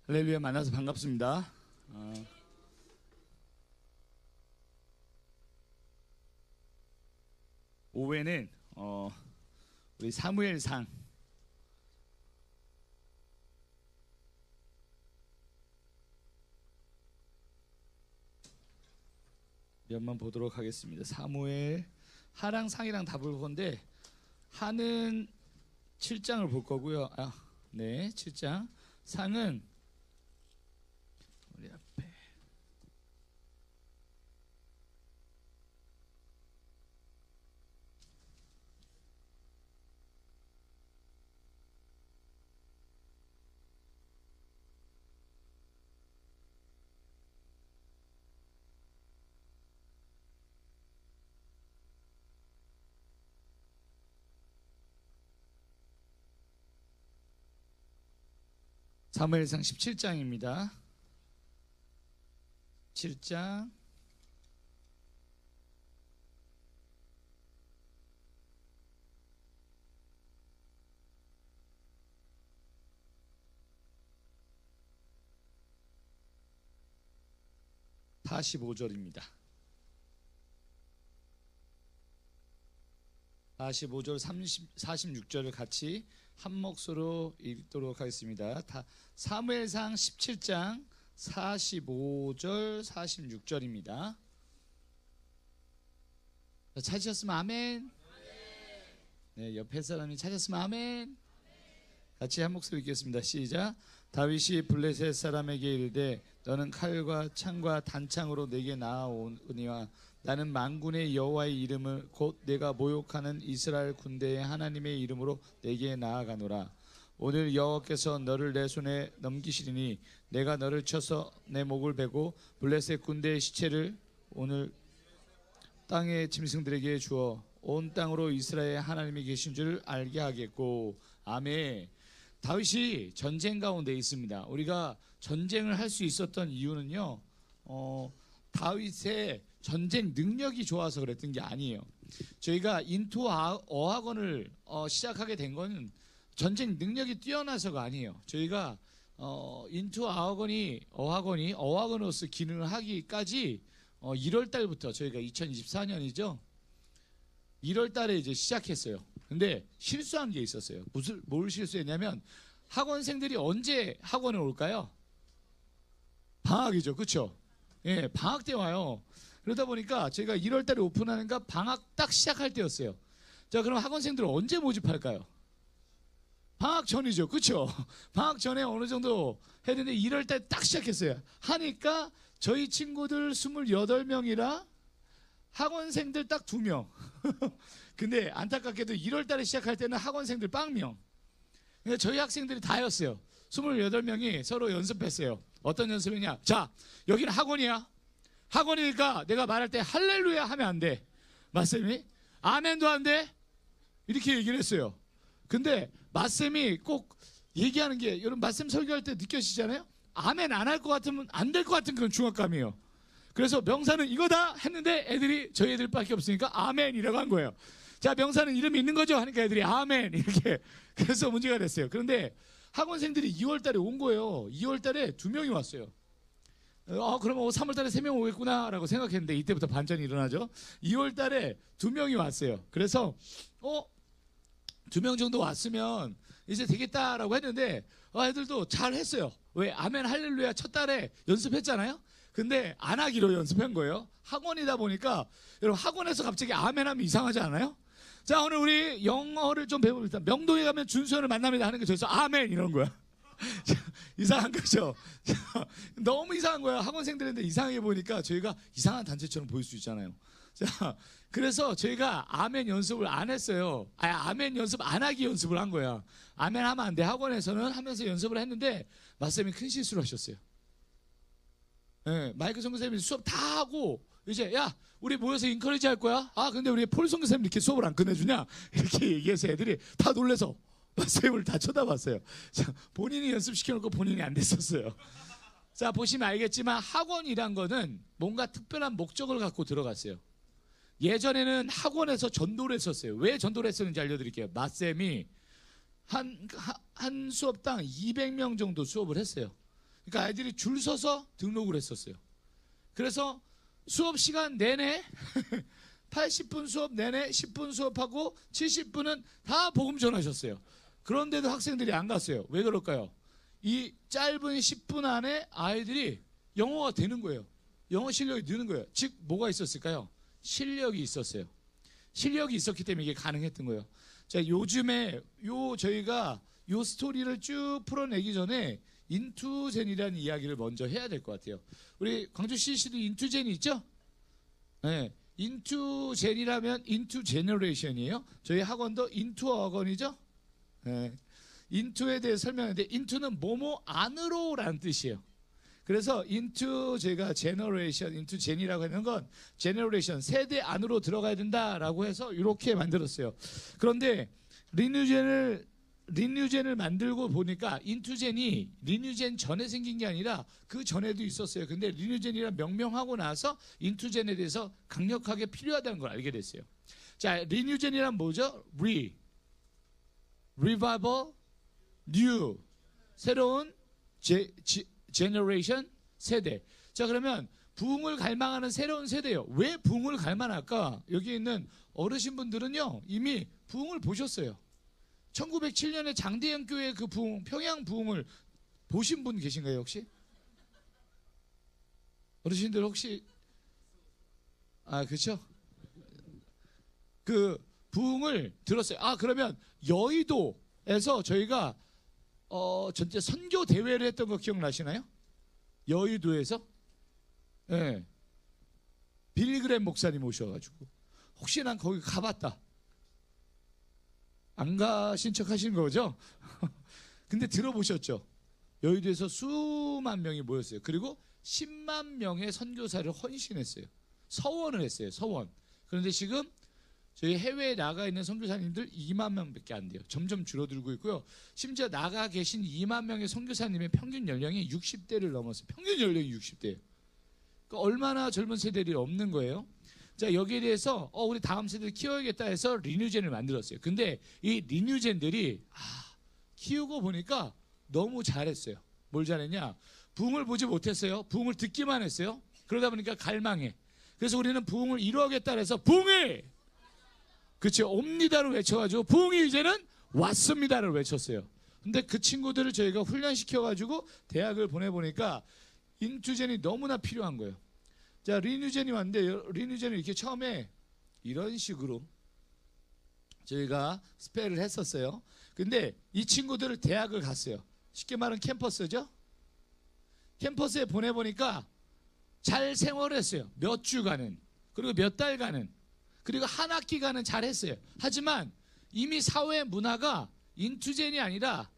할렐루야, 만나서 반갑습니다. 오후에는 우리 사무엘상 몇만 보도록 하겠습니다. 사무엘 하랑 상이랑 다 볼 건데 하는 7장을 볼 거고요. 네, 7장. 상은 우리 앞에 사무엘상 17장입니다. 7장 (45절입니다) 45절 46절을 같이 한 목소리로 읽도록 하겠습니다. 사무엘상 17장 45절 46절입니다. 찾으셨으면 아멘. 네, 옆에 사람이 찾았으면 아멘. 같이 한 목소리 읽겠습니다. 시작. 다윗이 블레셋 사람에게 이르되 너는 칼과 창과 단창으로 내게 나아오니와 나는 만군의 여호와의 이름을 곧 내가 모욕하는 이스라엘 군대의 하나님의 이름으로 내게 나아가노라. 오늘 여호와께서 너를 내 손에 넘기시리니 내가 너를 쳐서 내 목을 베고 블레셋 군대의 시체를 오늘 땅의 짐승들에게 주어 온 땅으로 이스라엘 하나님이 계신 줄 알게 하겠고. 아멘. 다윗이 전쟁 가운데 있습니다. 우리가 전쟁을 할 수 있었던 이유는요, 다윗의 전쟁 능력이 좋아서 그랬던 게 아니에요. 저희가 인투 어학원을 시작하게 된 거는 전쟁 능력이 뛰어나서가 아니에요. 저희가 인투 어학원으로서 기능을 하기까지 1월 달부터 저희가 2024년이죠. 1월 달에 이제 시작했어요. 근데 실수한 게 있었어요. 뭘 실수했냐면 학원생들이 언제 학원에 올까요? 방학이죠. 그렇죠? 예, 방학 때 와요. 그러다 보니까 제가 1월 달에 오픈하는가 방학 딱 시작할 때였어요. 자, 그럼 학원생들은 언제 모집할까요? 방학 전이죠. 그렇죠? 방학 전에 어느 정도 했는데 1월 달에 딱 시작했어요. 하니까 저희 친구들 28명이라 학원생들 딱 2명. 근데 안타깝게도 1월 달에 시작할 때는 학원생들 0명. 저희 학생들이 다였어요. 28명이 서로 연습했어요. 어떤 연습이냐? 자, 여기는 학원이야. 학원이니까 내가 말할 때 할렐루야 하면 안 돼. 맞쌤이? 아멘도 안 돼. 이렇게 얘기를 했어요. 근데 맞쌤이 꼭 얘기하는 게, 여러분 맞쌤 설교할 때 느껴지잖아요. 아멘 안 할 것 같으면 안 될 것 같은 그런 중압감이에요. 그래서 명사는 이거다 했는데 애들이 저희 애들밖에 없으니까 아멘이라고 한 거예요. 자, 명사는 이름이 있는 거죠 하니까 애들이 아멘 이렇게. 그래서 문제가 됐어요. 그런데 학원생들이 2월 달에 온 거예요. 2월 달에 2명이 왔어요. 그러면 3월 달에 3명 오겠구나 라고 생각했는데 이때부터 반전이 일어나죠. 2월 달에 2명이 왔어요. 그래서 2명 정도 왔으면 이제 되겠다라고 했는데 애들도 잘 했어요. 왜? 아멘 할렐루야 첫 달에 연습했잖아요. 근데 안 하기로 연습한 거예요. 학원이다 보니까. 여러분, 학원에서 갑자기 아멘 하면 이상하지 않아요? 자, 오늘 우리 영어를 좀 배워봅니다. 명동에 가면 준수연을 만납니다 하는 게 저기서 아멘 이런 거야. 이상한 거죠. 너무 이상한 거야. 학원생들인데 이상하게 보니까 저희가 이상한 단체처럼 보일 수 있잖아요. 자, 그래서 저희가 아멘 연습을 안 했어요. 아멘 연습 안 하기 연습을 한 거야. 아멘 하면 안 돼. 학원에서는 하면서 연습을 했는데 맞쌤이 큰 실수를 하셨어요. 네, 마이크 선교사님이 수업 다 하고 이제 야 우리 모여서 인커리지 할 거야. 근데 우리 폴 선교사님 이렇게 수업을 안 끝내주냐 이렇게 얘기해서 애들이 다 놀래서 쌤을 다 쳐다봤어요. 자, 본인이 연습시켜놓고 본인이 안 됐었어요. 자, 보시면 알겠지만 학원이란 거는 뭔가 특별한 목적을 갖고 들어갔어요. 예전에는 학원에서 전도를 했었어요. 왜 전도를 했었는지 알려드릴게요. 맞쌤이 한 수업당 200명 정도 수업을 했어요. 그러니까 아이들이 줄 서서 등록을 했었어요. 그래서 수업 시간 내내 80분 수업 내내 10분 수업하고 70분은 다 복음 전하셨어요. 그런데도 학생들이 안 갔어요. 왜 그럴까요? 이 짧은 10분 안에 아이들이 영어가 되는 거예요. 영어 실력이 느는 거예요. 즉 뭐가 있었을까요? 실력이 있었어요. 실력이 있었기 때문에 이게 가능했던 거예요. 자, 요즘에 저희가 요 스토리를 쭉 풀어내기 전에 인투젠이라는 이야기를 먼저 해야 될 것 같아요. 우리 광주 CC도 인투젠이 있죠? 네. 인투젠이라면 인투 제너레이션이에요. 저희 학원도 인투 학원이죠? 네. 인투에 대해 설명하는데 인투는 뭐뭐 안으로라는 뜻이에요. 그래서 인투 제가 제너레이션, 인투 젠이라고 하는 건 제너레이션, 세대 안으로 들어가야 된다라고 해서 이렇게 만들었어요. 그런데 린뉴젠을 만들고 보니까 인투젠이 린뉴젠 전에 생긴 게 아니라 그 전에도 있었어요. 근데 린뉴젠이라 명명하고 나서 인투젠에 대해서 강력하게 필요하다는 걸 알게 됐어요. 자, 린뉴젠이란 뭐죠? revival, new, 새로운 제너레이션, 세대. 자, 그러면 부흥을 갈망하는 새로운 세대예요. 왜 부흥을 갈망할까? 여기 있는 어르신분들은요 이미 부흥을 보셨어요. 1907년에 장대현 교회 그 부흥, 평양 부흥을 보신 분 계신가요 혹시? 어르신들 혹시? 아, 그렇죠? 그 부흥을 들었어요. 아, 그러면 여의도에서 저희가 전체 선교 대회를 했던 거 기억나시나요? 여의도에서? 예. 네. 빌리그램 목사님 오셔가지고 혹시 난 거기 가봤다. 안 가신 척 하신 거죠? 근데 들어보셨죠? 여의도에서 수만 명이 모였어요. 그리고 10만 명의 선교사를 헌신했어요. 서원을 했어요. 서원. 그런데 지금 저희 해외에 나가 있는 선교사님들 2만 명밖에 안 돼요. 점점 줄어들고 있고요. 심지어 나가 계신 2만 명의 선교사님의 평균 연령이 60대를 넘었어요. 평균 연령이 60대예요. 그러니까 얼마나 젊은 세대들이 없는 거예요. 자, 여기에 대해서 우리 다음 세대를 키워야겠다 해서 리뉴젠을 만들었어요. 근데 이 리뉴젠들이 키우고 보니까 너무 잘했어요. 뭘 잘했냐? 부흥을 보지 못했어요. 부흥을 듣기만 했어요. 그러다 보니까 갈망해. 그래서 우리는 부흥을 이루어야겠다 해서 부흥이! 그렇죠. 옵니다를 외쳐가지고 부흥이 이제는 왔습니다를 외쳤어요. 근데 그 친구들을 저희가 훈련시켜가지고 대학을 보내보니까 인투젠이 너무나 필요한 거예요. 자, 리뉴젠이 왔는데 리뉴젠을 이렇게 처음에 이런 식으로 저희가 스펠을 했었어요. 근데 이 친구들을 대학을 갔어요. 쉽게 말하면 캠퍼스죠. 캠퍼스에 보내보니까 잘 생활을 했어요. 몇 주간은, 그리고 몇 달간은, 그리고 한 학기간은 잘했어요. 하지만 이미 사회 문화가 인투젠이 아니라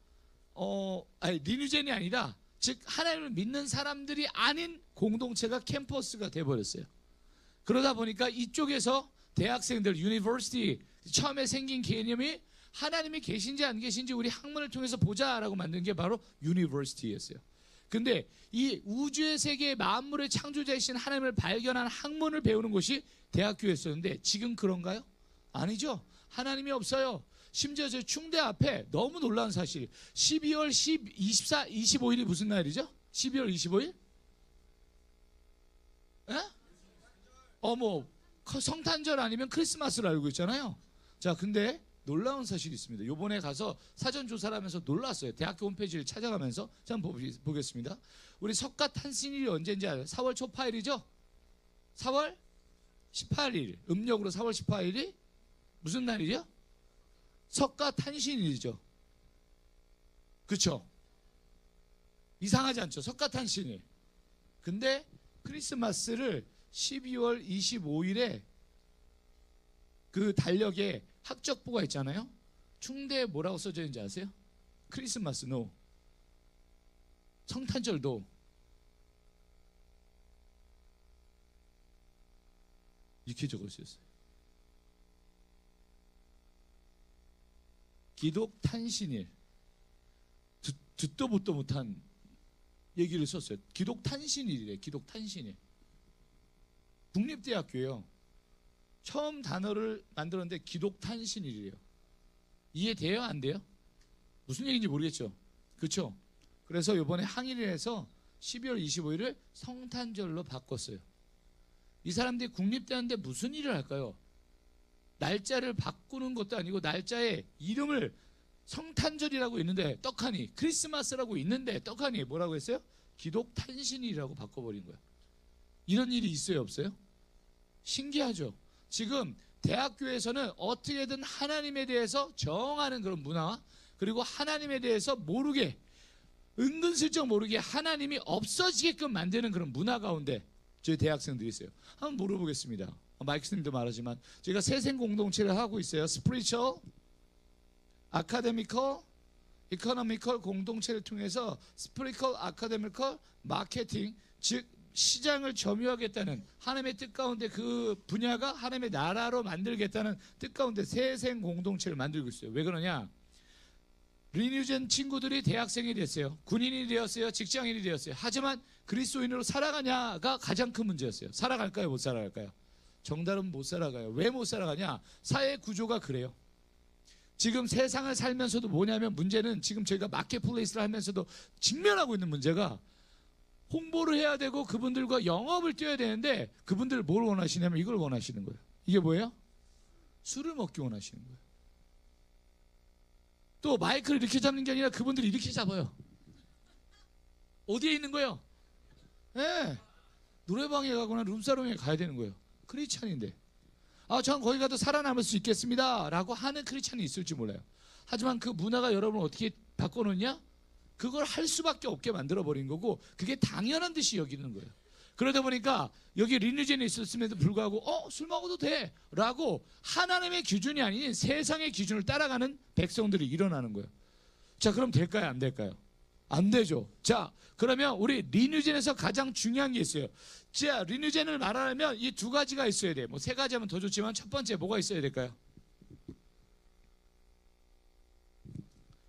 리뉴젠이 아니라 즉 하나님을 믿는 사람들이 아닌 공동체가 캠퍼스가 돼버렸어요. 그러다 보니까 이쪽에서 대학생들 유니버시티 처음에 생긴 개념이 하나님이 계신지 안 계신지 우리 학문을 통해서 보자라고 만든 게 바로 유니버시티였어요. 근데 이 우주의 세계의 만물의 창조자이신 하나님을 발견한 학문을 배우는 곳이 대학교였었는데 지금 그런가요? 아니죠. 하나님이 없어요. 심지어 저 충대 앞에 너무 놀라운 사실, 12월 24, 25일이 무슨 날이죠? 12월 25일? 에? 성탄절 아니면 크리스마스로 알고 있잖아요. 자, 근데 놀라운 사실이 있습니다. 요번에 가서 사전조사를 하면서 놀랐어요. 대학교 홈페이지를 찾아가면서. 자, 한번 보겠습니다. 우리 석가탄신일이 언제인지 알아요? 4월 초파일이죠? 4월 18일. 음력으로 4월 18일이 무슨 날이죠? 석가탄신일이죠. 그렇죠? 이상하지 않죠? 석가탄신일. 근데 크리스마스를 12월 25일에 그 달력에 학적부가 있잖아요. 충대에 뭐라고 써져 있는지 아세요? 크리스마스 노. 성탄절 노. 이렇게 적어주셨어요. 기독탄신일. 듣도 보도 못한 얘기를 썼어요. 기독탄신일이래. 기독탄신일. 국립대학교예요. 처음 단어를 만들었는데 기독탄신일이래요. 이해돼요? 안 돼요? 무슨 얘기인지 모르겠죠. 그렇죠? 그래서 이번에 항의를 해서 12월 25일을 성탄절로 바꿨어요. 이 사람들이 국립대하는데 무슨 일을 할까요? 날짜를 바꾸는 것도 아니고 날짜에 이름을 성탄절이라고 있는데 떡하니, 크리스마스라고 있는데 떡하니 뭐라고 했어요? 기독탄신일이라고 바꿔버린 거예요. 이런 일이 있어요, 없어요? 신기하죠? 지금 대학교에서는 어떻게든 하나님에 대해서 정하는 그런 문화, 그리고 하나님에 대해서 모르게, 은근슬쩍 모르게 하나님이 없어지게끔 만드는 그런 문화 가운데 저희 대학생들이 있어요. 한번 물어보겠습니다. 마이크스님도 말하지만 저희가 세생 공동체를 하고 있어요. 스피리추얼, 아카데미컬, 이코노미컬 공동체를 통해서 스피리컬, 아카데미컬, 마케팅, 즉 시장을 점유하겠다는 하나님의 뜻 가운데 그 분야가 하나님의 나라로 만들겠다는 뜻 가운데 세생 공동체를 만들고 있어요. 왜 그러냐? 리뉴젠 친구들이 대학생이 됐어요. 군인이 되었어요. 직장인이 되었어요. 하지만 그리스도인으로 살아가냐가 가장 큰 문제였어요. 살아갈까요? 못 살아갈까요? 정답은 못 살아가요. 왜 못 살아가냐? 사회 구조가 그래요. 지금 세상을 살면서도 뭐냐면 문제는 지금 저희가 마켓플레이스를 하면서도 직면하고 있는 문제가 홍보를 해야 되고 그분들과 영업을 뛰어야 되는데 그분들 뭘 원하시냐면 이걸 원하시는 거예요. 이게 뭐예요? 술을 먹기 원하시는 거예요. 또 마이크를 이렇게 잡는 게 아니라 그분들이 이렇게 잡아요. 어디에 있는 거예요? 네. 노래방에 가거나 룸사롱에 가야 되는 거예요. 크리스찬인데 전 거기 가도 살아남을 수 있겠습니다 라고 하는 크리스찬이 있을지 몰라요. 하지만 그 문화가 여러분을 어떻게 바꿔놓냐? 그걸 할 수밖에 없게 만들어버린 거고 그게 당연한 듯이 여기는 거예요. 그러다 보니까 여기 리뉴젠이 있었음에도 불구하고 술 먹어도 돼 라고 하나님의 기준이 아닌 세상의 기준을 따라가는 백성들이 일어나는 거예요. 자, 그럼 될까요? 안 될까요? 안 되죠. 자, 그러면 우리 리뉴젠에서 가장 중요한 게 있어요. 자, 리뉴젠을 말하려면 이 두 가지가 있어야 돼요. 뭐 세 가지 하면 더 좋지만 첫 번째 뭐가 있어야 될까요?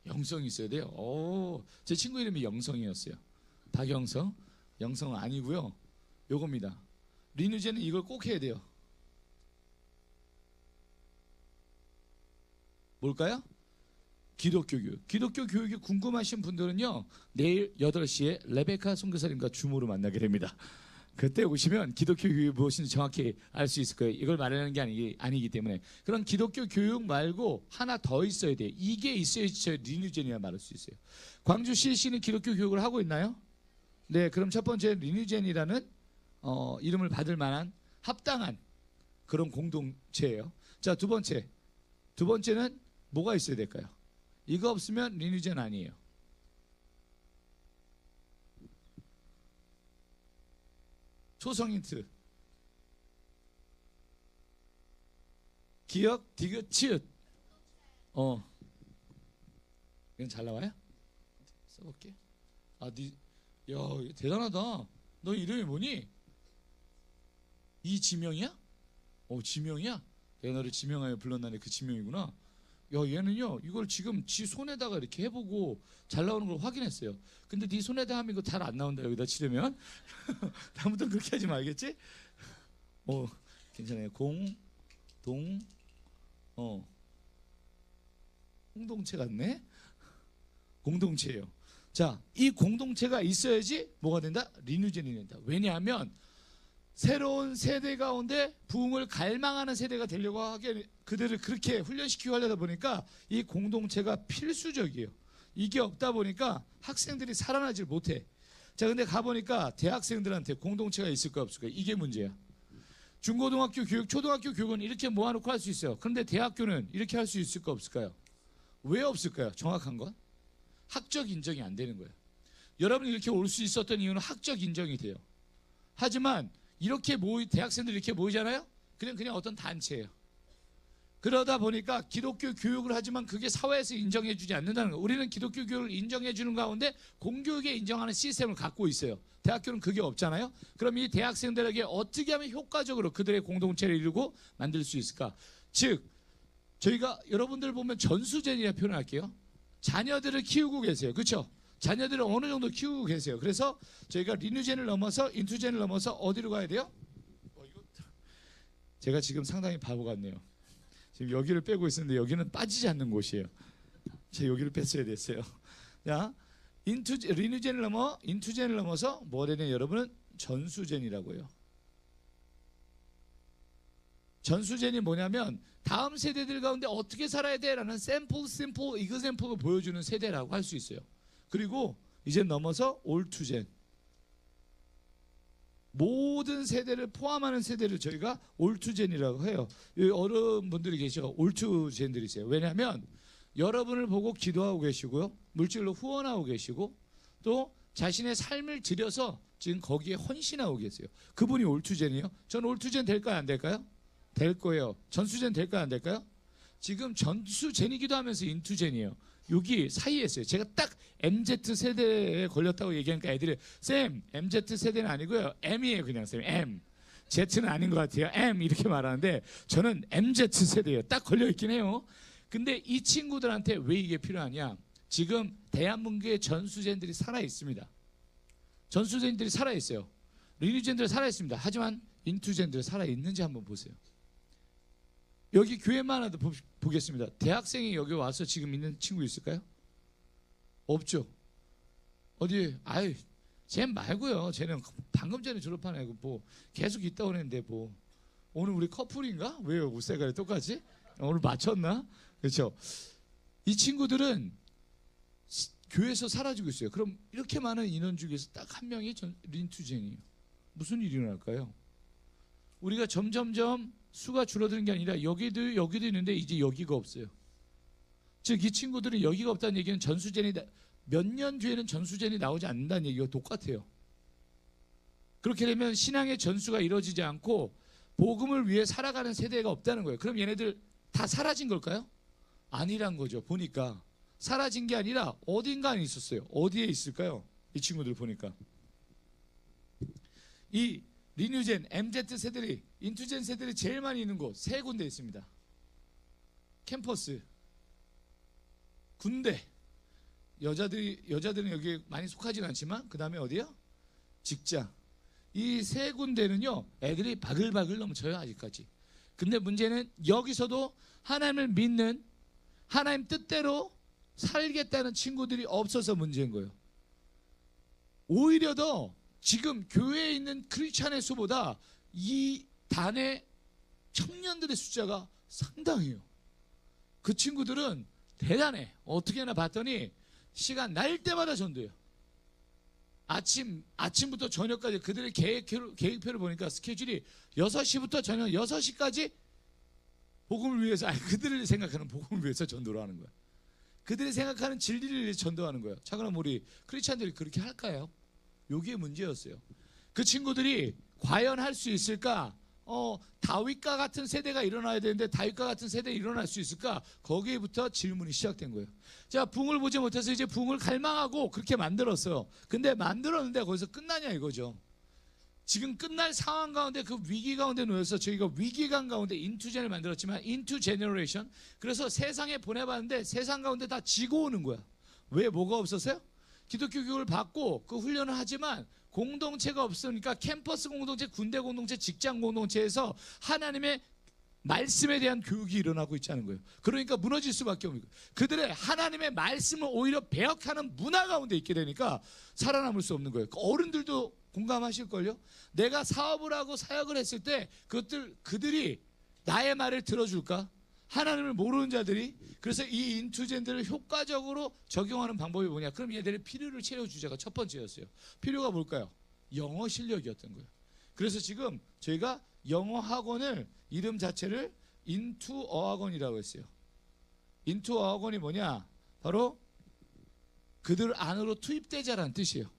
영성이 있어야 돼요. 제 친구 이름이 영성이었어요. 박영성. 영성은 아니고요. 요겁니다. 리뉴젠은 이걸 꼭 해야 돼요. 뭘까요? 기독교 교육. 기독교 교육이 궁금하신 분들은요, 내일 8시에 레베카 선교사님과 줌으로 만나게 됩니다. 그때 오시면 기독교 교육이 무엇인지 정확히 알 수 있을 거예요. 이걸 말하는 게 아니기 때문에. 그런 기독교 교육 말고 하나 더 있어야 돼요. 이게 있어야지 저희 리뉴젠이라 말할 수 있어요. 광주 CC는 기독교 교육을 하고 있나요? 네, 그럼 첫 번째 리뉴젠이라는 이름을 받을 만한 합당한 그런 공동체예요. 자, 두 번째는 뭐가 있어야 될까요? 이거 없으면 리뉴젠 아니에요. 초성 힌트. 기억, 디귿, 치읓. 이건 잘 나와요? 써볼게. 야, 대단하다. 너 이름이 뭐니? 이지명이야? 지명이야? 내가 너를 지명하여 불렀나니 그 지명이구나. 야, 얘는요, 이걸 지금 지 손에다가 이렇게 해보고 잘 나오는 걸 확인했어요. 근데 네 손에다 하면 이거 잘 안 나온다, 여기다 치려면. 다음부터 그렇게 하지 말겠지? 괜찮아요. 공동체 같네? 공동체예요. 자, 이 공동체가 있어야지 뭐가 된다? 리뉴젠이 된다. 왜냐하면 새로운 세대 가운데 부흥을 갈망하는 세대가 되려고 하게 그들을 그렇게 훈련시키고 하려다 보니까 이 공동체가 필수적이에요. 이게 없다 보니까 학생들이 살아나질 못해. 자, 근데 가보니까 대학생들한테 공동체가 있을까 없을까? 이게 문제야. 중고등학교 교육, 초등학교 교육은 이렇게 모아놓고 할 수 있어요. 그런데 대학교는 이렇게 할 수 있을까 없을까요? 왜 없을까요? 정확한 건? 학적 인정이 안 되는 거예요. 여러분이 이렇게 올 수 있었던 이유는 학적 인정이 돼요. 하지만 이렇게 대학생들이 이렇게 모이잖아요? 그냥 어떤 단체예요. 그러다 보니까 기독교 교육을 하지만 그게 사회에서 인정해주지 않는다는 거예요. 우리는 기독교 교육을 인정해주는 가운데 공교육에 인정하는 시스템을 갖고 있어요. 대학교는 그게 없잖아요. 그럼 이 대학생들에게 어떻게 하면 효과적으로 그들의 공동체를 이루고 만들 수 있을까? 즉, 저희가 여러분들 보면 전수젠이라 표현할게요. 자녀들을 키우고 계세요. 그렇죠? 자녀들을 어느 정도 키우고 계세요. 그래서 저희가 리뉴젠을 넘어서 인투젠을 넘어서 어디로 가야 돼요? 제가 지금 상당히 바보 같네요. 지금 여기를 빼고 있었는데 여기는 빠지지 않는 곳이에요. 제가 여기를 뺐어야 됐어요. 자, 리뉴젠을 넘어 인투젠을 넘어서 뭐가 되냐 여러분은 전수젠이라고 해요. 전수젠이 뭐냐면 다음 세대들 가운데 어떻게 살아야 돼라는 샘플 이그샘플을 보여주는 세대라고 할 수 있어요. 그리고 이제 넘어서 올투젠, 모든 세대를 포함하는 세대를 저희가 올투젠이라고 해요. 여기 어른분들이 계셔. 올투젠들이세요. 왜냐하면 여러분을 보고 기도하고 계시고요, 물질로 후원하고 계시고, 또 자신의 삶을 들여서 지금 거기에 헌신하고 계세요. 그분이 올투젠이에요. 전 올투젠 될까요 안 될까요? 될 거예요. 전수젠 될까요 안 될까요? 지금 전수젠이기도 하면서 인투젠이에요. 여기 사이에 있어요. 제가 딱 MZ 세대에 걸렸다고 얘기하니까 애들이 쌤 MZ 세대는 아니고요, M이에요. 그냥 쌤 M, Z는 아닌 것 같아요. M 이렇게 말하는데 저는 MZ 세대예요. 딱 걸려있긴 해요. 근데 이 친구들한테 왜 이게 필요하냐, 지금 대한민국의 전수젠들이 살아있습니다. 전수젠들이 살아있어요. 리뉴젠들이 살아있습니다. 하지만 인투젠들이 살아있는지 한번 보세요. 여기 교회만 하도 보겠습니다. 대학생이 여기 와서 지금 있는 친구 있을까요? 없죠. 어디 아유 쟤 말고요. 쟤는 방금 전에 졸업한 애고 뭐 계속 있다고 했는데 뭐 오늘 우리 커플인가? 왜요? 옷색깔이 똑같이? 오늘 맞췄나? 그렇죠. 이 친구들은 교회에서 사라지고 있어요. 그럼 이렇게 많은 인원 중에서 딱 한 명이 린투젠이에요. 무슨 일이 일어날까요? 우리가 점점점 수가 줄어드는 게 아니라 여기도 있는데 이제 여기가 없어요. 즉 이 친구들은 여기가 없다는 얘기는 전수젠이 몇 년 뒤에는 전수젠이 나오지 않는다는 얘기가 똑같아요. 그렇게 되면 신앙의 전수가 이루어지지 않고 복음을 위해 살아가는 세대가 없다는 거예요. 그럼 얘네들 다 사라진 걸까요? 아니란 거죠. 보니까 사라진 게 아니라 어딘가에 있었어요. 어디에 있을까요? 이 친구들 보니까 이 리뉴젠, MZ 세대들이, 인투젠 세대들이 제일 많이 있는 곳 세 군데 있습니다. 캠퍼스, 군대, 여자들은 여기 많이 속하진 않지만 그 다음에 어디요? 직장. 이 세 군데는요 애들이 바글바글 넘쳐요 아직까지. 근데 문제는 여기서도 하나님을 믿는, 하나님 뜻대로 살겠다는 친구들이 없어서 문제인 거예요. 오히려 더 지금 교회에 있는 크리스찬의 수보다 이 단의 청년들의 숫자가 상당해요. 그 친구들은 대단해. 어떻게 하나 봤더니 시간 날 때마다 전도해요. 아침부터 저녁까지 그들의 계획표를 보니까 스케줄이 6시부터 저녁 6시까지 복음을 위해서, 그들을 생각하는 복음을 위해서 전도를 하는 거야. 그들이 생각하는 진리를 위해서 전도하는 거예요. 자, 그럼 우리 크리스찬들이 그렇게 할까요? 여기에 문제였어요. 그 친구들이 과연 할 수 있을까? 다윗과 같은 세대가 일어나야 되는데 다윗과 같은 세대가 일어날 수 있을까? 거기에부터 질문이 시작된 거예요. 자, 붕을 보지 못해서 이제 붕을 갈망하고 그렇게 만들었어요. 근데 만들었는데 거기서 끝나냐 이거죠. 지금 끝날 상황 가운데, 그 위기 가운데 놓여서 저희가 위기감 가운데 인투젠을 만들었지만 인투 제너레이션, 그래서 세상에 보내봤는데 세상 가운데 다 지고 오는 거야. 왜? 뭐가 없었어요? 기독교 교육을 받고 그 훈련을 하지만 공동체가 없으니까 캠퍼스 공동체, 군대 공동체, 직장 공동체에서 하나님의 말씀에 대한 교육이 일어나고 있지 않은 거예요. 그러니까 무너질 수밖에 없는 거예요. 그들의 하나님의 말씀을 오히려 배역하는 문화 가운데 있게 되니까 살아남을 수 없는 거예요. 어른들도 공감하실걸요? 내가 사업을 하고 사역을 했을 때 그들이 나의 말을 들어줄까? 하나님을 모르는 자들이. 그래서 이 인투젠들을 효과적으로 적용하는 방법이 뭐냐? 그럼 얘들의 필요를 채워주자가 첫 번째였어요. 필요가 뭘까요? 영어 실력이었던 거예요. 그래서 지금 저희가 영어 학원을 이름 자체를 인투 어학원이라고 했어요. 인투 어학원이 뭐냐? 바로 그들 안으로 투입되자라는 뜻이에요.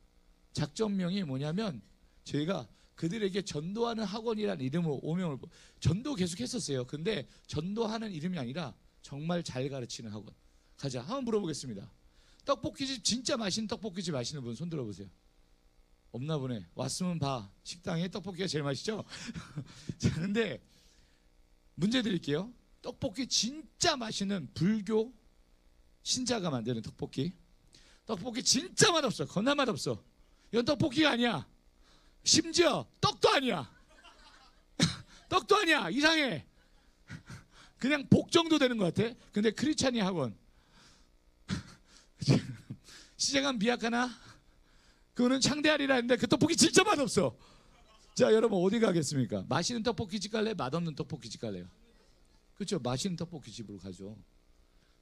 작전명이 뭐냐면 저희가 그들에게 전도하는 학원이라는 이름으로 오명을, 전도 계속 했었어요. 근데 전도하는 이름이 아니라 정말 잘 가르치는 학원. 가자, 한번 물어보겠습니다. 떡볶이집, 진짜 맛있는 떡볶이집 아시는 분 손 들어보세요. 없나 보네. 왔으면 봐. 식당에 떡볶이가 제일 맛있죠? 자, 근데 문제 드릴게요. 떡볶이 진짜 맛있는 불교 신자가 만드는 떡볶이 진짜 맛없어. 겁나 맛없어. 이건 떡볶이가 아니야. 심지어 떡도 아니야. 떡도 아니야. 이상해. 그냥 복 정도 되는 것 같아. 근데 크리스찬이 학원 시장은 미약하나? 그거는 창대하리라 했는데 그 떡볶이 진짜 맛없어. 자, 여러분 어디 가겠습니까? 맛있는 떡볶이집 갈래? 맛없는 떡볶이집 갈래요? 그렇죠. 맛있는 떡볶이집으로 가죠.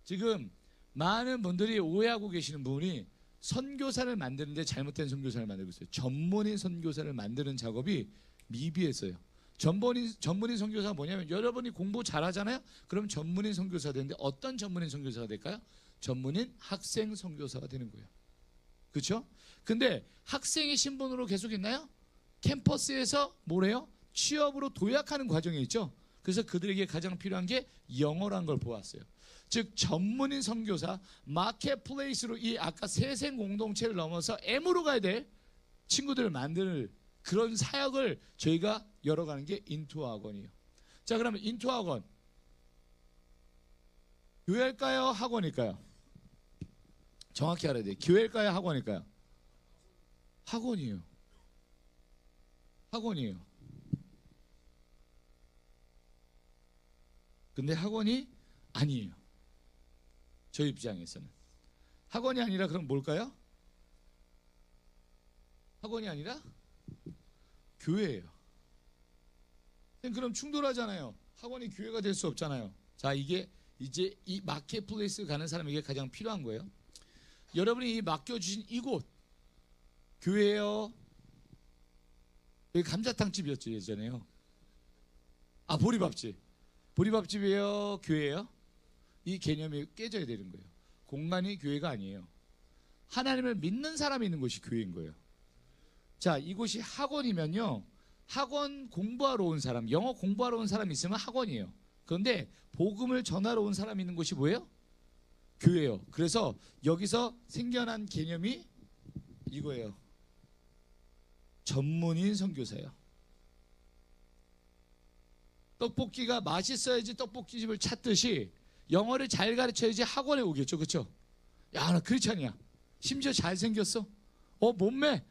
지금 많은 분들이 오해하고 계시는 부분이 선교사를 만드는데 잘못된 선교사를 만들고 있어요. 전문인 선교사를 만드는 작업이 미비했어요. 전문인 선교사가 뭐냐면 여러분이 공부 잘하잖아요. 그럼 전문인 선교사가 되는데 어떤 전문인 선교사가 될까요? 전문인 학생 선교사가 되는 거예요. 그렇죠? 근데 학생의 신분으로 계속 있나요? 캠퍼스에서 뭐래요? 취업으로 도약하는 과정이 있죠. 그래서 그들에게 가장 필요한 게 영어라는 걸 보았어요. 즉 전문인 선교사, 마켓플레이스로 이 아까 세생 공동체를 넘어서 M으로 가야 될 친구들을 만드는 그런 사역을 저희가 열어가는 게 인투 학원이에요. 자, 그러면 인투 학원 교회일까요? 학원일까요? 정확히 알아야 돼요. 교회일까요? 학원일까요? 학원이에요. 학원이에요. 근데 학원이 아니에요. 저희 입장에서는. 학원이 아니라 그럼 뭘까요? 학원이 아니라 교회예요. 그럼 충돌하잖아요. 학원이 교회가 될 수 없잖아요. 자, 이게 이제 이 마켓플레이스 가는 사람에게 가장 필요한 거예요. 여러분이 이 맡겨주신 이곳 교회예요? 여기 감자탕집이었죠 예전에요. 아, 보리밥집. 보리밥집이에요? 교회예요? 이 개념이 깨져야 되는 거예요. 공간이 교회가 아니에요. 하나님을 믿는 사람이 있는 곳이 교회인 거예요. 자, 이곳이 학원이면요, 학원 공부하러 온 사람, 영어 공부하러 온 사람이 있으면 학원이에요. 그런데 복음을 전하러 온 사람이 있는 곳이 뭐예요? 교회예요. 그래서 여기서 생겨난 개념이 이거예요. 전문인 선교사예요. 떡볶이가 맛있어야지 떡볶이집을 찾듯이 영어를 잘 가르쳐야지 학원에 오겠죠. 그렇죠? 야, 나 크리스찬이야. 심지어 잘생겼어. 몸매.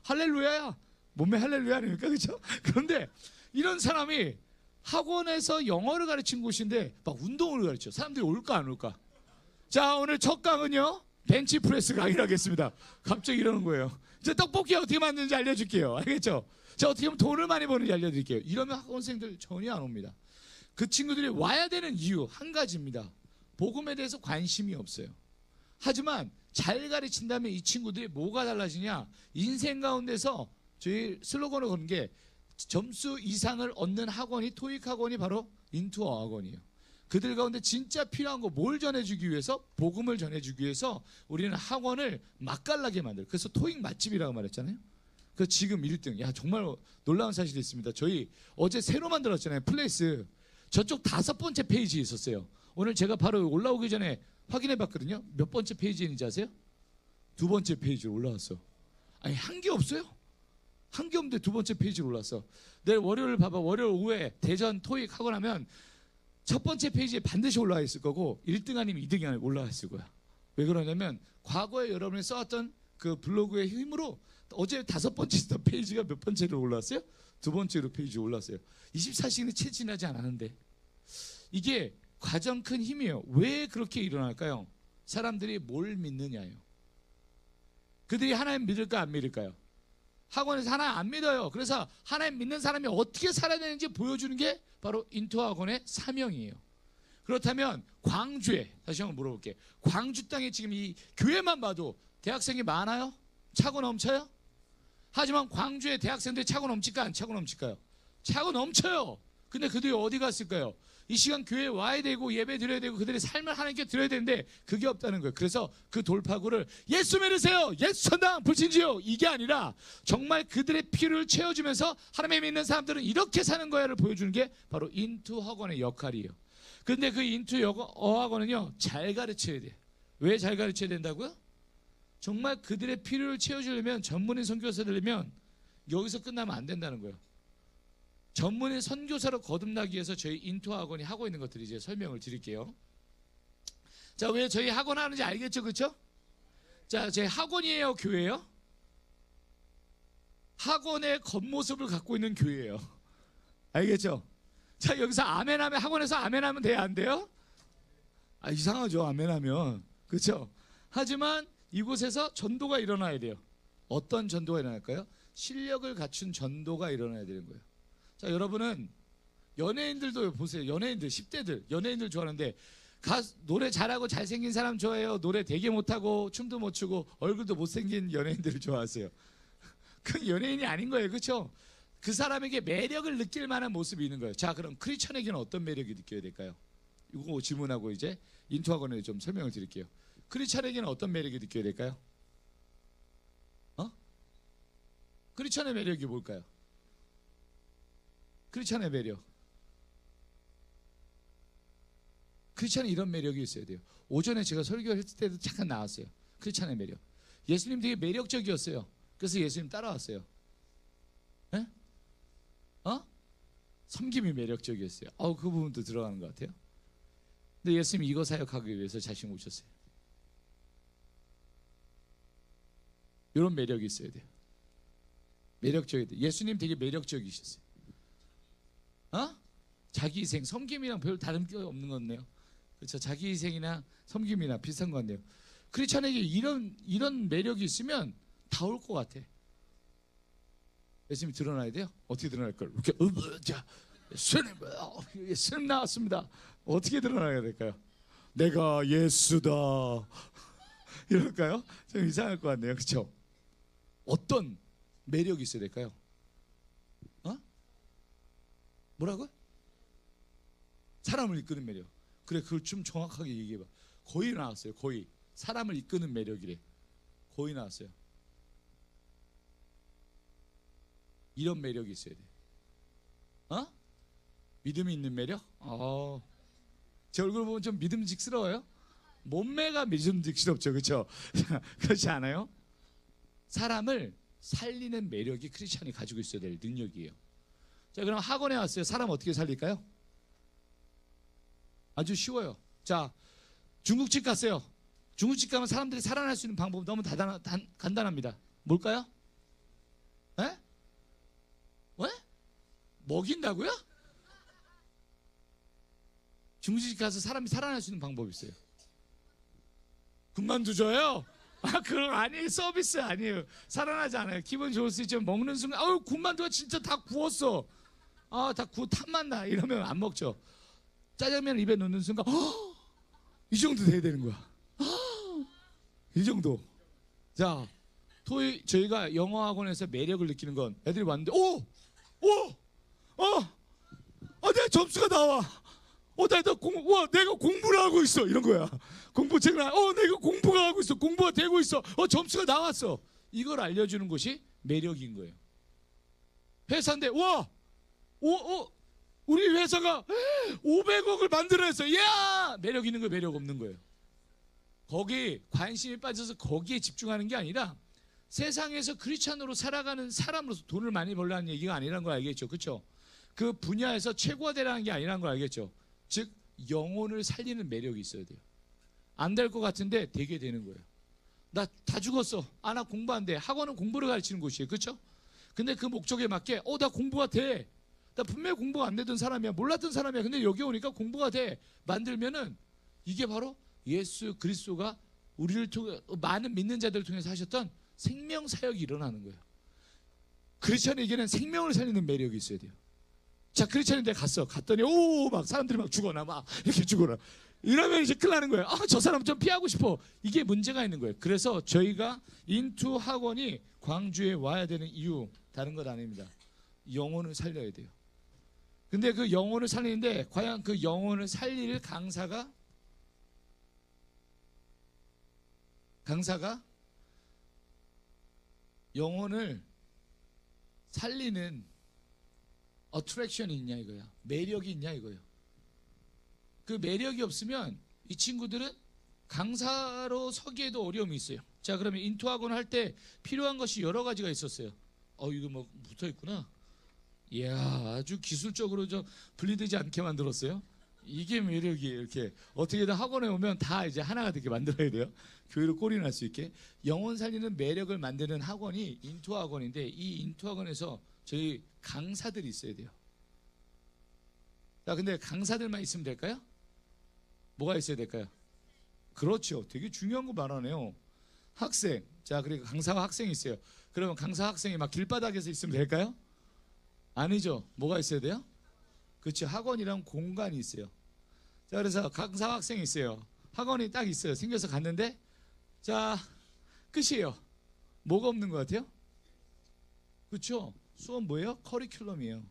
할렐루야야. 몸매 할렐루야 아닙니까? 그렇죠? 그런데 이런 사람이 학원에서 영어를 가르친 곳인데 막 운동을 가르쳐. 사람들이 올까 안 올까? 자, 오늘 첫 강은요, 벤치프레스 강의를 하겠습니다. 갑자기 이러는 거예요. 이제 떡볶이 어떻게 만드는지 알려줄게요. 알겠죠? 자, 어떻게 하면 돈을 많이 버는지 알려드릴게요. 이러면 학원생들 전혀 안 옵니다. 그 친구들이 와야 되는 이유 한 가지입니다. 복음에 대해서 관심이 없어요. 하지만 잘 가르친다면 이 친구들이 뭐가 달라지냐? 인생 가운데서 저희 슬로건을 거는 게 점수 이상을 얻는 학원이 토익 학원이 바로 인투어 학원이에요. 그들 가운데 진짜 필요한 거 뭘 전해주기 위해서? 복음을 전해주기 위해서 우리는 학원을 맛깔나게 만들어요. 그래서 토익 맛집이라고 말했잖아요. 그래서 지금 1등. 야, 정말 놀라운 사실이 있습니다. 저희 어제 새로 만들었잖아요. 플레이스. 저쪽 5번째 페이지에 있었어요. 오늘 제가 바로 올라오기 전에 확인해 봤거든요. 몇 번째 페이지에 있는지 아세요? 2번째 페이지로 올라왔어. 아니, 한 게 없어요. 한 게 없는데 2번째 페이지로 올라왔어. 내일 월요일 봐봐. 월요일 오후에 대전 토익 학원 하면 첫 번째 페이지에 반드시 올라와 있을 거고 1등 아니면 2등이 아니면 올라와 있을 거야. 왜 그러냐면 과거에 여러분이 써왔던 그 블로그의 힘으로 어제 5번째 페이지가 몇 번째로 올라왔어요? 2번째로 페이지 올라왔어요. 24시간이 채 지나지 않았는데. 이게 가장 큰 힘이에요. 왜 그렇게 일어날까요? 사람들이 뭘 믿느냐예요. 그들이 하나님 믿을까 안 믿을까요? 학원에서 하나님 안 믿어요. 그래서 하나님 믿는 사람이 어떻게 살아야 되는지 보여주는 게 바로 인투 학원의 사명이에요. 그렇다면 광주에, 다시 한번 물어볼게요. 광주 땅에 지금 이 교회만 봐도 대학생이 많아요? 차고 넘쳐요? 하지만 광주에 대학생들이 차고 넘칠까 안 차고 넘칠까요? 차고 넘쳐요. 근데 그들이 어디 갔을까요? 이 시간 교회에 와야 되고 예배 드려야 되고 그들의 삶을 하나님께 드려야 되는데 그게 없다는 거예요. 그래서 그 돌파구를 예수 믿으세요, 예수 천당 불신지요, 이게 아니라 정말 그들의 필요를 채워주면서 하나님 믿는 사람들은 이렇게 사는 거야를 보여주는 게 바로 인투 학원의 역할이에요. 근데 그 인투 학원은요, 잘 가르쳐야 돼요. 왜 잘 가르쳐야 된다고요? 정말 그들의 필요를 채워주려면, 전문인 선교사 되려면 여기서 끝나면 안 된다는 거예요. 전문인 선교사로 거듭나기 위해서 저희 인투 학원이 하고 있는 것들을 이제 설명을 드릴게요. 자, 왜 저희 학원 하는지 알겠죠? 그렇죠? 자, 제 학원이에요, 교회예요? 학원의 겉모습을 갖고 있는 교회예요. 알겠죠? 자, 여기서 아멘하면, 학원에서 아멘하면 돼요, 안 돼요? 아, 이상하죠, 아멘하면. 그렇죠? 하지만 이곳에서 전도가 일어나야 돼요. 어떤 전도가 일어날까요? 실력을 갖춘 전도가 일어나야 되는 거예요. 자, 여러분은 연예인들도 보세요. 연예인들 10대들 연예인들 좋아하는데 노래 잘하고 잘생긴 사람 좋아해요? 노래 되게 못하고 춤도 못 추고 얼굴도 못생긴 연예인들을 좋아하세요? 그 연예인이 아닌 거예요. 그렇죠? 그 사람에게 매력을 느낄 만한 모습이 있는 거예요. 자, 그럼 크리스천에게는 어떤 매력이 느껴야 될까요? 이거 질문하고 이제 인투학원에 좀 설명을 드릴게요. 크리스천에게는 어떤 매력이 느껴야 될까요? 크리스천의 매력이 뭘까요? 크리스천의 매력. 크리스천은 이런 매력이 있어야 돼요. 오전에 제가 설교했을 때도 잠깐 나왔어요. 크리스천의 매력. 예수님 되게 매력적이었어요. 그래서 예수님 따라왔어요. 에? 섬김이 매력적이었어요. 그 부분도 들어가는 것 같아요. 근데 예수님이 이거 사역하기 위해서 자신 오셨어요. 이런 매력이 있어야 돼요. 매력적이야 돼요. 예수님 되게 매력적이셨어요. 자기 희생, 섬김이랑 별 다른 게 없는 것 같네요. 그렇죠? 자기 희생이나 섬김이나 비슷한 것 같네요. 크리스천에게 이런 매력이 있으면 다 올 것 같아. 예수님이 드러나야 돼요? 어떻게 드러날 걸? 이렇게 자, 예수님 나왔습니다. 어떻게 드러나야 될까요? 내가 예수다. 이럴까요? 좀 이상할 것 같네요. 그렇죠? 어떤 매력이 있어야 될까요? 뭐라고요? 사람을 이끄는 매력. 그래, 그걸 좀 정확하게 얘기해봐. 거의 나왔어요. 거의. 사람을 이끄는 매력이래. 거의 나왔어요. 이런 매력이 있어야 돼. 믿음이 있는 매력? 제 얼굴 보면 좀 믿음직스러워요? 몸매가 믿음직스럽죠. 그렇죠? 그렇지 않아요? 사람을 살리는 매력이 크리스천이 가지고 있어야 될 능력이에요. 자, 그럼 학원에 왔어요. 사람 어떻게 살릴까요? 아주 쉬워요. 자, 중국집 갔어요. 중국집 가면 사람들이 살아날 수 있는 방법 너무 간단합니다. 뭘까요? 에? 왜? 먹인다고요? 중국집 가서 사람이 살아날 수 있는 방법이 있어요. 군만두 줘요? 그럼 아니에요. 서비스 아니에요. 살아나지 않아요. 기분 좋을 수 있지만 먹는 순간 군만두가 진짜 다 구웠어. 다 탐만 나. 이러면 안 먹죠. 짜장면 입에 넣는 순간 이 정도 돼야 되는 거야. 이 정도. 자, 저희가 영어 학원에서 매력을 느끼는 건 애들이 왔는데 내 점수가 나와. 내가 공부를 하고 있어. 이런 거야. 공부책을 내가 공부가 하고 있어. 공부가 되고 있어. 점수가 나왔어. 이걸 알려주는 것이 매력인 거예요. 회사인데 우리 회사가 500억을 만들어냈어. 야! 매력 있는 거예요, 매력 없는 거예요. 거기 관심이 빠져서 거기에 집중하는 게 아니라 세상에서 크리스찬으로 살아가는 사람으로서 돈을 많이 벌라는 얘기가 아니라는 걸 알겠죠. 그렇죠? 그 분야에서 최고가 되라는 게 아니라는 걸 알겠죠. 즉 영혼을 살리는 매력이 있어야 돼요. 안 될 것 같은데 되게 되는 거예요. 나 다 죽었어. 나 공부 안 돼. 학원은 공부를 가르치는 곳이에요. 그렇죠? 근데 그 목적에 맞게 나 공부가 돼. 나 분명히 공부가 안 되던 사람이야. 몰랐던 사람이야. 근데 여기 오니까 공부가 돼. 만들면은 이게 바로 예수 그리스도가 우리를 통해 많은 믿는 자들을 통해서 하셨던 생명 사역이 일어나는 거예요. 크리스천에게는 생명을 살리는 매력이 있어야 돼요. 자, 크리스천인데 갔더니 막 사람들이 막 죽어나 막 이렇게 죽어라. 이러면 이제 큰일 나는 거예요. 저 사람 좀 피하고 싶어. 이게 문제가 있는 거예요. 그래서 저희가 인투 학원이 광주에 와야 되는 이유 다른 것 아닙니다. 영혼을 살려야 돼요. 근데 그 영혼을 살리는데 과연 그 영혼을 살릴 강사가 영혼을 살리는 어트랙션이 있냐 이거야. 매력이 있냐 이거예요. 그 매력이 없으면 이 친구들은 강사로 서기에도 어려움이 있어요. 자, 그러면 인투학원 할 때 필요한 것이 여러 가지가 있었어요. 이거 뭐 붙어 있구나. 이야, 아주 기술적으로 좀 분리되지 않게 만들었어요. 이게 매력이에요. 이렇게 어떻게든 학원에 오면 다 이제 하나가 되게 만들어야 돼요. 교회로 꼴이 날 수 있게. 영혼 살리는 매력을 만드는 학원이 인투학원인데 이 인투학원에서 저희 강사들이 있어야 돼요. 자, 근데 강사들만 있으면 될까요? 뭐가 있어야 될까요? 그렇죠. 되게 중요한 거 말하네요. 학생. 자, 그리고 강사와 학생이 있어요. 그러면 강사 학생이 막 길바닥에서 있으면 될까요? 아니죠. 뭐가 있어야 돼요? 그렇죠. 학원이랑 공간이 있어요. 자, 그래서 강사 학생이 있어요. 학원이 딱 있어요. 생겨서 갔는데, 자, 끝이에요. 뭐가 없는 것 같아요? 그렇죠. 수업 뭐예요? 커리큘럼이에요.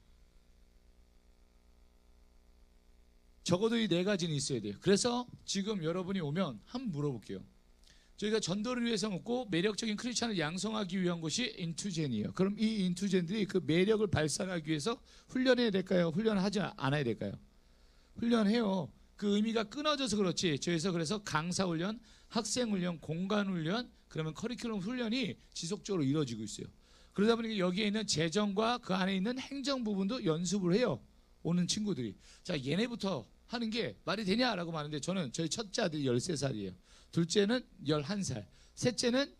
적어도 이 네 가지는 있어야 돼요. 그래서 지금 여러분이 오면 한번 물어볼게요. 저희가 전도를 위해서 먹고 매력적인 크리스찬을 양성하기 위한 곳이 인투젠이에요. 그럼 이 인투젠들이 그 매력을 발산하기 위해서 훈련해야 될까요? 훈련하지 않아야 될까요? 훈련해요. 그 의미가 끊어져서 그렇지. 저희에서 그래서 강사 훈련, 학생 훈련, 공간 훈련, 그러면 커리큘럼 훈련이 지속적으로 이루어지고 있어요. 그러다 보니까 여기에 있는 재정과 그 안에 있는 행정 부분도 연습을 해요. 오는 친구들이. 자, 얘네부터 하는 게 말이 되냐라고 말하는데, 저는 저희 첫째 아들이 13살이에요. 둘째는 11살, 셋째는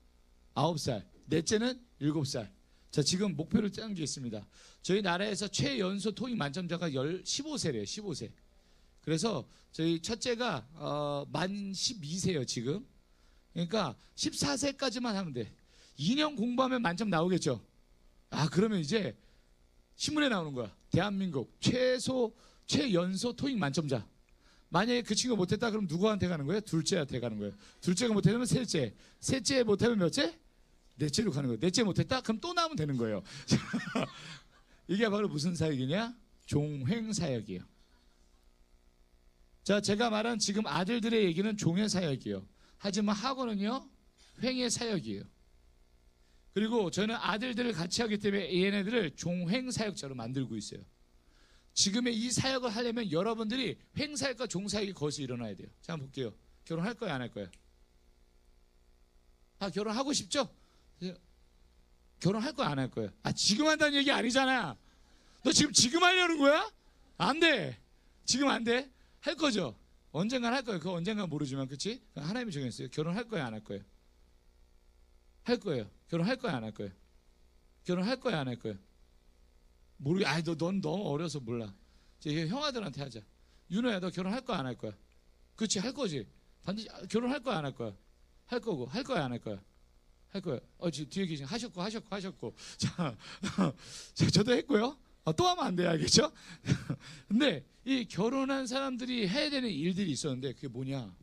9살, 넷째는 7살. 자, 지금 목표를 짠 게 있습니다. 저희 나라에서 최연소 토익 만점자가 15세래요. 15세. 그래서 저희 첫째가 만 12세예요 지금. 그러니까 14세까지만 하면 돼. 2년 공부하면 만점 나오겠죠. 아, 그러면 이제 신문에 나오는 거야. 대한민국 최연소 토익 만점자. 만약에 그 친구가 못했다 그럼 누구한테 가는 거예요? 둘째한테 가는 거예요. 둘째가 못하면 셋째, 셋째 못하면 몇째? 넷째로 가는 거예요. 넷째 못했다? 그럼 또 나오면 되는 거예요. 이게 바로 무슨 사역이냐? 종횡사역이에요. 자, 제가 말한 지금 아들들의 얘기는 종의 사역이에요. 하지만 학원은요, 횡의 사역이에요. 그리고 저는 아들들을 같이 하기 때문에 얘네들을 종횡사역자로 만들고 있어요. 지금의 이 사역을 하려면 여러분들이 횡사역과 종사역이 거기서 일어나야 돼요. 자, 한번 볼게요. 결혼할 거야, 안 할 거야? 아, 결혼하고 싶죠? 결혼할 거야, 안 할 거야? 아, 지금 한다는 얘기 아니잖아. 너 지금 하려는 거야? 안 돼. 지금 안 돼. 할 거죠. 언젠간 할 거예요. 그거 언젠간 모르지만, 그렇지? 하나님이 정했어요. 결혼할 거야, 안 할 거야? 할 거예요. 결혼할 거야, 안 할 거야? 결혼할 거야, 안 할 거야? 모르게. 아이, 넌 너무 어려서 몰라. 이제 형아들한테 하자. 윤호야, 너 결혼할 거야, 안 할 거야? 그렇지, 할 거지. 반드시 결혼할 거야, 안 할 거야? 할 거고. 할 거야, 안 할 거야? 할 거야. 지금 뒤에 계신 하셨고. 자, 저도 했고요. 또 하면 안 돼요, 알겠죠? 근데 이 결혼한 사람들이 해야 되는 일들이 있었는데, 그게 뭐냐?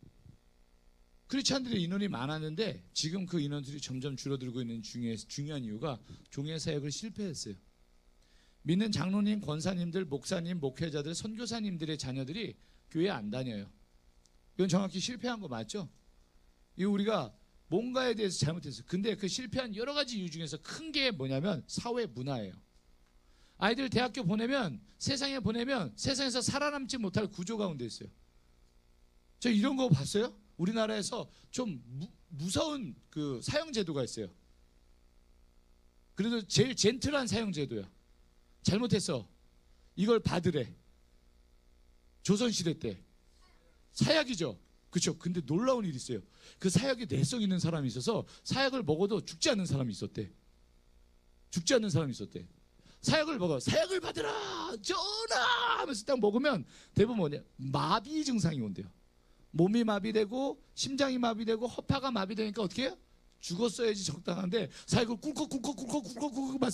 크리스찬들의 인원이 많았는데 지금 그 인원들이 점점 줄어들고 있는 중요한 이유가 종의 사역을 실패했어요. 믿는 장로님, 권사님들, 목사님, 목회자들, 선교사님들의 자녀들이 교회에 안 다녀요. 이건 정확히 실패한 거 맞죠? 이 우리가 뭔가에 대해서 잘못했어요. 근데 그 실패한 여러 가지 이유 중에서 큰 게 뭐냐면 사회 문화예요. 아이들 대학교 보내면, 세상에 보내면 세상에서 살아남지 못할 구조 가운데 있어요. 저 이런 거 봤어요? 우리나라에서 좀 무서운 그 사형제도가 있어요. 그래도 제일 젠틀한 사형제도야. 잘못했어. 이걸 받으래. 조선시대 때. 사약이죠. 그렇죠. 근데 놀라운 일이 있어요. 그 사약에 내성 있는 사람이 있어서 사약을 먹어도 죽지 않는 사람이 있었대. 죽지 않는 사람이 있었대. 사약을 먹어. 사약을 받으라. 전하 하면서 딱 먹으면 대부분 뭐냐? 마비 증상이 온대요. 몸이 마비되고 심장이 마비되고 허파가 마비되니까 어떻게 해요? 죽었어야지 적당한데 사약을 꿀꺽 막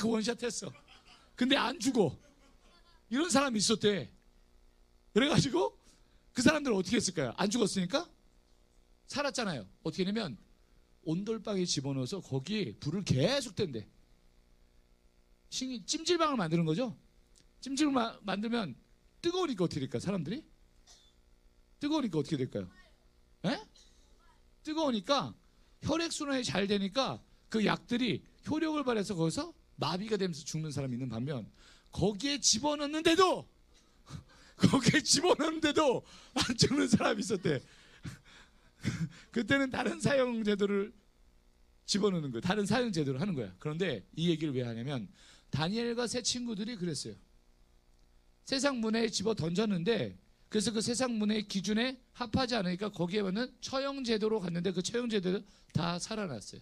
원샷했어. 근데 안 죽어. 이런 사람이 있었대. 그래가지고 그 사람들은 어떻게 했을까요? 안 죽었으니까 살았잖아요. 어떻게 하냐면 온돌방에 집어넣어서 거기에 불을 계속 댄대. 찜질방을 만드는 거죠. 찜질을 만들면 뜨거우니까 어떻게 될까요? 사람들이? 뜨거우니까 어떻게 될까요? 에? 뜨거우니까 혈액순환이 잘 되니까 그 약들이 효력을 발휘해서 거기서 마비가 되면서 죽는 사람이 있는 반면 거기에 집어넣는데도 안 죽는 사람이 있었대. 그때는 다른 사형 제도를 집어넣는 거예요. 다른 사형 제도를 하는 거야. 그런데 이 얘기를 왜 하냐면 다니엘과 세 친구들이 그랬어요. 세상 문화에 집어 던졌는데 그래서 그 세상 문화의 기준에 합하지 않으니까 거기에 맞는 처형 제도로 갔는데 그 처형 제도도 다 살아났어요.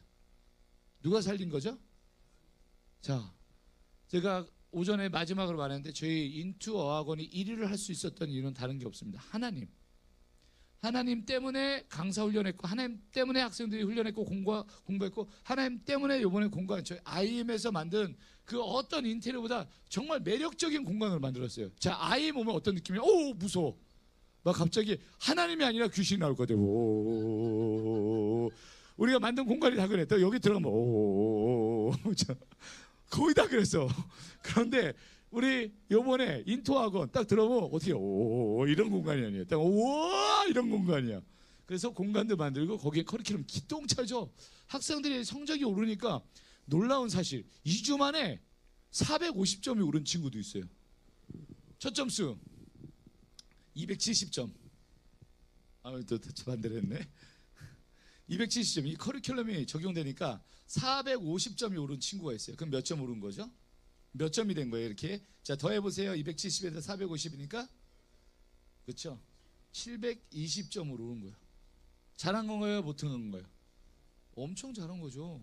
누가 살린 거죠? 자, 제가 오전에 마지막으로 말했는데 저희 인투 어학원이 1위를 할 수 있었던 이유는 다른 게 없습니다. 하나님 때문에 강사 훈련했고, 하나님 때문에 학생들이 훈련했고 공부했고, 하나님 때문에 이번에 공부한 저희 IM에서 만든 그 어떤 인테리어보다 정말 매력적인 공간을 만들었어요. 자, IM 오면 어떤 느낌이야? 오, 무서워. 막 갑자기 하나님이 아니라 귀신이 나올 것 같아요. 오, 우리가 만든 공간이 다 그래. 또 여기 들어가면 오, 거의 다 그랬어. 그런데 우리 요번에 인투학원 딱 들어보면 어떻게 오 이런 공간이 아니에요. 딱 우와 이런 공간이야. 그래서 공간도 만들고 거기에 커리큘럼 기똥차죠. 학생들이 성적이 오르니까 놀라운 사실 2주 만에 450점이 오른 친구도 있어요. 첫 점수 270점. 또 반대로 했네. 270점. 이 커리큘럼이 적용되니까 450점이 오른 친구가 있어요. 그럼 몇 점 오른 거죠? 몇 점이 된 거예요? 이렇게. 자, 더해보세요. 270에서 450이니까 그렇죠? 720점으로 오른 거예요. 잘한 건가요? 못한 건가요? 엄청 잘한 거죠.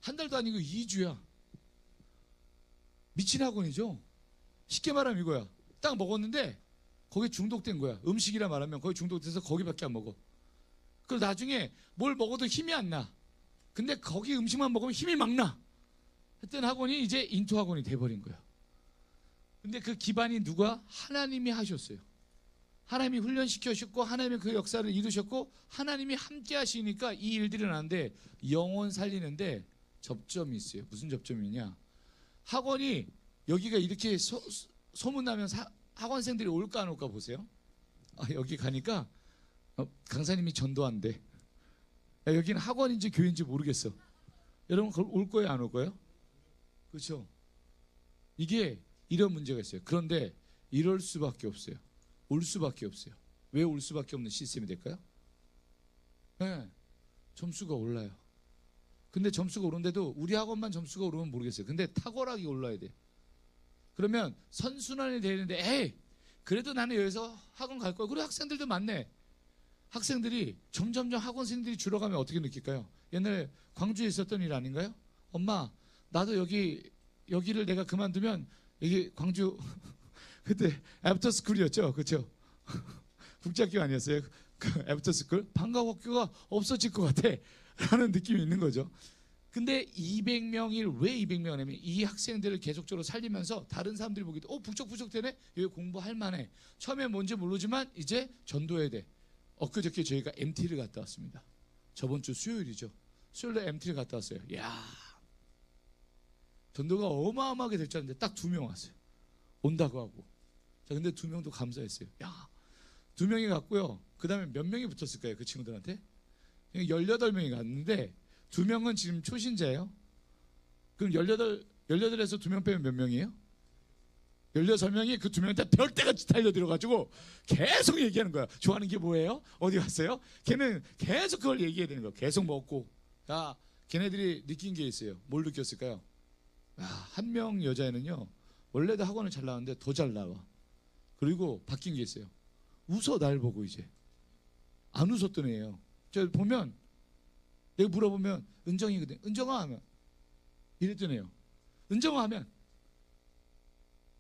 한 달도 아니고 2주야. 미친 학원이죠. 쉽게 말하면 이거야. 딱 먹었는데 거기 중독된 거야. 음식이라 말하면 거기 중독돼서 거기밖에 안 먹어. 그리고 나중에 뭘 먹어도 힘이 안 나. 근데 거기 음식만 먹으면 힘이 막 나. 했던 학원이 이제 인투 학원이 돼버린 거야. 근데 그 기반이 누가? 하나님이 하셨어요. 하나님이 훈련시켜주셨고, 하나님이 그 역사를 이루셨고, 하나님이 함께 하시니까 이 일들이 나는데 영혼 살리는데 접점이 있어요. 무슨 접점이냐? 학원이 여기가 이렇게 소문나면 학원생들이 올까 안 올까 보세요. 여기 가니까 강사님이 전도한대. 여기는 학원인지 교회인지 모르겠어. 여러분 올 거예요, 안 올 거예요? 그렇죠? 이게 이런 문제가 있어요. 그런데 이럴 수밖에 없어요. 올 수밖에 없어요. 왜 올 수밖에 없는 시스템이 될까요? 네, 점수가 올라요. 근데 점수가 오른데도 우리 학원만 점수가 오르면 모르겠어요. 근데 탁월하게 올라야 돼. 그러면 선순환이 되는데 에이 그래도 나는 여기서 학원 갈 거야. 그리고 학생들도 많네. 학생들이 점점점 학원생들이 줄어가면 어떻게 느낄까요? 옛날에 광주에 있었던 일 아닌가요? 엄마 나도 여기를 내가 그만두면 여기 광주 그때 애프터스쿨이었죠, 그렇죠? 국제학교 아니었어요? 그 애프터스쿨 방과학교가 없어질 것 같아라는 느낌이 있는 거죠. 근데 200명이 왜 200명이냐면 이 학생들을 계속적으로 살리면서 다른 사람들이 보기도 북적북적 되네. 여기 공부할 만해. 처음에 뭔지 모르지만 이제 전도해야 돼. 엊그저께 저희가 MT를 갔다 왔습니다. 저번 주 수요일이죠. 수요일에 MT를 갔다 왔어요. 이야, 전도가 어마어마하게 될 줄 알았는데 딱 2명 왔어요. 온다고 하고. 자, 근데 2명도 감사했어요. 야, 2명이 갔고요. 그 다음에 몇 명이 붙었을까요? 그 친구들한테? 18명이 갔는데 2명은 지금 초신자예요. 그럼 18에서 2명 빼면 몇 명이에요? 16명이 그 2명한테 별대같이 달려들어가지고 계속 얘기하는 거야. 좋아하는 게 뭐예요? 어디 갔어요? 걔는 계속 그걸 얘기해야 되는 거야. 계속 먹고. 야, 걔네들이 느낀 게 있어요. 뭘 느꼈을까요? 한 명 여자애는요, 원래도 학원을 잘 나왔는데 더 잘 나와. 그리고 바뀐 게 있어요. 웃어, 날 보고 이제. 안 웃었던 애예요. 저 보면, 내가 물어보면, 은정이거든. 은정아 하면, 이랬던 애요. 은정아 하면,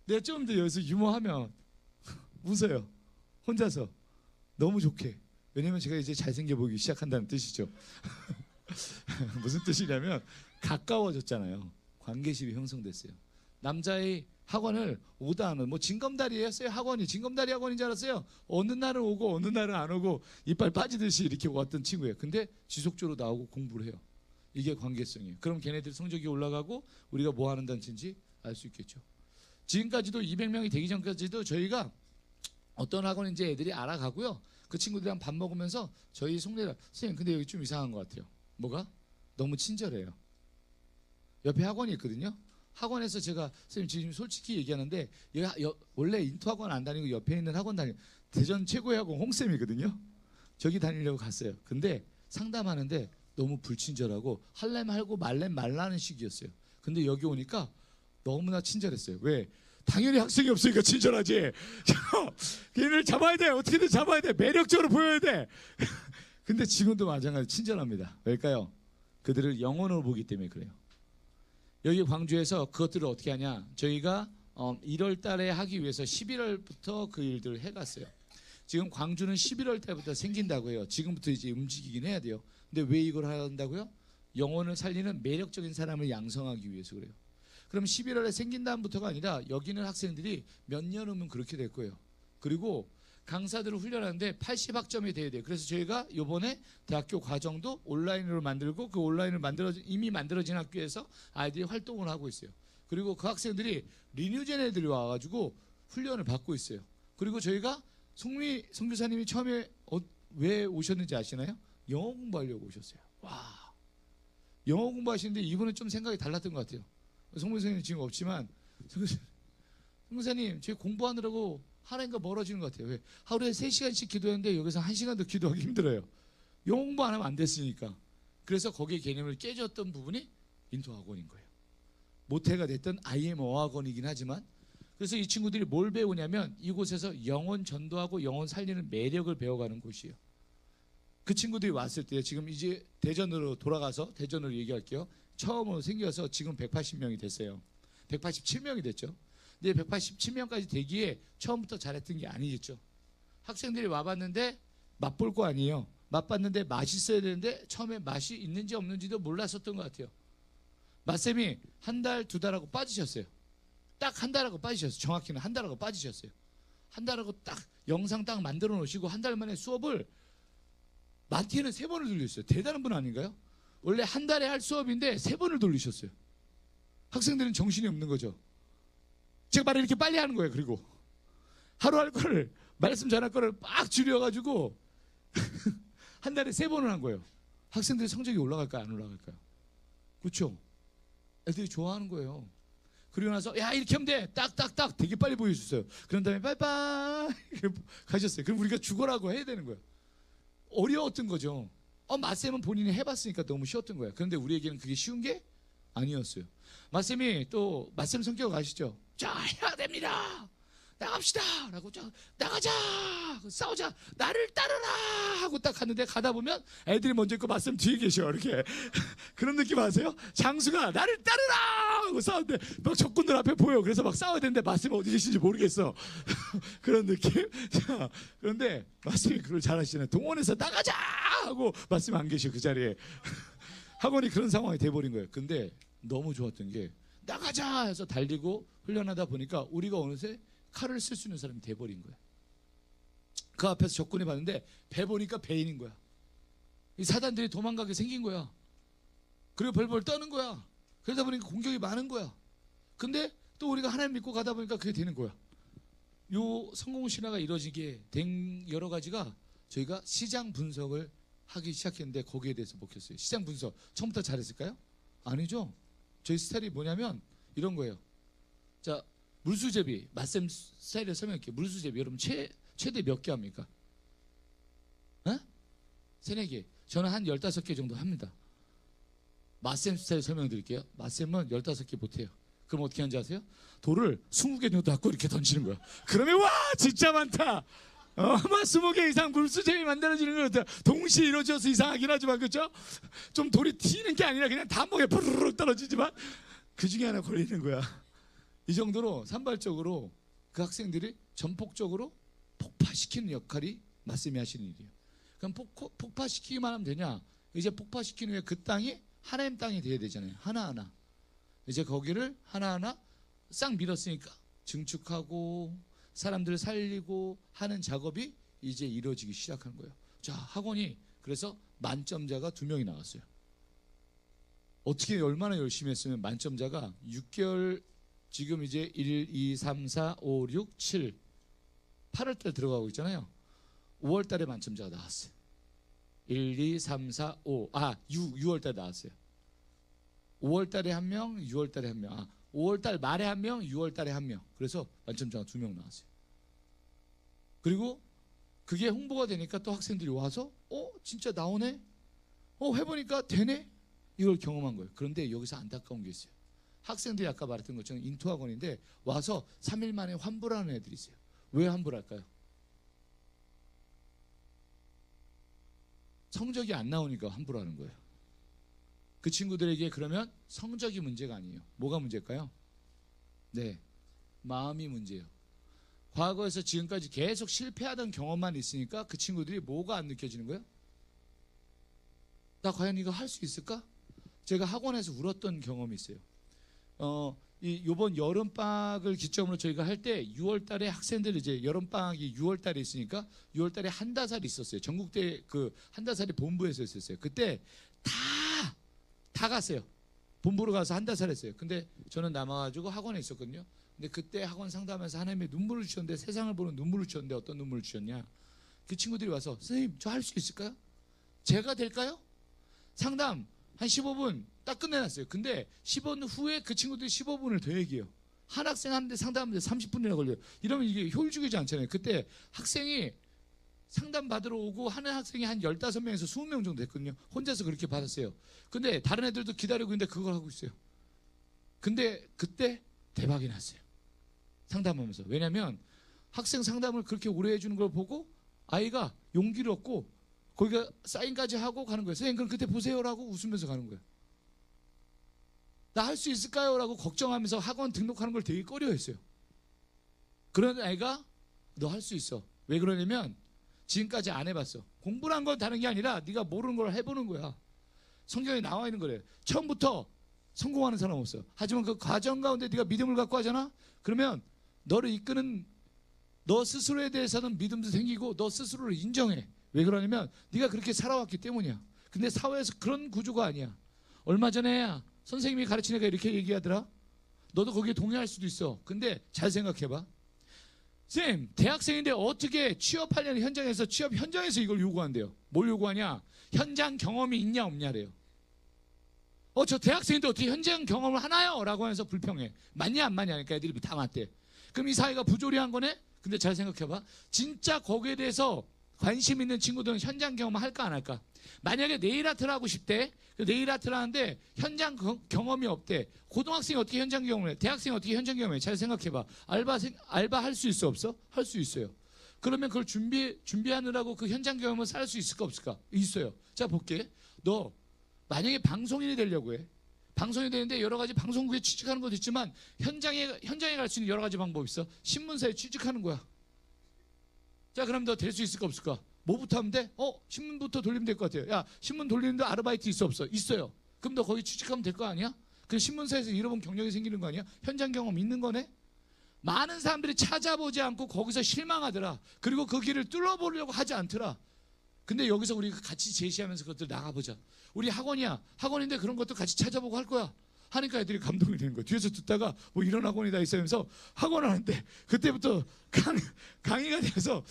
내가 좀 더 여기서 유머하면, 웃어요. 혼자서. 너무 좋게. 왜냐면 제가 이제 잘생겨 보이기 시작한다는 뜻이죠. 무슨 뜻이냐면, 가까워졌잖아요. 관계심이 형성됐어요. 남자의 학원을 오다 안 오고, 뭐 징검다리였어요. 학원이 징검다리 학원인 줄 알았어요. 어느 날은 오고 어느 날은 안 오고 이빨 빠지듯이 이렇게 왔던 친구예요. 근데 지속적으로 나오고 공부를 해요. 이게 관계성이에요. 그럼 걔네들 성적이 올라가고 우리가 뭐 하는 단체인지 알 수 있겠죠. 지금까지도 200명이 되기 전까지도 저희가 어떤 학원인지 애들이 알아가고요. 그 친구들이랑 밥 먹으면서 저희 속내를, 선생님 근데 여기 좀 이상한 것 같아요. 뭐가? 너무 친절해요. 옆에 학원이 있거든요. 학원에서 제가 선생님 지금 솔직히 얘기하는데 원래 인투학원 안 다니고 옆에 있는 학원 대전 최고의 학원 홍쌤이거든요. 저기 다니려고 갔어요. 근데 상담하는데 너무 불친절하고 할렘 하고 말렘 말라는 식이었어요. 근데 여기 오니까 너무나 친절했어요. 왜? 당연히 학생이 없으니까 친절하지. 걔를 잡아야 돼. 어떻게든 잡아야 돼. 매력적으로 보여야 돼. 근데 지금도 마찬가지로 친절합니다. 왜일까요? 그들을 영혼으로 보기 때문에 그래요. 여기 광주에서 그것들을 어떻게 하냐? 저희가 1월 달에 하기 위해서 11월부터 그 일들을 해갔어요. 지금 광주는 11월 달부터 생긴다고 해요. 지금부터 이제 움직이긴 해야 돼요. 근데 왜 이걸 한다고요? 영혼을 살리는 매력적인 사람을 양성하기 위해서 그래요. 그럼 11월에 생긴 다음부터가 아니라 여기 있는 학생들이 몇 년 후면 그렇게 될 거예요. 그리고 강사들을 훈련하는데 80학점이 돼야 돼요. 그래서 저희가 이번에 대학교 과정도 온라인으로 만들고 그 온라인을 이미 만들어진 학교에서 아이들이 활동을 하고 있어요. 그리고 그 학생들이 리뉴젠 애들이 와가지고 훈련을 받고 있어요. 그리고 저희가 송미 선교사님이 처음에 왜 오셨는지 아시나요? 영어 공부하려고 오셨어요. 와, 영어 공부하시는데 이분은 좀 생각이 달랐던 것 같아요. 송미 선생님 지금 없지만 송교사님 저희 공부하느라고 하나님과 멀어지는 것 같아요. 왜? 하루에 3시간씩 기도했는데 여기서 1시간 더 기도하기 힘들어요. 영어 공부 안 하면 안 됐으니까. 그래서 거기에 개념을 깨졌던 부분이 인도학원인 거예요. 모태가 됐던 IM 어학원이긴 하지만, 그래서 이 친구들이 뭘 배우냐면 이곳에서 영혼 전도하고 영혼 살리는 매력을 배워가는 곳이에요. 그 친구들이 왔을 때 지금 이제 대전으로 돌아가서 대전으로 얘기할게요. 처음으로 생겨서 지금 180명이 됐어요. 187명이 됐죠. 근데 187명까지 되기에 처음부터 잘했던 게 아니겠죠. 학생들이 와봤는데 맛볼 거 아니에요. 맛봤는데 맛있어야 되는데 처음에 맛이 있는지 없는지도 몰랐었던 것 같아요. 맛쌤이 한 달, 2달 하고 빠지셨어요. 딱 한 달 하고 빠지셨어요. 정확히는 한 달 하고 빠지셨어요. 한 달 하고 딱 영상 딱 만들어 놓으시고 한 달 만에 수업을 많게는 3번을 돌리셨어요. 대단한 분 아닌가요? 원래 한 달에 할 수업인데 3번을 돌리셨어요. 학생들은 정신이 없는 거죠. 제가 말을 이렇게 빨리 하는 거예요. 그리고 하루 할 거를, 말씀 전할 거를 막 줄여가지고 한 달에 3번을 한 거예요. 학생들 성적이 올라갈까요? 안 올라갈까요? 그렇죠? 애들이 좋아하는 거예요. 그리고 나서 야 이렇게 하면 돼. 딱딱딱 되게 빨리 보여줬어요. 그런 다음에 빠이빠이 가셨어요. 그럼 우리가 죽어라고 해야 되는 거예요. 어려웠던 거죠. 마쌤은 본인이 해봤으니까 너무 쉬웠던 거예요. 그런데 우리에게는 그게 쉬운 게 아니었어요. 마쌤이 또 마쌤 성격 아시죠? 자 해야 됩니다. 나갑시다 라고 자 나가자 싸우자 나를 따르라 하고 딱 갔는데 가다 보면 애들이 먼저 있고 마쌤 뒤에 계셔. 이렇게 그런 느낌 아세요? 장수가 나를 따르라 하고 싸우는데 막 적군들 앞에 보여. 그래서 막 싸워야 되는데 마쌤 어디 계신지 모르겠어. 그런 느낌. 자, 그런데 마쌤이 그걸 잘하시잖아요. 동원해서 나가자 하고 마쌤 안 계셔 그 자리에. 학원이 그런 상황이 돼버린 거예요. 근데 너무 좋았던 게 나가자 해서 달리고 훈련하다 보니까 우리가 어느새 칼을 쓸 수 있는 사람이 돼버린 거야. 그 앞에서 적군이 봤는데 배 보니까 배인인 거야. 이 사단들이 도망가게 생긴 거야. 그리고 벌벌 떠는 거야. 그러다 보니까 공격이 많은 거야. 근데 또 우리가 하나님 믿고 가다 보니까 그게 되는 거야. 요 성공 신화가 이루어지게 된 여러 가지가 저희가 시장 분석을 하기 시작했는데 거기에 대해서 먹혔어요. 시장 분석 처음부터 잘했을까요? 아니죠. 저희 스타일이 뭐냐면 이런 거예요. 자, 물수제비 맛쌤 스타일을 설명할게요. 물수제비 여러분 최대 몇 개 합니까? 3-4개. 저는 한 15개 정도 합니다. 맛쌤 스타일 설명드릴게요. 맛쌤은 15개 못해요. 그럼 어떻게 하는지 아세요? 돌을 20개 정도 갖고 이렇게 던지는 거야. 그러면 와 진짜 많다. 막 20개 이상 물수제비 만들어지는 거 같아요. 동시에 이루어져서 이상하긴 하지만 그렇죠? 좀 돌이 튀는 게 아니라 그냥 단목에 부르르 떨어지지만 그 중에 하나 걸리는 거야. 이 정도로 산발적으로 그 학생들이 전폭적으로 폭파시키는 역할이 말씀이 하시는 일이에요. 그럼 폭파시키기만 하면 되냐? 이제 폭파시킨 후에 그 땅이 하나님 땅이 돼야 되잖아요. 하나하나. 이제 거기를 하나하나 싹 밀었으니까 증축하고 사람들을 살리고 하는 작업이 이제 이루어지기 시작한 거예요. 자, 학원이 그래서 만점자가 2명이 나왔어요. 어떻게 얼마나 열심히 했으면 만점자가 6개월 지금 이제 1, 2, 3, 4, 5, 6, 7 8월 달 들어가고 있잖아요. 5월 달에 만점자가 나왔어요. 1, 2, 3, 4, 5 6월 달에 나왔어요. 5월 달에 1명, 6월 달에 1명. 5월 달 말에 1명, 6월 달에 1명. 그래서 만점자가 2명 나왔어요. 그리고 그게 홍보가 되니까 또 학생들이 와서 진짜 나오네? 해보니까 되네? 이걸 경험한 거예요. 그런데 여기서 안타까운 게 있어요. 학생들이 아까 말했던 것처럼 인투학원인데 와서 3일 만에 환불하는 애들이 있어요. 왜 환불할까요? 성적이 안 나오니까 환불하는 거예요. 그 친구들에게 그러면 성적이 문제가 아니에요. 뭐가 문제일까요? 네, 마음이 문제예요. 과거에서 지금까지 계속 실패하던 경험만 있으니까 그 친구들이 뭐가 안 느껴지는 거예요? 나 과연 이거 할 수 있을까? 제가 학원에서 울었던 경험이 있어요. 요번 여름방학을 기점으로 저희가 할 때 6월 달에 학생들 이제 여름방학이 6월 달에 있으니까 6월 달에 한다살이 있었어요. 전국대 그 한다살이 본부에서 했었어요. 그때 다 갔어요. 본부로 가서 한다살 했어요. 근데 저는 남아가지고 학원에 있었거든요. 근데 그때 학원 상담하면서 하나님의 눈물을 주셨는데, 세상을 보는 눈물을 주셨는데 어떤 눈물을 주셨냐? 그 친구들이 와서 선생님 저 할 수 있을까요? 제가 될까요? 상담 한 15분 딱 끝내놨어요. 근데 15분 후에 그 친구들이 15분을 더 얘기해요. 한 학생 하는데 상담하는데 30분이나 걸려요. 이러면 이게 효율적이지 않잖아요. 그때 학생이 상담 받으러 오고 하는 학생이 한 15명에서 20명 정도 됐거든요. 혼자서 그렇게 받았어요. 근데 다른 애들도 기다리고 있는데 그걸 하고 있어요. 근데 그때 대박이 났어요. 상담하면서. 왜냐하면 학생 상담을 그렇게 오래 해주는 걸 보고 아이가 용기를 얻고 거기가 사인까지 하고 가는 거예요. 선생님 그럼 그때 보세요라고 웃으면서 가는 거예요. 나 할 수 있을까요? 라고 걱정하면서 학원 등록하는 걸 되게 꺼려했어요. 그런 아이가 너 할 수 있어. 왜 그러냐면 지금까지 안 해봤어. 공부란 건 다른 게 아니라 네가 모르는 걸 해보는 거야. 성경에 나와 있는 거래. 처음부터 성공하는 사람 없어. 하지만 그 과정 가운데 네가 믿음을 갖고 하잖아. 그러면 너를 이끄는 너 스스로에 대해서는 믿음도 생기고 너 스스로를 인정해. 왜 그러냐면 네가 그렇게 살아왔기 때문이야. 근데 사회에서 그런 구조가 아니야. 얼마 전에 선생님이 가르치는 애가 이렇게 얘기하더라. 너도 거기에 동의할 수도 있어. 근데 잘 생각해봐. 쌤, 대학생인데 어떻게 취업하려는 현장에서 취업 현장에서 이걸 요구한대요. 뭘 요구하냐? 현장 경험이 있냐 없냐래요. 저 대학생인데 어떻게 현장 경험을 하나요? 라고 하면서 불평해. 맞냐 안 맞냐 하니까 애들이 다 맞대. 그럼 이 사회가 부조리한 거네? 근데 잘 생각해봐. 진짜 거기에 대해서 관심 있는 친구들은 현장 경험을 할까 안 할까? 만약에 네일 아트를 하고 싶대. 네일 아트를 하는데 현장 경험이 없대. 고등학생이 어떻게 현장 경험을 해? 대학생이 어떻게 현장 경험을 해? 잘 생각해봐. 알바 할 수 있어 없어? 할 수 있어요. 그러면 그걸 준비하느라고 그 현장 경험을 쌓을 수 있을까 없을까? 있어요. 자 볼게. 너 만약에 방송인이 되려고 해. 방송이 되는데 여러 가지 방송국에 취직하는 것도 있지만 현장에 갈 수 있는 여러 가지 방법이 있어. 신문사에 취직하는 거야. 자 그럼 너 될 수 있을까 없을까? 뭐부터 하면 돼? 신문부터 돌리면 될 것 같아요. 야 신문 돌리는데 아르바이트 있어 없어? 있어요. 그럼 너 거기 취직하면 될 거 아니야? 그 신문사에서 잃어본 경력이 생기는 거 아니야? 현장 경험 있는 거네? 많은 사람들이 찾아보지 않고 거기서 실망하더라. 그리고 그 길을 뚫어보려고 하지 않더라. 근데 여기서 우리가 같이 제시하면서 그것들 나가보자. 우리 학원이야. 학원인데 그런 것도 같이 찾아보고 할 거야. 하니까 애들이 감동이 되는 거야. 뒤에서 듣다가 뭐 이런 학원이 다 있으면서 학원을 하는데 그때부터 강의가 돼서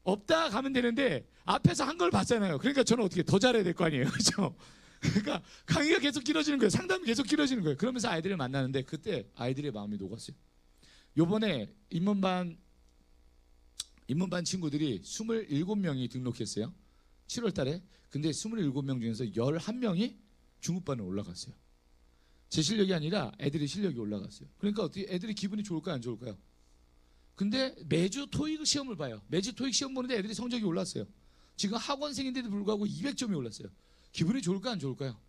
없다 가면 되는데 앞에서 한 걸 봤잖아요. 그러니까 저는 어떻게 더 잘해야 될 거 아니에요. 그렇죠? 그러니까 강의가 계속 길어지는 거예요. 상담이 계속 길어지는 거예요. 그러면서 아이들을 만나는데 그때 아이들의 마음이 녹았어요. 요번에 인문반 친구들이 27명이 등록했어요. 7월 달에. 근데 27명 중에서 11명이 중급반에 올라갔어요. 제 실력이 아니라 애들의 실력이 올라갔어요. 그러니까 어떻게 애들이 기분이 좋을까요? 안 좋을까요? 근데 매주 토익 시험을 봐요. 매주 토익 시험 보는데 애들이 성적이 올랐어요. 지금 학원생인데도 불구하고 200점이 올랐어요. 기분이 좋을까 안 좋을까요?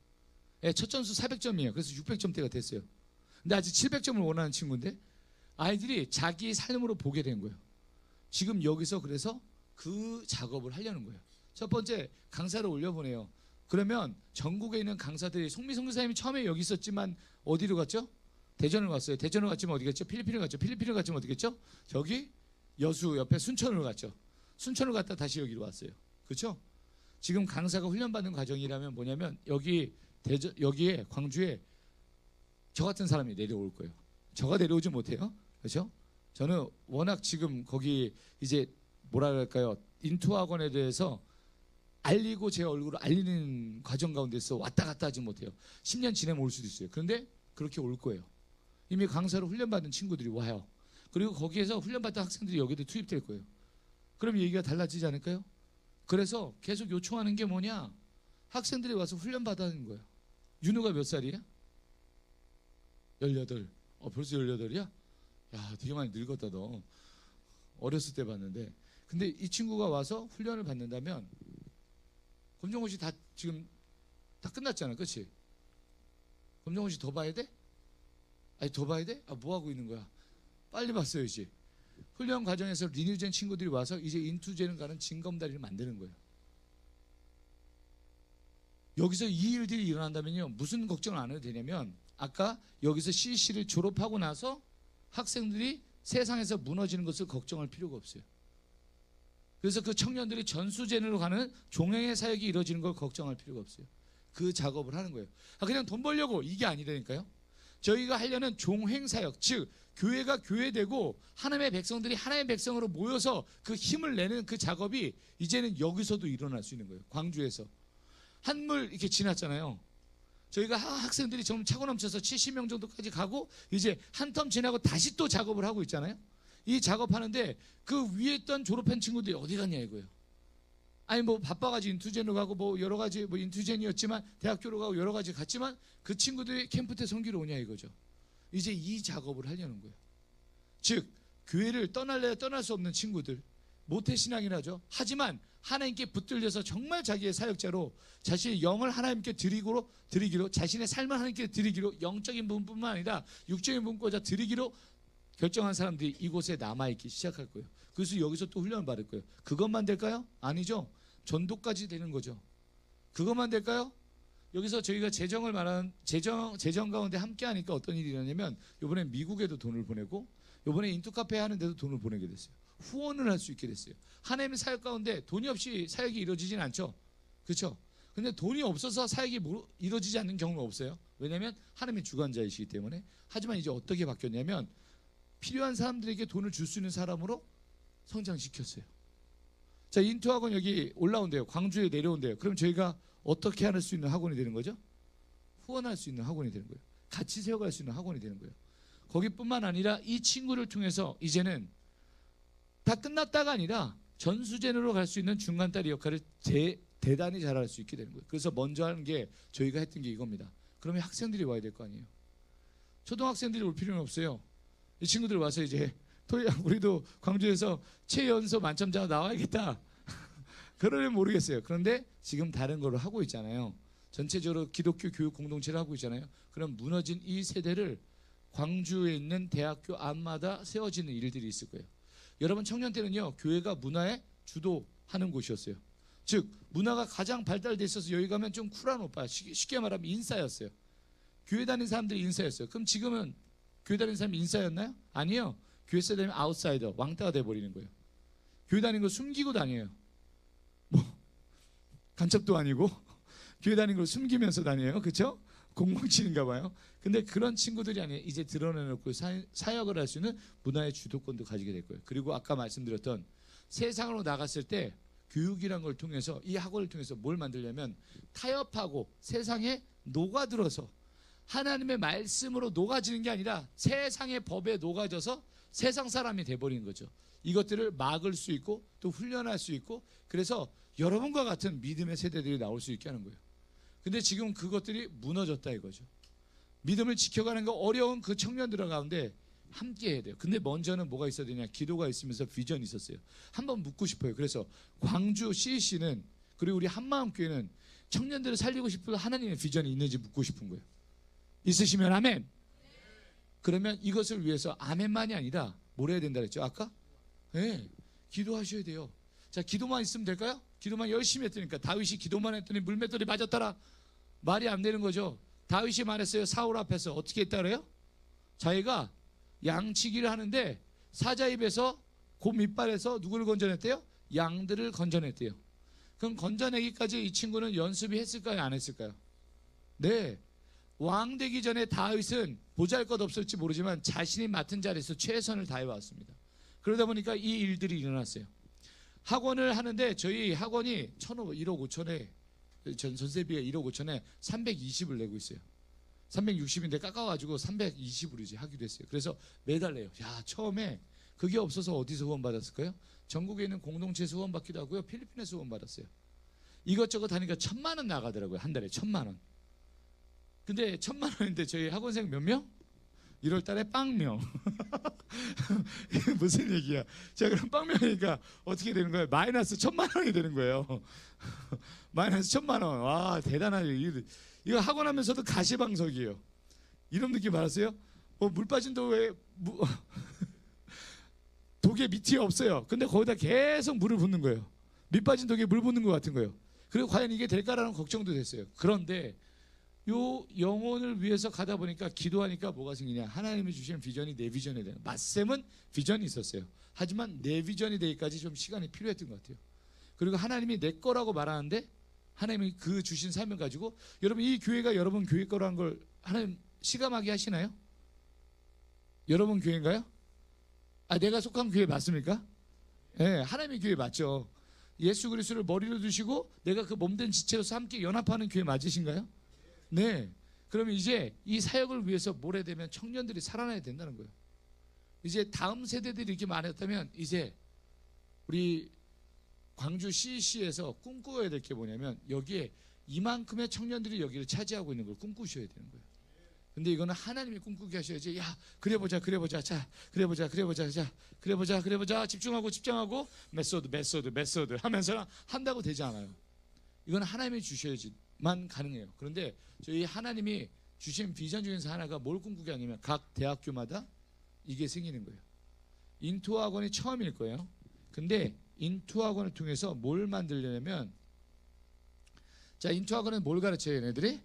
첫 점수 400점이에요. 그래서 600점대가 됐어요. 근데 아직 700점을 원하는 친구인데 아이들이 자기 삶으로 보게 된 거예요. 지금 여기서 그래서 그 작업을 하려는 거예요. 첫 번째 강사를 올려보내요. 그러면 전국에 있는 강사들이 송미성 교사님이 처음에 여기 있었지만 어디로 갔죠? 대전을 갔어요. 대전을 갔지만 어디 갔죠? 필리핀을 갔죠. 필리핀을 갔지만 어디 갔죠? 저기 여수 옆에 순천으로 갔죠. 순천을 갔다 다시 여기로 왔어요. 그렇죠? 지금 강사가 훈련받는 과정이라면 뭐냐면 여기에 광주에 저 같은 사람이 내려올 거예요. 저가 내려오지 못해요. 그렇죠? 저는 워낙 지금 거기 이제 뭐라 그럴까요? 인투학원에 대해서 알리고 제 얼굴을 알리는 과정 가운데서 왔다 갔다 하지 못해요. 10년 지내면 올 수도 있어요. 그런데 그렇게 올 거예요. 이미 강사로 훈련받은 친구들이 와요. 그리고 거기에서 훈련받던 학생들이 여기도 투입될 거예요. 그럼 얘기가 달라지지 않을까요? 그래서 계속 요청하는 게 뭐냐? 학생들이 와서 훈련받는 거예요. 윤우가 몇 살이야? 18. 벌써 18이야? 야, 되게 많이 늙었다 너. 어렸을 때 봤는데. 근데 이 친구가 와서 훈련을 받는다면 검정고시 지금 다 끝났잖아. 그렇지? 검정고시 더 봐야 돼? 아니 더 봐야 돼? 뭐 하고 있는 거야? 빨리 봤어야지. 훈련 과정에서 리뉴젠 친구들이 와서 이제 인투젠을 가는 징검다리를 만드는 거예요. 여기서 이 일들이 일어난다면요, 무슨 걱정을 안 해도 되냐면, 아까 여기서 CC를 졸업하고 나서 학생들이 세상에서 무너지는 것을 걱정할 필요가 없어요. 그래서 그 청년들이 전수제로 가는 종행의 사역이 이루어지는 걸 걱정할 필요가 없어요. 그 작업을 하는 거예요. 그냥 돈 벌려고 이게 아니라니까요. 저희가 하려는 종행사역, 즉 교회가 교회되고 하나님의 백성들이 하나님의 백성으로 모여서 그 힘을 내는 그 작업이 이제는 여기서도 일어날 수 있는 거예요. 광주에서 한물 이렇게 지났잖아요. 저희가 학생들이 좀 차고 넘쳐서 70명 정도까지 가고 이제 한 텀 지나고 다시 또 작업을 하고 있잖아요. 이 작업하는데 그 위에 있던 졸업한 친구들이 어디 갔냐 이거예요. 아니 뭐 바빠가지고 인투젠으로 가고 뭐 여러 가지 뭐 인투젠이었지만 대학교로 가고 여러 가지 갔지만 그 친구들이 캠프 때 섬기러 오냐 이거죠. 이제 이 작업을 하려는 거예요. 즉 교회를 떠날래야 떠날 수 없는 친구들, 모태신앙이라죠. 하지만 하나님께 붙들려서 정말 자기의 사역자로 자신의 영을 하나님께 드리기로 자신의 삶을 하나님께 드리기로 영적인 부분뿐만 아니라 육적인 부분까지 드리기로 결정한 사람들이 이곳에 남아있기 시작할 거예요. 그래서 여기서 또 훈련을 받을 거예요. 그것만 될까요? 아니죠. 전도까지 되는 거죠. 그것만 될까요? 여기서 저희가 재정을 말하는 재정 가운데 함께 하니까 어떤 일이 일어나냐면 이번에 미국에도 돈을 보내고 이번에 인투카페 하는 데도 돈을 보내게 됐어요. 후원을 할 수 있게 됐어요. 하나님의 사역 가운데 돈이 없이 사역이 이루어지진 않죠. 그렇죠? 근데 돈이 없어서 사역이 이루어지지 않는 경우는 없어요. 왜냐하면 하나님의 주관자이시기 때문에. 하지만 이제 어떻게 바뀌었냐면 필요한 사람들에게 돈을 줄 수 있는 사람으로 성장시켰어요. 자, 인투학원 여기 올라온대요. 광주에 내려온대요. 그럼 저희가 어떻게 할 수 있는 학원이 되는 거죠? 후원할 수 있는 학원이 되는 거예요. 같이 세워갈 수 있는 학원이 되는 거예요. 거기뿐만 아니라 이 친구를 통해서 이제는 다 끝났다가 아니라 전수제로 갈 수 있는 중간다리 역할을 대단히 잘할 수 있게 되는 거예요. 그래서 먼저 하는 게 저희가 했던 게 이겁니다. 그러면 학생들이 와야 될 거 아니에요. 초등학생들이 올 필요는 없어요. 이 친구들 와서 이제 우리도 광주에서 최연소 만점자가 나와야겠다. 그러면 모르겠어요. 그런데 지금 다른 거를 하고 있잖아요. 전체적으로 기독교 교육 공동체를 하고 있잖아요. 그럼 무너진 이 세대를 광주에 있는 대학교 앞마다 세워지는 일들이 있을 거예요. 여러분 청년 때는요, 교회가 문화에 주도하는 곳이었어요. 즉 문화가 가장 발달돼 있어서 여기 가면 좀 쿨한 오빠, 쉽게 말하면 인싸였어요. 교회 다니는 사람들이 인싸였어요. 그럼 지금은 교회 다니는 사람이 인싸였나요? 아니요. 교회 사람이 아웃사이더, 왕따가 돼버리는 거예요. 교회 다니는 거 숨기고 다녀요. 뭐 간첩도 아니고 교회 다니는 걸 숨기면서 다녀요. 그렇죠? 공방친인가 봐요. 근데 그런 친구들이 아니에요. 이제 드러내놓고 사역을 할 수 있는 문화의 주도권도 가지게 될 거예요. 그리고 아까 말씀드렸던 세상으로 나갔을 때 교육이란 걸 통해서 이 학원을 통해서 뭘 만들려면 타협하고 세상에 녹아들어서 하나님의 말씀으로 녹아지는 게 아니라 세상의 법에 녹아져서 세상 사람이 돼버리는 거죠. 이것들을 막을 수 있고 또 훈련할 수 있고 그래서 여러분과 같은 믿음의 세대들이 나올 수 있게 하는 거예요. 근데 지금 그것들이 무너졌다 이거죠. 믿음을 지켜가는 거 어려운 그 청년들 가운데 함께 해야 돼요. 근데 먼저는 뭐가 있어야 되냐? 기도가 있으면서 비전이 있었어요. 한번 묻고 싶어요. 그래서 광주 CC는 그리고 우리 한마음교회는 청년들을 살리고 싶은 하나님의 비전이 있는지 묻고 싶은 거예요. 있으시면 아멘. 그러면 이것을 위해서 아멘만이 아니라 뭘 해야 된다 그랬죠? 아까? 네, 기도하셔야 돼요. 자, 기도만 있으면 될까요? 기도만 열심히 했더니까 다윗이 기도만 했더니 물맷돌이 맞았더라. 말이 안 되는 거죠. 다윗이 말했어요. 사울 앞에서 어떻게 했다 그래요? 자기가 양치기를 하는데 사자 입에서 그 밑발에서 누구를 건져냈대요? 양들을 건져냈대요. 그럼 건져내기까지 이 친구는 연습이 했을까요? 안 했을까요? 네. 왕 되기 전에 다윗은 보잘것없을지 모르지만 자신이 맡은 자리에서 최선을 다해왔습니다. 그러다 보니까 이 일들이 일어났어요. 학원을 하는데 저희 학원이 1억 5천에 전세비에 1억 5천에 320을 내고 있어요. 360인데 깎아가지고 320으로 이제 하기로 했어요. 그래서 매달 내요. 야, 처음에 그게 없어서 어디서 후원 받았을까요? 전국에 있는 공동체에서 후원 받기도 하고요. 필리핀에서 후원 받았어요. 이것저것 하니까 1,000만 원 나가더라고요. 한 달에 1,000만 원. 근데 1,000만 원인데 저희 학원생 몇 명? 1월 달에 빵명. 이게 무슨 얘기야? 자, 그럼 빵명이니까 어떻게 되는 거예요? 마이너스 1,000만 원이 되는 거예요. 마이너스 1,000만 원. 와, 대단하죠. 이거 학원 하면서도 가시방석이에요. 이런 느낌 알았어요? 물 빠진 독에 독에 밑이 없어요. 근데 거기다 계속 물을 붓는 거예요. 밑 빠진 독에 물 붓는 것 같은 거예요. 그리고 과연 이게 될까라는 걱정도 됐어요. 그런데 요 영혼을 위해서 가다 보니까 기도하니까 뭐가 생기냐? 하나님이 주신 비전이 내 비전이 되는. 맞쌤은 비전이 있었어요. 하지만 내 비전이 되기까지 좀 시간이 필요했던 것 같아요. 그리고 하나님이 내 거라고 말하는데 하나님이 그 주신 사명 가지고 여러분 이 교회가 여러분 교회 거라는 걸 하나님 시감하게 하시나요? 여러분 교회인가요? 아, 내가 속한 교회 맞습니까? 네, 하나님의 교회 맞죠. 예수 그리스도를 머리로 두시고 내가 그 몸된 지체로서 함께 연합하는 교회 맞으신가요? 네. 그러면 이제 이 사역을 위해서 모래되면 청년들이 살아나야 된다는 거예요. 이제 다음 세대들이 이렇게 많았다면 이제 우리 광주 CC에서 꿈꾸어야 될 게 뭐냐면 여기에 이만큼의 청년들이 여기를 차지하고 있는 걸 꿈꾸셔야 되는 거예요. 근데 이거는 하나님이 꿈꾸게 하셔야지. 야, 그래보자, 자, 그래보자, 집중하고, 메소드 하면서 한다고 되지 않아요. 이거는 하나님이 주셔야지만 가능해요. 그런데 저희 하나님이 주신 비전 중에서 하나가 뭘 꿈꾸게 하냐면 각 대학교마다 이게 생기는 거예요. 인투학원이 처음일 거예요. 근데 인투학원을 통해서 뭘 만들려면, 자, 인투학원은 뭘 가르쳐요, 얘네들이?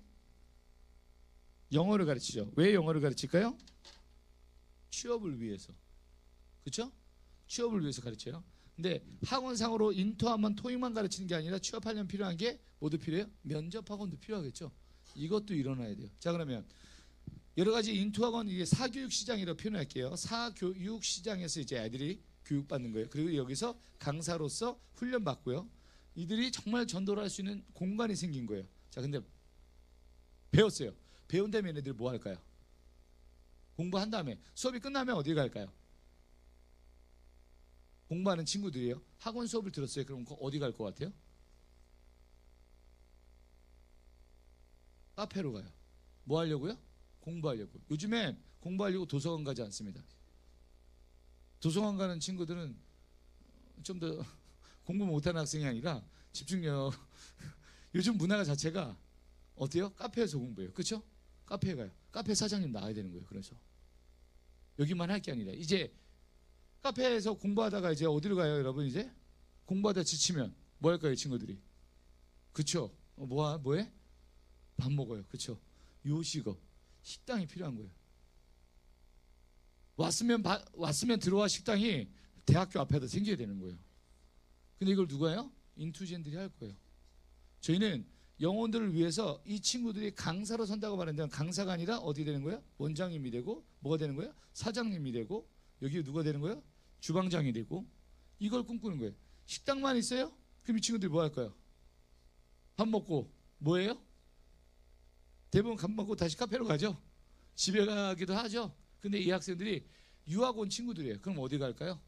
영어를 가르치죠. 왜 영어를 가르칠까요? 취업을 위해서. 그렇죠? 취업을 위해서 가르쳐요. 근데 학원상으로 인투하면 토익만 가르치는 게 아니라 취업하려면 필요한 게 뭐도 필요해요? 면접학원도 필요하겠죠. 이것도 일어나야 돼요. 자, 그러면 여러 가지 인투학원, 이게 사교육 시장이라고 표현할게요. 사교육 시장에서 이제 애들이 교육받는 거예요. 그리고 여기서 강사로서 훈련받고요. 이들이 정말 전도를 할 수 있는 공간이 생긴 거예요. 자, 근데 배웠어요. 배운 다음에 얘네들 뭐 할까요? 공부한 다음에 수업이 끝나면 어디 갈까요? 공부하는 친구들이에요. 학원 수업을 들었어요. 그럼 어디 갈 것 같아요? 카페로 가요. 뭐 하려고요? 공부하려고. 요즘엔 공부하려고 도서관 가지 않습니다. 도서관 가는 친구들은 좀 더 공부 못하는 학생이 아니라 집중력. 요즘 문화 자체가 어때요? 카페에서 공부해요. 그렇죠? 카페에 가요. 카페 사장님 나와야 되는 거예요. 그래서 여기만 할 게 아니라 이제 카페에서 공부하다가 이제 어디로 가요, 여러분? 이제 공부하다 지치면 뭐 할까요, 친구들이? 그렇죠? 뭐해? 밥 먹어요. 그렇죠? 요식업, 식당이 필요한 거예요. 왔으면 들어와. 식당이 대학교 앞에다 생겨야 되는 거예요. 근데 이걸 누가 해요? 인투젠들이 할 거예요. 저희는 영혼들을 위해서 이 친구들이 강사로 선다고 말하는데 강사가 아니라 어디 되는 거예요? 원장님이 되고 뭐가 되는 거예요? 사장님이 되고 여기 누가 되는 거예요? 주방장이 되고 이걸 꿈꾸는 거예요. 식당만 있어요? 그럼 이 친구들이 뭐 할까요? 밥 먹고 뭐예요? 대부분 밥 먹고 다시 카페로 가죠. 집에 가기도 하죠. 근데 이 학생들이 유학 온 친구들이에요. 그럼 어디 갈까요?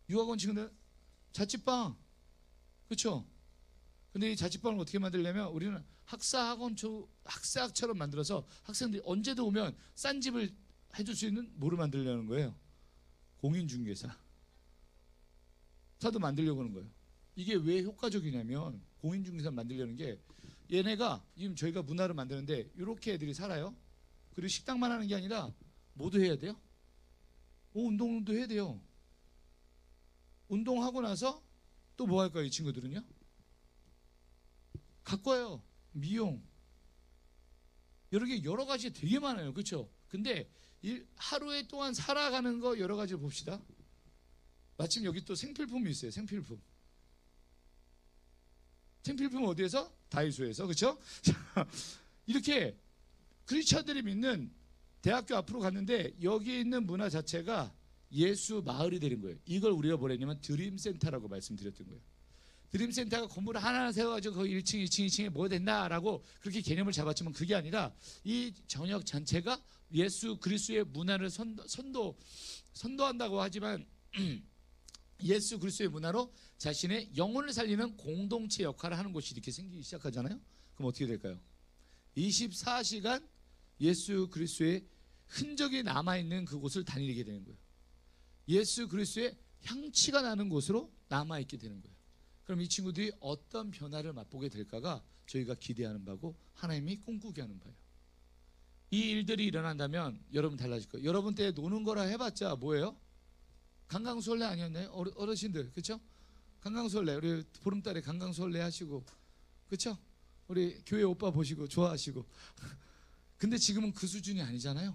유학 온 친구들 자취방. 그렇죠? 근데 이 자취방을 어떻게 만들려면 우리는 학사학원처럼 만들어서 학생들이 언제든 오면 싼 집을 해줄 수 있는 뭐를 만들려는 거예요? 공인중개사. 사도 만들려고 하는 거예요. 이게 왜 효과적이냐면 공인중개사 만들려는 게 얘네가 지금 저희가 문화를 만드는데 이렇게 애들이 살아요. 그리고 식당만 하는 게 아니라 뭐도 해야 돼요? 운동도 해야 돼요. 운동하고 나서 또 뭐 할까요, 이 친구들은요? 갖고 와요. 미용. 여러 가지 되게 많아요. 그렇죠? 근데 하루에 동안 살아가는 거 여러 가지를 봅시다. 마침 여기 또 생필품이 있어요. 생필품 어디에서? 다이소에서. 그렇죠? 이렇게 크리스천들이 믿는 대학교 앞으로 갔는데 여기 있는 문화 자체가 예수 마을이 되는 거예요. 이걸 우리가 뭐랬냐면 드림센터라고 말씀드렸던 거예요. 드림센터가 건물을 하나 세워가지고 거기 1층, 2층에 뭐 된다라고 그렇게 개념을 잡았지만 그게 아니라 이 전역 전체가 예수 그리스도의 문화를 선도한다고 하지만 예수 그리스도의 문화로 자신의 영혼을 살리는 공동체 역할을 하는 곳이 이렇게 생기기 시작하잖아요. 그럼 어떻게 될까요? 24시간 예수 그리스도의 흔적이 남아있는 그곳을 다니게 되는 거예요. 예수 그리스도의 향취가 나는 곳으로 남아있게 되는 거예요. 그럼 이 친구들이 어떤 변화를 맛보게 될까가 저희가 기대하는 바고 하나님이 꿈꾸게 하는 바예요. 이 일들이 일어난다면 여러분 달라질 거예요. 여러분 때 노는 거라 해봤자 뭐예요? 강강수월래 아니었나요? 어르신들 그렇죠? 강강수월래 우리 보름달에 강강수월래 하시고 그렇죠? 우리 교회 오빠 보시고 좋아하시고 근데 지금은 그 수준이 아니잖아요.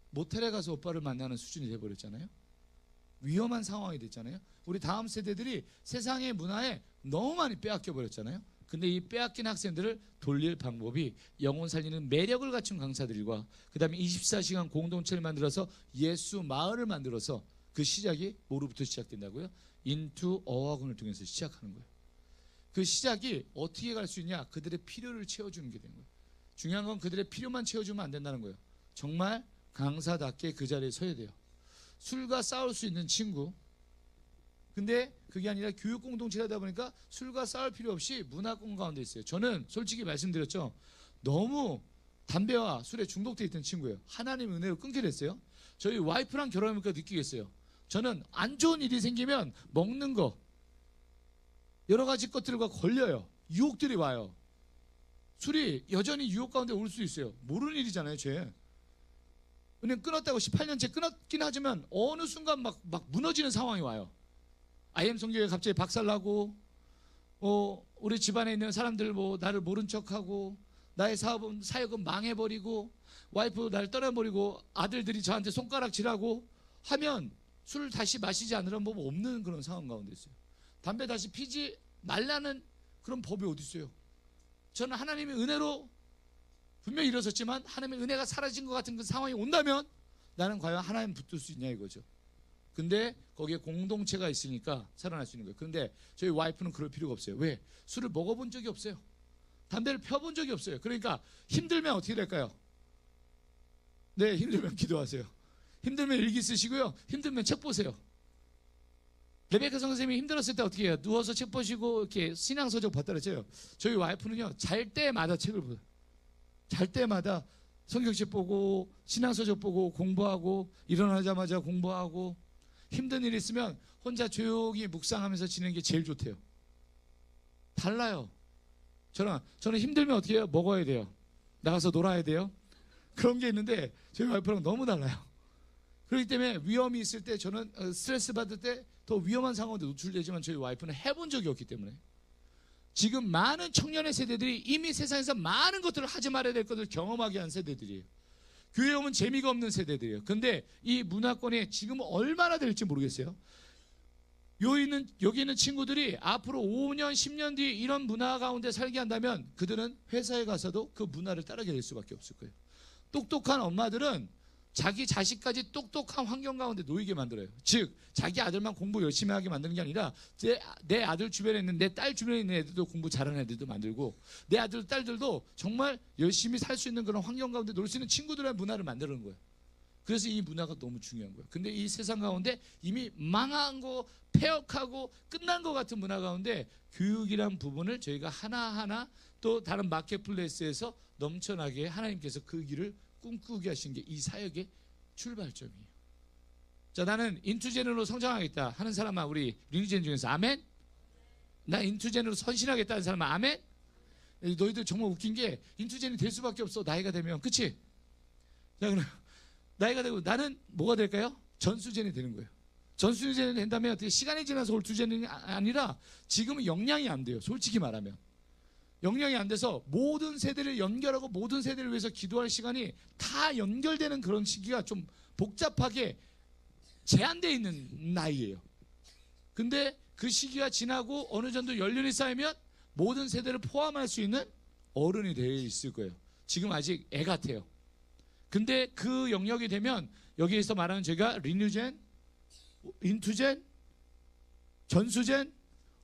모텔에 가서 오빠를 만나는 수준이 돼버렸잖아요. 위험한 상황이 됐잖아요. 우리 다음 세대들이 세상의 문화에 너무 많이 빼앗겨 버렸잖아요. 근데 이 빼앗긴 학생들을 돌릴 방법이 영혼 살리는 매력을 갖춘 강사들과 그 다음에 24시간 공동체를 만들어서 예수 마을을 만들어서 그 시작이 뭐로부터 시작된다고요? 인투 어학원을 통해서 시작하는 거예요. 그 시작이 어떻게 갈 수 있냐? 그들의 필요를 채워주는 게 되는 거예요. 중요한 건 그들의 필요만 채워주면 안 된다는 거예요. 정말 강사답게 그 자리에 서야 돼요. 술과 싸울 수 있는 친구. 근데 그게 아니라 교육 공동체를 하다 보니까 술과 싸울 필요 없이 문화권 가운데 있어요. 저는 솔직히 말씀드렸죠. 너무 담배와 술에 중독되어 있던 친구예요. 하나님 은혜로 끊게 됐어요. 저희 와이프랑 결혼하니까 느끼겠어요. 저는 안 좋은 일이 생기면 먹는 거 여러 가지 것들과 걸려요. 유혹들이 와요. 술이 여전히 유혹 가운데 올 수 있어요. 모르는 일이잖아요, 죄. 은행 끊었다고 18년째 끊었긴 하지만 어느 순간 막 무너지는 상황이 와요. IM 성교회 갑자기 박살나고 우리 집안에 있는 사람들 나를 모른 척하고 나의 사역은 망해버리고 와이프 나를 떠나버리고 아들들이 저한테 손가락질하고 하면 술을 다시 마시지 않으려면 뭐 없는 그런 상황 가운데 있어요. 담배 다시 피지 말라는 그런 법이 어디 있어요. 저는 하나님의 은혜로 분명히 일어섰지만 하나님의 은혜가 사라진 것 같은 그 상황이 온다면 나는 과연 하나님 붙들 수 있냐 이거죠. 근데 거기에 공동체가 있으니까 살아날 수 있는 거예요. 근데 저희 와이프는 그럴 필요가 없어요. 왜? 술을 먹어본 적이 없어요. 담배를 펴본 적이 없어요. 그러니까 힘들면 어떻게 될까요? 네, 힘들면 기도하세요. 힘들면 일기 쓰시고요. 힘들면 책 보세요. 레베카 선생님이 힘들었을 때 어떻게 해요? 누워서 책 보시고 이렇게 신앙서적 봤다 그랬죠. 저희 와이프는요, 잘 때마다 책을 보요. 잘 때마다 성경책 보고 신앙서적 보고 공부하고 일어나자마자 공부하고 힘든 일 있으면 혼자 조용히 묵상하면서 지내는 게 제일 좋대요. 달라요. 저는 힘들면 어떻게 해요? 먹어야 돼요. 나가서 놀아야 돼요. 그런 게 있는데 저희 와이프랑 너무 달라요. 그렇기 때문에 위험이 있을 때 저는 스트레스 받을 때 더 위험한 상황에 노출되지만 저희 와이프는 해본 적이 없기 때문에 지금 많은 청년의 세대들이 이미 세상에서 많은 것들을 하지 말아야 될 것을 경험하게 한 세대들이에요. 교회 오면 재미가 없는 세대들이에요. 근데 이 문화권이 지금 얼마나 될지 모르겠어요. 여기 있는 친구들이 앞으로 5년, 10년 뒤에 이런 문화 가운데 살게 한다면 그들은 회사에 가서도 그 문화를 따르게 될 수밖에 없을 거예요. 똑똑한 엄마들은 자기 자식까지 똑똑한 환경 가운데 놓이게 만들어요. 즉 자기 아들만 공부 열심히 하게 만드는 게 아니라 내 아들 주변에 있는 내 딸 주변에 있는 애들도 공부 잘하는 애들도 만들고 내 아들 딸들도 정말 열심히 살 수 있는 그런 환경 가운데 놀 수 있는 친구들의 문화를 만드는 거예요. 그래서 이 문화가 너무 중요한 거예요. 근데 이 세상 가운데 이미 망한 거 폐역하고 끝난 것 같은 문화 가운데 교육이란 부분을 저희가 하나하나 또 다른 마켓플레이스에서 넘쳐나게 하나님께서 그 길을 꿈꾸게 하신 게 이 사역의 출발점이에요. 자, 나는 인투제너로 성장하겠다 하는 사람만 우리 리니젠 중에서 아멘? 나 인투제너로 선신하겠다 하는 사람만 아멘? 너희들 정말 웃긴 게 인투제너이 될 수밖에 없어. 나이가 되면. 그치? 자, 그럼 나이가 되고 나는 뭐가 될까요? 전수제너이 되는 거예요. 전수제너이 된다면 어떻게 시간이 지나서 올 투제너이 아니라 지금은 역량이 안 돼요. 솔직히 말하면. 역량이 안 돼서 모든 세대를 연결하고 모든 세대를 위해서 기도할 시간이 다 연결되는 그런 시기가 좀 복잡하게 제한되어 있는 나이예요. 근데 그 시기가 지나고 어느 정도 연륜이 쌓이면 모든 세대를 포함할 수 있는 어른이 되어 있을 거예요. 지금 아직 애 같아요. 근데 그 영역이 되면 여기에서 말하는 제가 리뉴젠, 인투젠, 전수젠,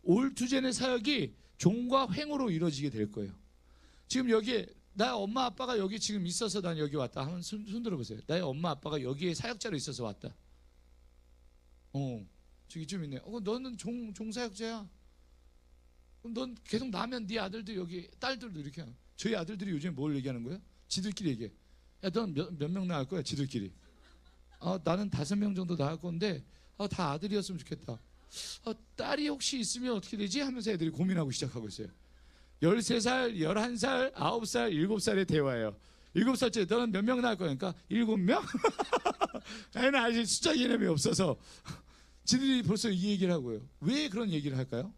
올투젠의 사역이 종과 횡으로 이루어지게 될 거예요. 지금 여기에 나 엄마 아빠가 여기 지금 있어서 난 여기 왔다. 한번 손 들어보세요. 나의 엄마 아빠가 여기에 사역자로 있어서 왔다. 저기 좀 있네. 너는 종사역자야. 그럼 넌 계속 나면 네 아들도 여기 딸들도 이렇게 하는. 저희 아들들이 요즘에 뭘 얘기하는 거예요? 지들끼리 얘기해. 야, 넌 몇 명 나갈 거야? 지들끼리. 나는 5명 정도 나갈 건데 다 아들이었으면 좋겠다. 딸이 혹시 있으면 어떻게 되지? 하면서 애들이 고민하고 시작하고 있어요. 13살, 11살, 9살, 7살의 대화예요. 7살째 너는 몇 명 낳을 거니까 7명? 애는 아직 숫자 개념이 없어서 지들이 벌써 이 얘기를 하고요. 왜 그런 얘기를 할까요?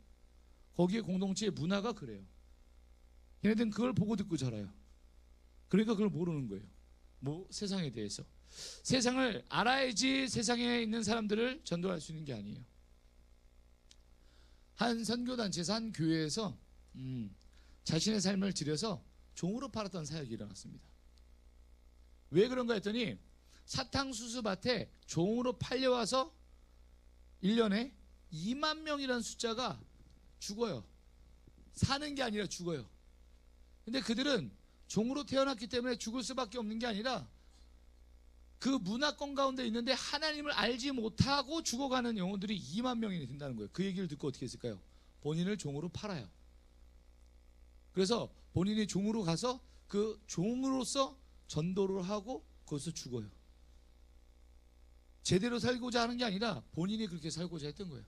거기에 공동체의 문화가 그래요. 걔네들은 그걸 보고 듣고 자라요. 그러니까 그걸 모르는 거예요. 뭐 세상에 대해서. 세상을 알아야지 세상에 있는 사람들을 전도할 수 있는 게 아니에요. 한 선교단체에서 한 교회에서 자신의 삶을 들여서 종으로 팔았던 사역이 일어났습니다. 왜 그런가 했더니 사탕수수밭에 종으로 팔려와서 1년에 2만 명이라는 숫자가 죽어요. 사는 게 아니라 죽어요. 근데 그들은 종으로 태어났기 때문에 죽을 수밖에 없는 게 아니라 그 문화권 가운데 있는데 하나님을 알지 못하고 죽어가는 영혼들이 2만 명이 된다는 거예요. 그 얘기를 듣고 어떻게 했을까요? 본인을 종으로 팔아요. 그래서 본인이 종으로 가서 그 종으로서 전도를 하고 거기서 죽어요. 제대로 살고자 하는 게 아니라 본인이 그렇게 살고자 했던 거예요.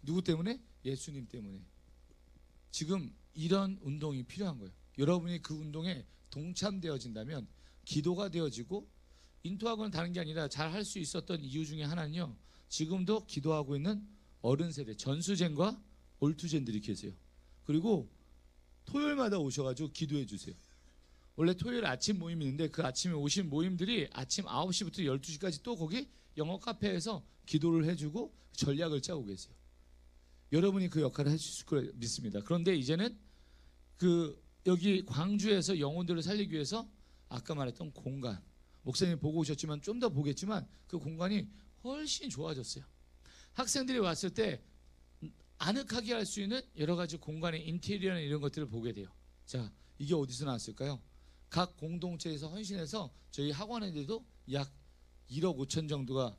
누구 때문에? 예수님 때문에. 지금 이런 운동이 필요한 거예요. 여러분이 그 운동에 동참되어진다면 기도가 되어지고 인투하고는 다른 게 아니라 잘 할 수 있었던 이유 중에 하나는요, 지금도 기도하고 있는 어른 세대 전수젠과 올투젠들이 계세요. 그리고 토요일마다 오셔가지고 기도해 주세요. 원래 토요일 아침 모임이 있는데 그 아침에 오신 모임들이 아침 9시부터 12시까지 또 거기 영어 카페에서 기도를 해주고 전략을 짜고 계세요. 여러분이 그 역할을 할 수 있을 거라 믿습니다. 그런데 이제는 그 여기 광주에서 영혼들을 살리기 위해서 아까 말했던 공간, 목사님 보고 오셨지만 좀 더 보겠지만 그 공간이 훨씬 좋아졌어요. 학생들이 왔을 때 아늑하게 할 수 있는 여러 가지 공간의 인테리어나 이런 것들을 보게 돼요. 자, 이게 어디서 나왔을까요? 각 공동체에서 헌신해서 저희 학원에도 약 1억 5천 정도가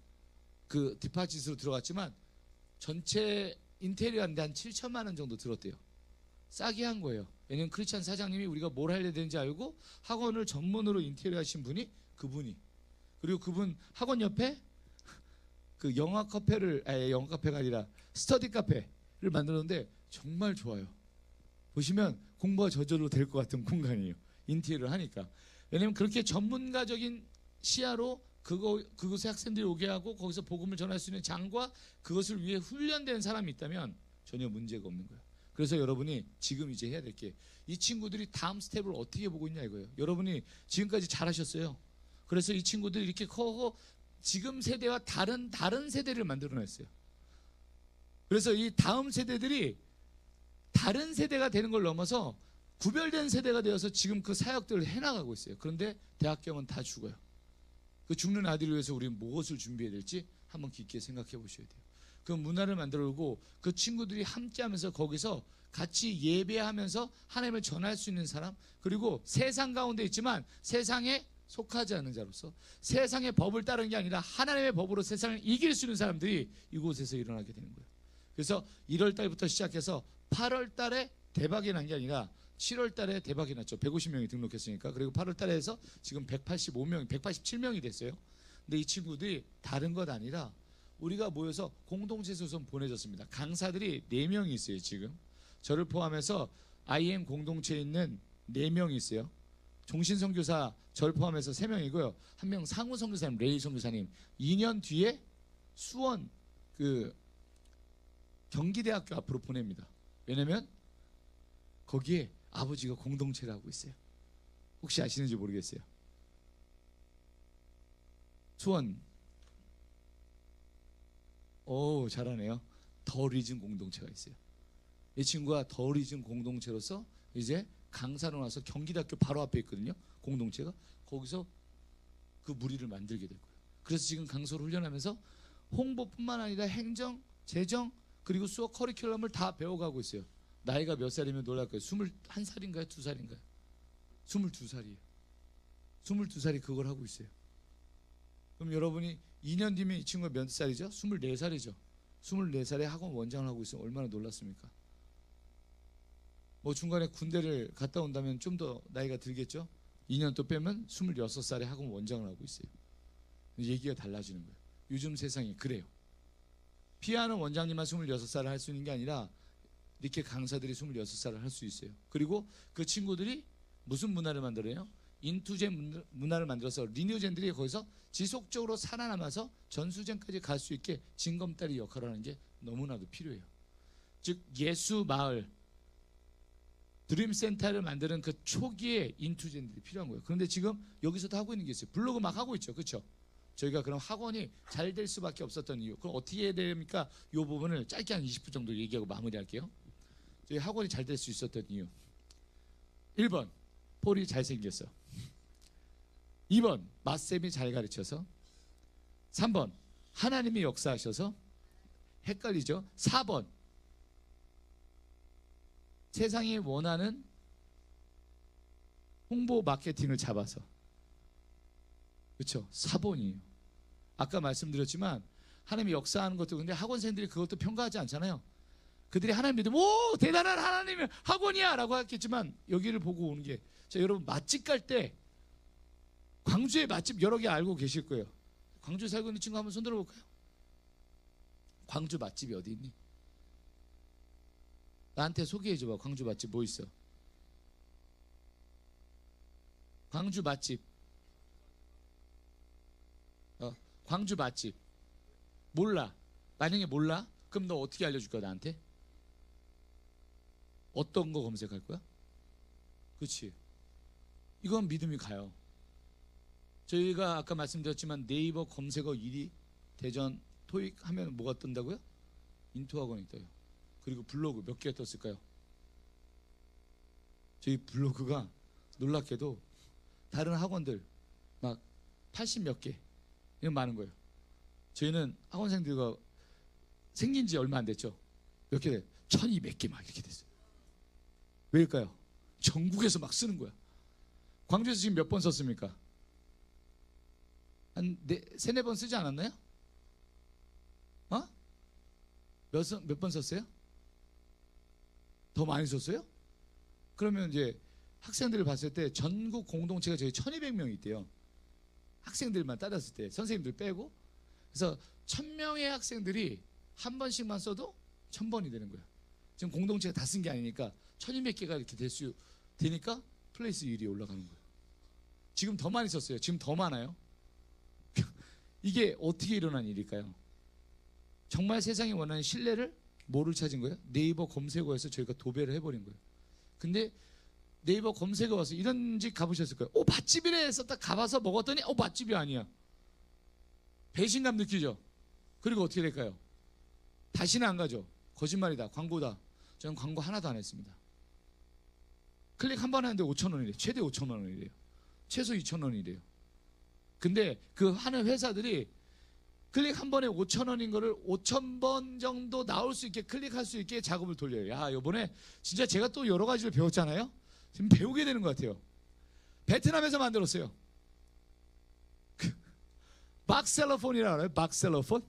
그 디파짓으로 들어갔지만 전체 인테리어인데 한 7천만 원 정도 들었대요. 싸게 한 거예요. 왜냐면 크리스찬 사장님이 우리가 뭘 해야 되는지 알고 학원을 전문으로 인테리어 하신 분이 그분이, 그리고 그분 학원 옆에 그 영어 카페가 아니라 스터디 카페를 만들었는데 정말 좋아요. 보시면 공부가 저절로 될 것 같은 공간이에요. 인테리어를 하니까. 왜냐면 그렇게 전문가적인 시야로 그곳에 학생들이 오게 하고 거기서 복음을 전할 수 있는 장과 그것을 위해 훈련된 사람이 있다면 전혀 문제가 없는 거예요. 그래서 여러분이 지금 이제 해야 될 게, 이 친구들이 다음 스텝을 어떻게 보고 있냐 이거예요. 여러분이 지금까지 잘하셨어요. 그래서 이 친구들이 이렇게 커서 지금 세대와 다른 세대를 만들어냈어요. 그래서 이 다음 세대들이 다른 세대가 되는 걸 넘어서 구별된 세대가 되어서 지금 그 사역들을 해나가고 있어요. 그런데 대학교는 다 죽어요. 그 죽는 아들을 위해서 우리는 무엇을 준비해야 될지 한번 깊게 생각해 보셔야 돼요. 그 문화를 만들고 그 친구들이 함께하면서 거기서 같이 예배하면서 하나님을 전할 수 있는 사람, 그리고 세상 가운데 있지만 세상에 속하지 않은 자로서 세상의 법을 따르는 게 아니라 하나님의 법으로 세상을 이길 수 있는 사람들이 이곳에서 일어나게 되는 거예요. 그래서 1월 달부터 시작해서 8월 달에 대박이 난 게 아니라 7월 달에 대박이 났죠. 150명이 등록했으니까. 그리고 8월 달에 해서 지금 187명이 됐어요. 근데 이 친구들이 다른 것 아니라 우리가 모여서 공동체에서 우선 보내졌습니다. 강사들이 4명이 있어요. 지금 저를 포함해서 IM 공동체에 있는 4명이 있어요. 종신선교사 저를 포함해서 3명이고요. 한 명 상우 선교사님, 레이 선교사님. 2년 뒤에 수원 그 경기대학교 앞으로 보냅니다. 왜냐면 거기에 아버지가 공동체를 하고 있어요. 혹시 아시는지 모르겠어요. 수원. 오, 잘하네요. 더 리즌 공동체가 있어요. 이 친구가 더 리즌 공동체로서 이제 강사로 나서 경기대학교 바로 앞에 있거든요. 공동체가. 거기서 그 무리를 만들게 될 거예요. 그래서 지금 강소를 훈련하면서 홍보뿐만 아니라 행정, 재정, 그리고 수업 커리큘럼을 다 배워가고 있어요. 나이가 몇 살이면 놀랄 거예요. 21살인가요? 2살인가요? 22살이에요. 22살이 그걸 하고 있어요. 그럼 여러분이 2년 뒤면 이 친구가 몇 살이죠? 24살이죠. 24살에 학원 원장을 하고 있으면 얼마나 놀랐습니까? 뭐 중간에 군대를 갔다 온다면 좀 더 나이가 들겠죠? 2년 또 빼면 26살에 학원 원장을 하고 있어요. 얘기가 달라지는 거예요. 요즘 세상이 그래요. 피아노 원장님만 26살을 할 수 있는 게 아니라 이렇게 강사들이 26살을 할 수 있어요. 그리고 그 친구들이 무슨 문화를 만들어요? 인투젠 문화를 만들어서 리뉴젠들이 거기서 지속적으로 살아남아서 전수젠까지 갈 수 있게 징검다리 역할을 하는 게 너무나도 필요해요. 즉 예수 마을 드림센터를 만드는 그 초기에 인투젠들이 필요한 거예요. 그런데 지금 여기서도 하고 있는 게 있어요. 블로그 막 하고 있죠. 그렇죠? 저희가 그럼 학원이 잘 될 수밖에 없었던 이유, 그럼 어떻게 해야 됩니까? 이 부분을 짧게 한 20분 정도 얘기하고 마무리할게요. 저희 학원이 잘 될 수 있었던 이유, 1번 폴이 잘생겼어. 2번 마쌤이 잘 가르쳐서. 3번 하나님이 역사하셔서. 헷갈리죠? 4번 세상이 원하는 홍보 마케팅을 잡아서. 그렇죠? 4번이에요. 아까 말씀드렸지만 하나님이 역사하는 것도, 근데 학원생들이 그것도 평가하지 않잖아요. 그들이 하나님 믿으면 오 대단한 하나님의 학원이야 라고 했겠지만 여기를 보고 오는 게, 자 여러분 맛집 갈 때 광주에 맛집 여러 개 알고 계실 거예요. 광주에 살고 있는 친구 한번 손 들어볼까요? 광주 맛집이 어디 있니? 나한테 소개해줘봐. 광주 맛집 뭐 있어? 광주 맛집. 광주 맛집 몰라. 만약에 몰라? 그럼 너 어떻게 알려줄 거야 나한테? 어떤 거 검색할 거야? 그렇지. 이건 믿음이 가요. 저희가 아까 말씀드렸지만 네이버 검색어 1위 대전 토익 하면 뭐가 뜬다고요? 인투학원이 떠요. 그리고 블로그 몇 개 떴을까요? 저희 블로그가 놀랍게도 다른 학원들 막 80 몇 개 이런 많은 거예요. 저희는 학원생들과 생긴 지 얼마 안 됐죠. 몇 개 돼? 1200개 막 이렇게 됐어요. 왜일까요? 전국에서 막 쓰는 거야. 광주에서 지금 몇 번 썼습니까? 한 세네 번 쓰지 않았나요? 몇 번 썼어요? 더 많이 썼어요? 그러면 이제 학생들을 봤을 때 전국 공동체가 저희 1200명이 있대요. 학생들만 따졌을 때 선생님들 빼고. 그래서 1000명의 학생들이 한 번씩만 써도 1000번이 되는 거예요. 지금 공동체가 다 쓴 게 아니니까 1200개가 이렇게 되니까 플레이스 1위에 올라가는 거예요. 지금 더 많이 썼어요. 지금 더 많아요. 이게 어떻게 일어난 일일까요? 정말 세상이 원하는 신뢰를 뭐를 찾은 거예요? 네이버 검색어에서 저희가 도배를 해버린 거예요. 근데 네이버 검색어 와서 이런 집 가보셨을 거예요. 맛집이래 해서 딱 가봐서 먹었더니 맛집이 아니야. 배신감 느끼죠? 그리고 어떻게 될까요? 다시는 안 가죠. 거짓말이다, 광고다. 저는 광고 하나도 안 했습니다. 클릭 한 번 하는데 5,000원이래요. 최대 5,000원이래요. 최소 2,000원이래요. 근데 그 하는 회사들이 클릭 한 번에 5,000원인 거를 5,000번 정도 나올 수 있게, 클릭할 수 있게 작업을 돌려요. 야, 이번에 진짜 제가 또 여러 가지를 배웠잖아요. 지금 배우게 되는 것 같아요. 베트남에서 만들었어요. 박셀러폰이라고 알아요? 박셀러폰?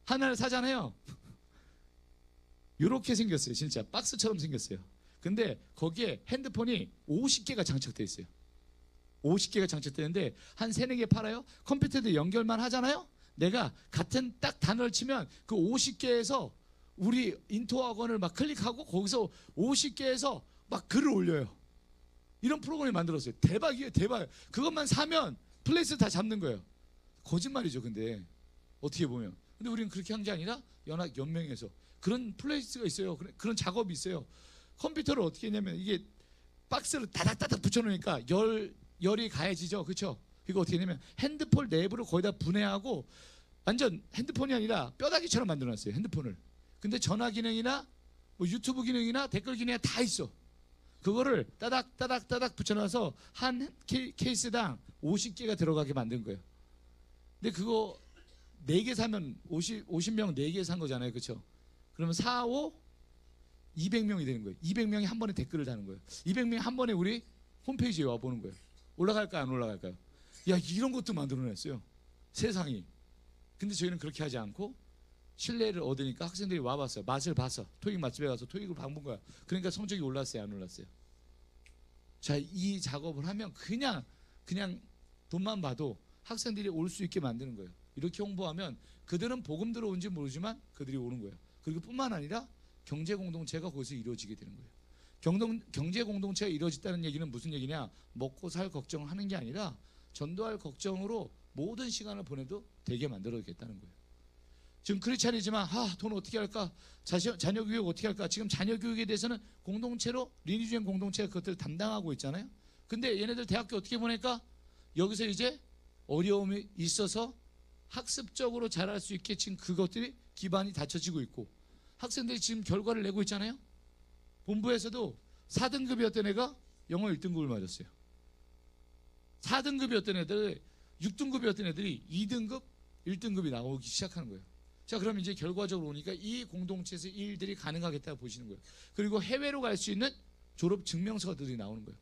하나를 사잖아요. 이렇게 생겼어요. 진짜 박스처럼 생겼어요. 근데 거기에 핸드폰이 50개가 장착되어 있어요. 50개가 장착되는데 한 3, 4개 팔아요. 컴퓨터도 연결만 하잖아요. 내가 같은 딱 단어를 치면 그 50개에서 우리 인투학원을 막 클릭하고 거기서 50개에서 막 글을 올려요. 이런 프로그램을 만들었어요. 대박이에요. 대박. 그것만 사면 플레이스 다 잡는 거예요. 거짓말이죠. 근데 어떻게 보면. 근데 우리는 그렇게 한 게 아니라 연맹해서 그런 플레이스가 있어요. 그런 작업이 있어요. 컴퓨터를 어떻게 했냐면 이게 박스를 다닥다닥 붙여놓으니까 열이 가해지죠. 그렇죠? 이거 어떻게 했냐면 핸드폰 내부를 거의 다 분해하고 완전 핸드폰이 아니라 뼈다귀처럼 만들어놨어요. 핸드폰을. 근데 전화 기능이나 뭐 유튜브 기능이나 댓글 기능이 다 있어. 그거를 따닥따닥 붙여놔서 한 케이스당 50개가 들어가게 만든 거예요. 근데 그거 4개 사면 50명 4개 산 거잖아요. 그렇죠? 그러면 4, 5, 200명이 되는 거예요. 200명이 한 번에 댓글을 다는 거예요. 200명이 한 번에 우리 홈페이지에 와보는 거예요. 올라갈까요? 안 올라갈까요? 야, 이런 것도 만들어냈어요. 세상이. 근데 저희는 그렇게 하지 않고 신뢰를 얻으니까 학생들이 와봤어요. 맛을 봤어. 토익 맛집에 가서 토익을 봐본 거야. 그러니까 성적이 올랐어요? 안 올랐어요? 자, 이 작업을 하면 그냥 돈만 봐도 학생들이 올 수 있게 만드는 거예요. 이렇게 홍보하면 그들은 복음 들어온지 모르지만 그들이 오는 거예요. 그리고 뿐만 아니라 경제 공동체가 거기서 이루어지게 되는 거예요. 경제 공동체가 이루어졌다는 얘기는 무슨 얘기냐? 먹고 살 걱정하는 게 아니라 전도할 걱정으로 모든 시간을 보내도 되게 만들어야겠다는 거예요. 지금 크리스찬이지만 돈 어떻게 할까? 자녀 교육 어떻게 할까? 지금 자녀 교육에 대해서는 공동체로 리니주행 공동체가 그것들을 담당하고 있잖아요. 근데 얘네들 대학교 어떻게 보낼까? 여기서 이제 어려움이 있어서 학습적으로 잘할 수 있게 지금 그것들이 기반이 갖춰지고 있고, 학생들이 지금 결과를 내고 있잖아요. 본부에서도 4등급이었던 애가 영어 1등급을 맞았어요. 4등급이었던 애들, 6등급이었던 애들이 2등급, 1등급이 나오기 시작하는 거예요. 자, 그럼 이제 결과적으로 오니까 이 공동체에서 이 일들이 가능하겠다고 보시는 거예요. 그리고 해외로 갈 수 있는 졸업 증명서들이 나오는 거예요.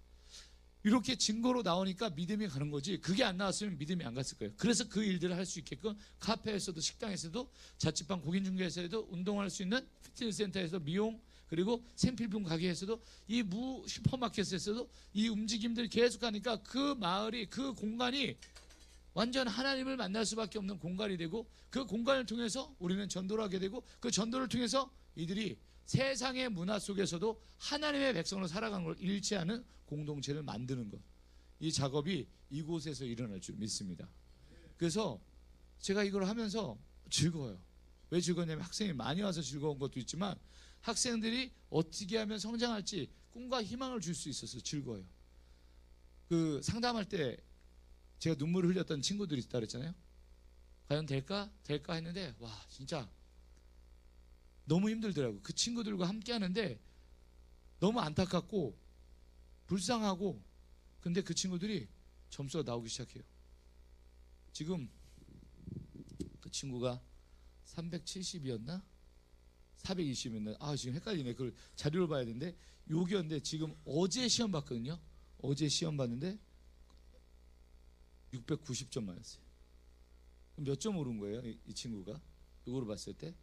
이렇게 증거로 나오니까 믿음이 가는 거지, 그게 안 나왔으면 믿음이 안 갔을 거예요. 그래서 그 일들을 할 수 있게끔 카페에서도, 식당에서도, 자취방 고객중개에서도, 운동할 수 있는 피트니스 센터에서, 미용, 그리고 생필품 가게에서도, 이 슈퍼마켓에서도 이 움직임들이 계속 하니까 그 마을이, 그 공간이 완전 하나님을 만날 수밖에 없는 공간이 되고, 그 공간을 통해서 우리는 전도를 하게 되고, 그 전도를 통해서 이들이 세상의 문화 속에서도 하나님의 백성으로 살아가는 걸 잃지 않은 공동체를 만드는 것, 이 작업이 이곳에서 일어날 줄 믿습니다. 그래서 제가 이걸 하면서 즐거워요. 왜 즐거웠냐면 학생이 많이 와서 즐거운 것도 있지만 학생들이 어떻게 하면 성장할지 꿈과 희망을 줄 수 있어서 즐거워요. 그 상담할 때 제가 눈물을 흘렸던 친구들이 있다 그랬잖아요. 과연 될까? 될까 했는데 와, 진짜 너무 힘들더라고요. 그 친구들과 함께 하는데 너무 안타깝고 불쌍하고, 근데 그 친구들이 점수가 나오기 시작해요. 지금 그 친구가 370이었나? 420이었나? 지금 헷갈리네. 그걸 자료를 봐야 되는데, 여기였는데 지금 어제 시험 봤거든요. 어제 시험 봤는데 690점 맞았어요. 몇 점 오른 거예요? 이 친구가 이거로 봤을 때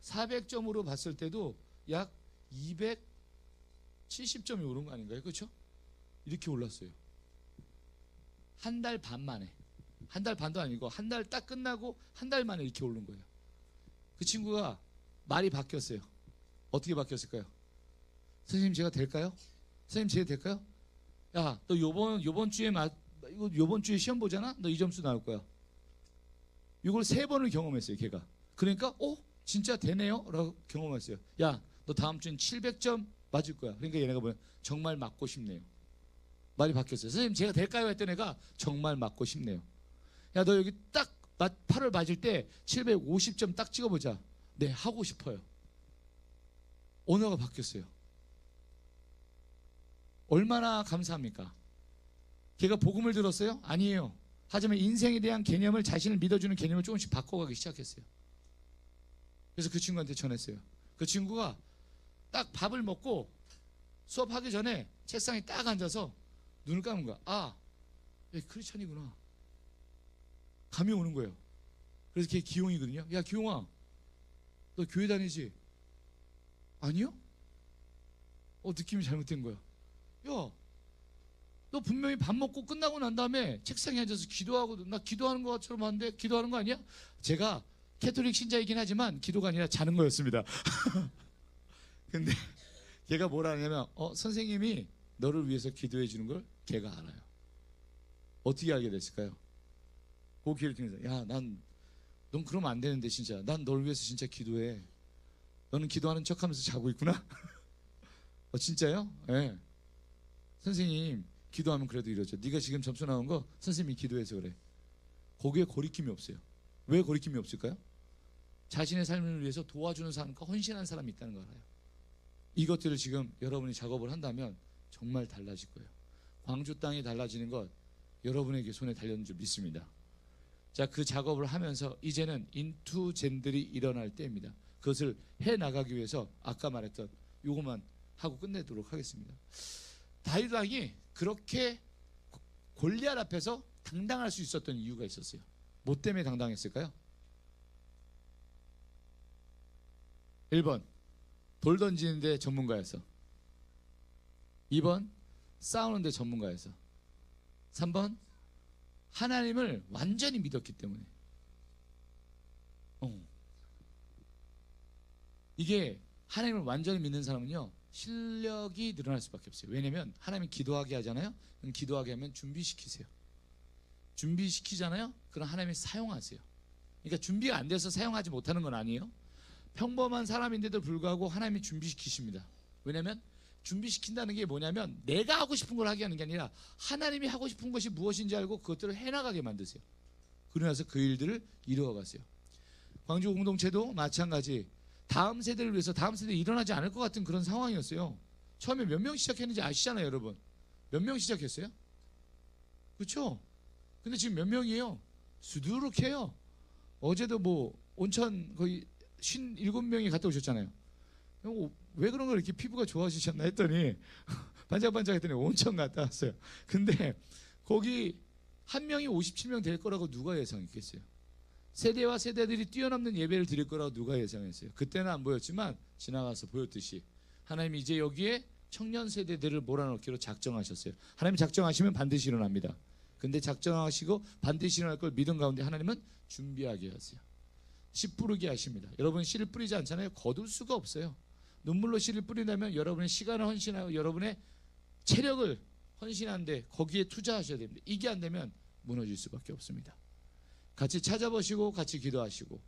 400점으로 봤을 때도 약 270점이 오른 거 아닌가요? 그렇죠? 이렇게 올랐어요. 한 달 반 만에. 한 달 반도 아니고 한 달 딱 끝나고 한 달 만에 이렇게 오른 거예요. 그 친구가 말이 바뀌었어요. 어떻게 바뀌었을까요? 선생님 제가 될까요? 선생님 제가 될까요? 야, 너 요번 주에 요번 주에 시험 보잖아? 너 이 점수 나올 거야. 이걸 3번을 경험했어요, 걔가. 그러니까 진짜 되네요? 라고 경험했어요. 야, 너 다음 주엔 700점 맞을 거야. 그러니까 얘네가 뭐야? 정말 맞고 싶네요. 말이 바뀌었어요. 선생님 제가 될까요? 했던 애가 정말 맞고 싶네요. 야, 너 여기 딱 8월 맞을 때 750점 딱 찍어보자. 네, 하고 싶어요. 언어가 바뀌었어요. 얼마나 감사합니까? 걔가 복음을 들었어요? 아니에요. 하지만 인생에 대한 개념을, 자신을 믿어주는 개념을 조금씩 바꿔가기 시작했어요. 그래서 그 친구한테 전했어요. 그 친구가 딱 밥을 먹고 수업하기 전에 책상에 딱 앉아서 눈을 감은 거야. 얘 크리스찬이구나. 감이 오는 거예요. 그래서 걔 기용이거든요. 야, 기용아, 너 교회 다니지? 아니요? 느낌이 잘못된 거야. 야, 너 분명히 밥 먹고 끝나고 난 다음에 책상에 앉아서 기도하고, 나 기도하는 것처럼 하는데 기도하는 거 아니야? 제가 캐톨릭 신자이긴 하지만 기도가 아니라 자는 거였습니다. 근데 걔가 뭐라 하냐면 선생님이 너를 위해서 기도해 주는 걸 걔가 알아요. 어떻게 알게 됐을까요? 그 기회를 통해서, 야, 넌 그러면 안 되는데 진짜 난 널 위해서 진짜 기도해. 너는 기도하는 척하면서 자고 있구나. 진짜요? 네. 선생님 기도하면 그래도 이러죠. 네가 지금 점수 나온 거 선생님이 기도해서 그래. 거기에 거리낌이 없어요. 왜 거리낌이 없을까요? 자신의 삶을 위해서 도와주는 사람과 헌신하는 사람이 있다는 걸 알아요. 이것들을 지금 여러분이 작업을 한다면 정말 달라질 거예요. 광주 땅이 달라지는 것 여러분에게 손에 달렸는 줄 믿습니다. 자, 그 작업을 하면서 이제는 인투젠들이 일어날 때입니다. 그것을 해나가기 위해서 아까 말했던 요것만 하고 끝내도록 하겠습니다. 다윗 왕이 그렇게 골리앗 앞에서 당당할 수 있었던 이유가 있었어요. 뭐 때문에 당당했을까요? 1번 돌 던지는 데 전문가여서, 2번 싸우는 데 전문가여서, 3번 하나님을 완전히 믿었기 때문에. 이게 하나님을 완전히 믿는 사람은요, 실력이 늘어날 수밖에 없어요. 왜냐면 하나님이 기도하게 하잖아요. 그럼 기도하게 하면 준비시키세요. 준비시키잖아요. 그럼 하나님이 사용하세요. 그러니까 준비가 안 돼서 사용하지 못하는 건 아니에요. 평범한 사람인데도 불구하고 하나님이 준비시키십니다. 왜냐면 준비시킨다는 게 뭐냐면 내가 하고 싶은 걸 하게 하는 게 아니라 하나님이 하고 싶은 것이 무엇인지 알고 그것들을 해나가게 만드세요. 그러면서 그 일들을 이루어가세요. 광주 공동체도 마찬가지. 다음 세대를 위해서 다음 세대에 일어나지 않을 것 같은 그런 상황이었어요. 처음에 몇 명 시작했는지 아시잖아요, 여러분. 몇 명 시작했어요? 그렇죠? 근데 지금 몇 명이에요? 수두룩해요. 어제도 뭐 온천 거의 57명이 갔다 오셨잖아요. 왜 그런 걸 이렇게 피부가 좋아지셨나 했더니 반짝반짝 했더니 온천 갔다 왔어요. 근데 거기 한 명이 57명 될 거라고 누가 예상했겠어요? 세대와 세대들이 뛰어넘는 예배를 드릴 거라고 누가 예상했어요? 그때는 안 보였지만 지나가서 보였듯이 하나님이 이제 여기에 청년 세대들을 몰아넣기로 작정하셨어요. 하나님이 작정하시면 반드시 일어납니다. 근데 작정하시고 반드시 일어날 걸 믿음 가운데 하나님은 준비하게 하세요. 씨 뿌리게 하십니다. 여러분 씨를 뿌리지 않잖아요. 거둘 수가 없어요. 눈물로 씨를 뿌린다면 여러분의 시간을 헌신하고 여러분의 체력을 헌신하는데 거기에 투자하셔야 됩니다. 이게 안 되면 무너질 수밖에 없습니다. 같이 찾아보시고 같이 기도하시고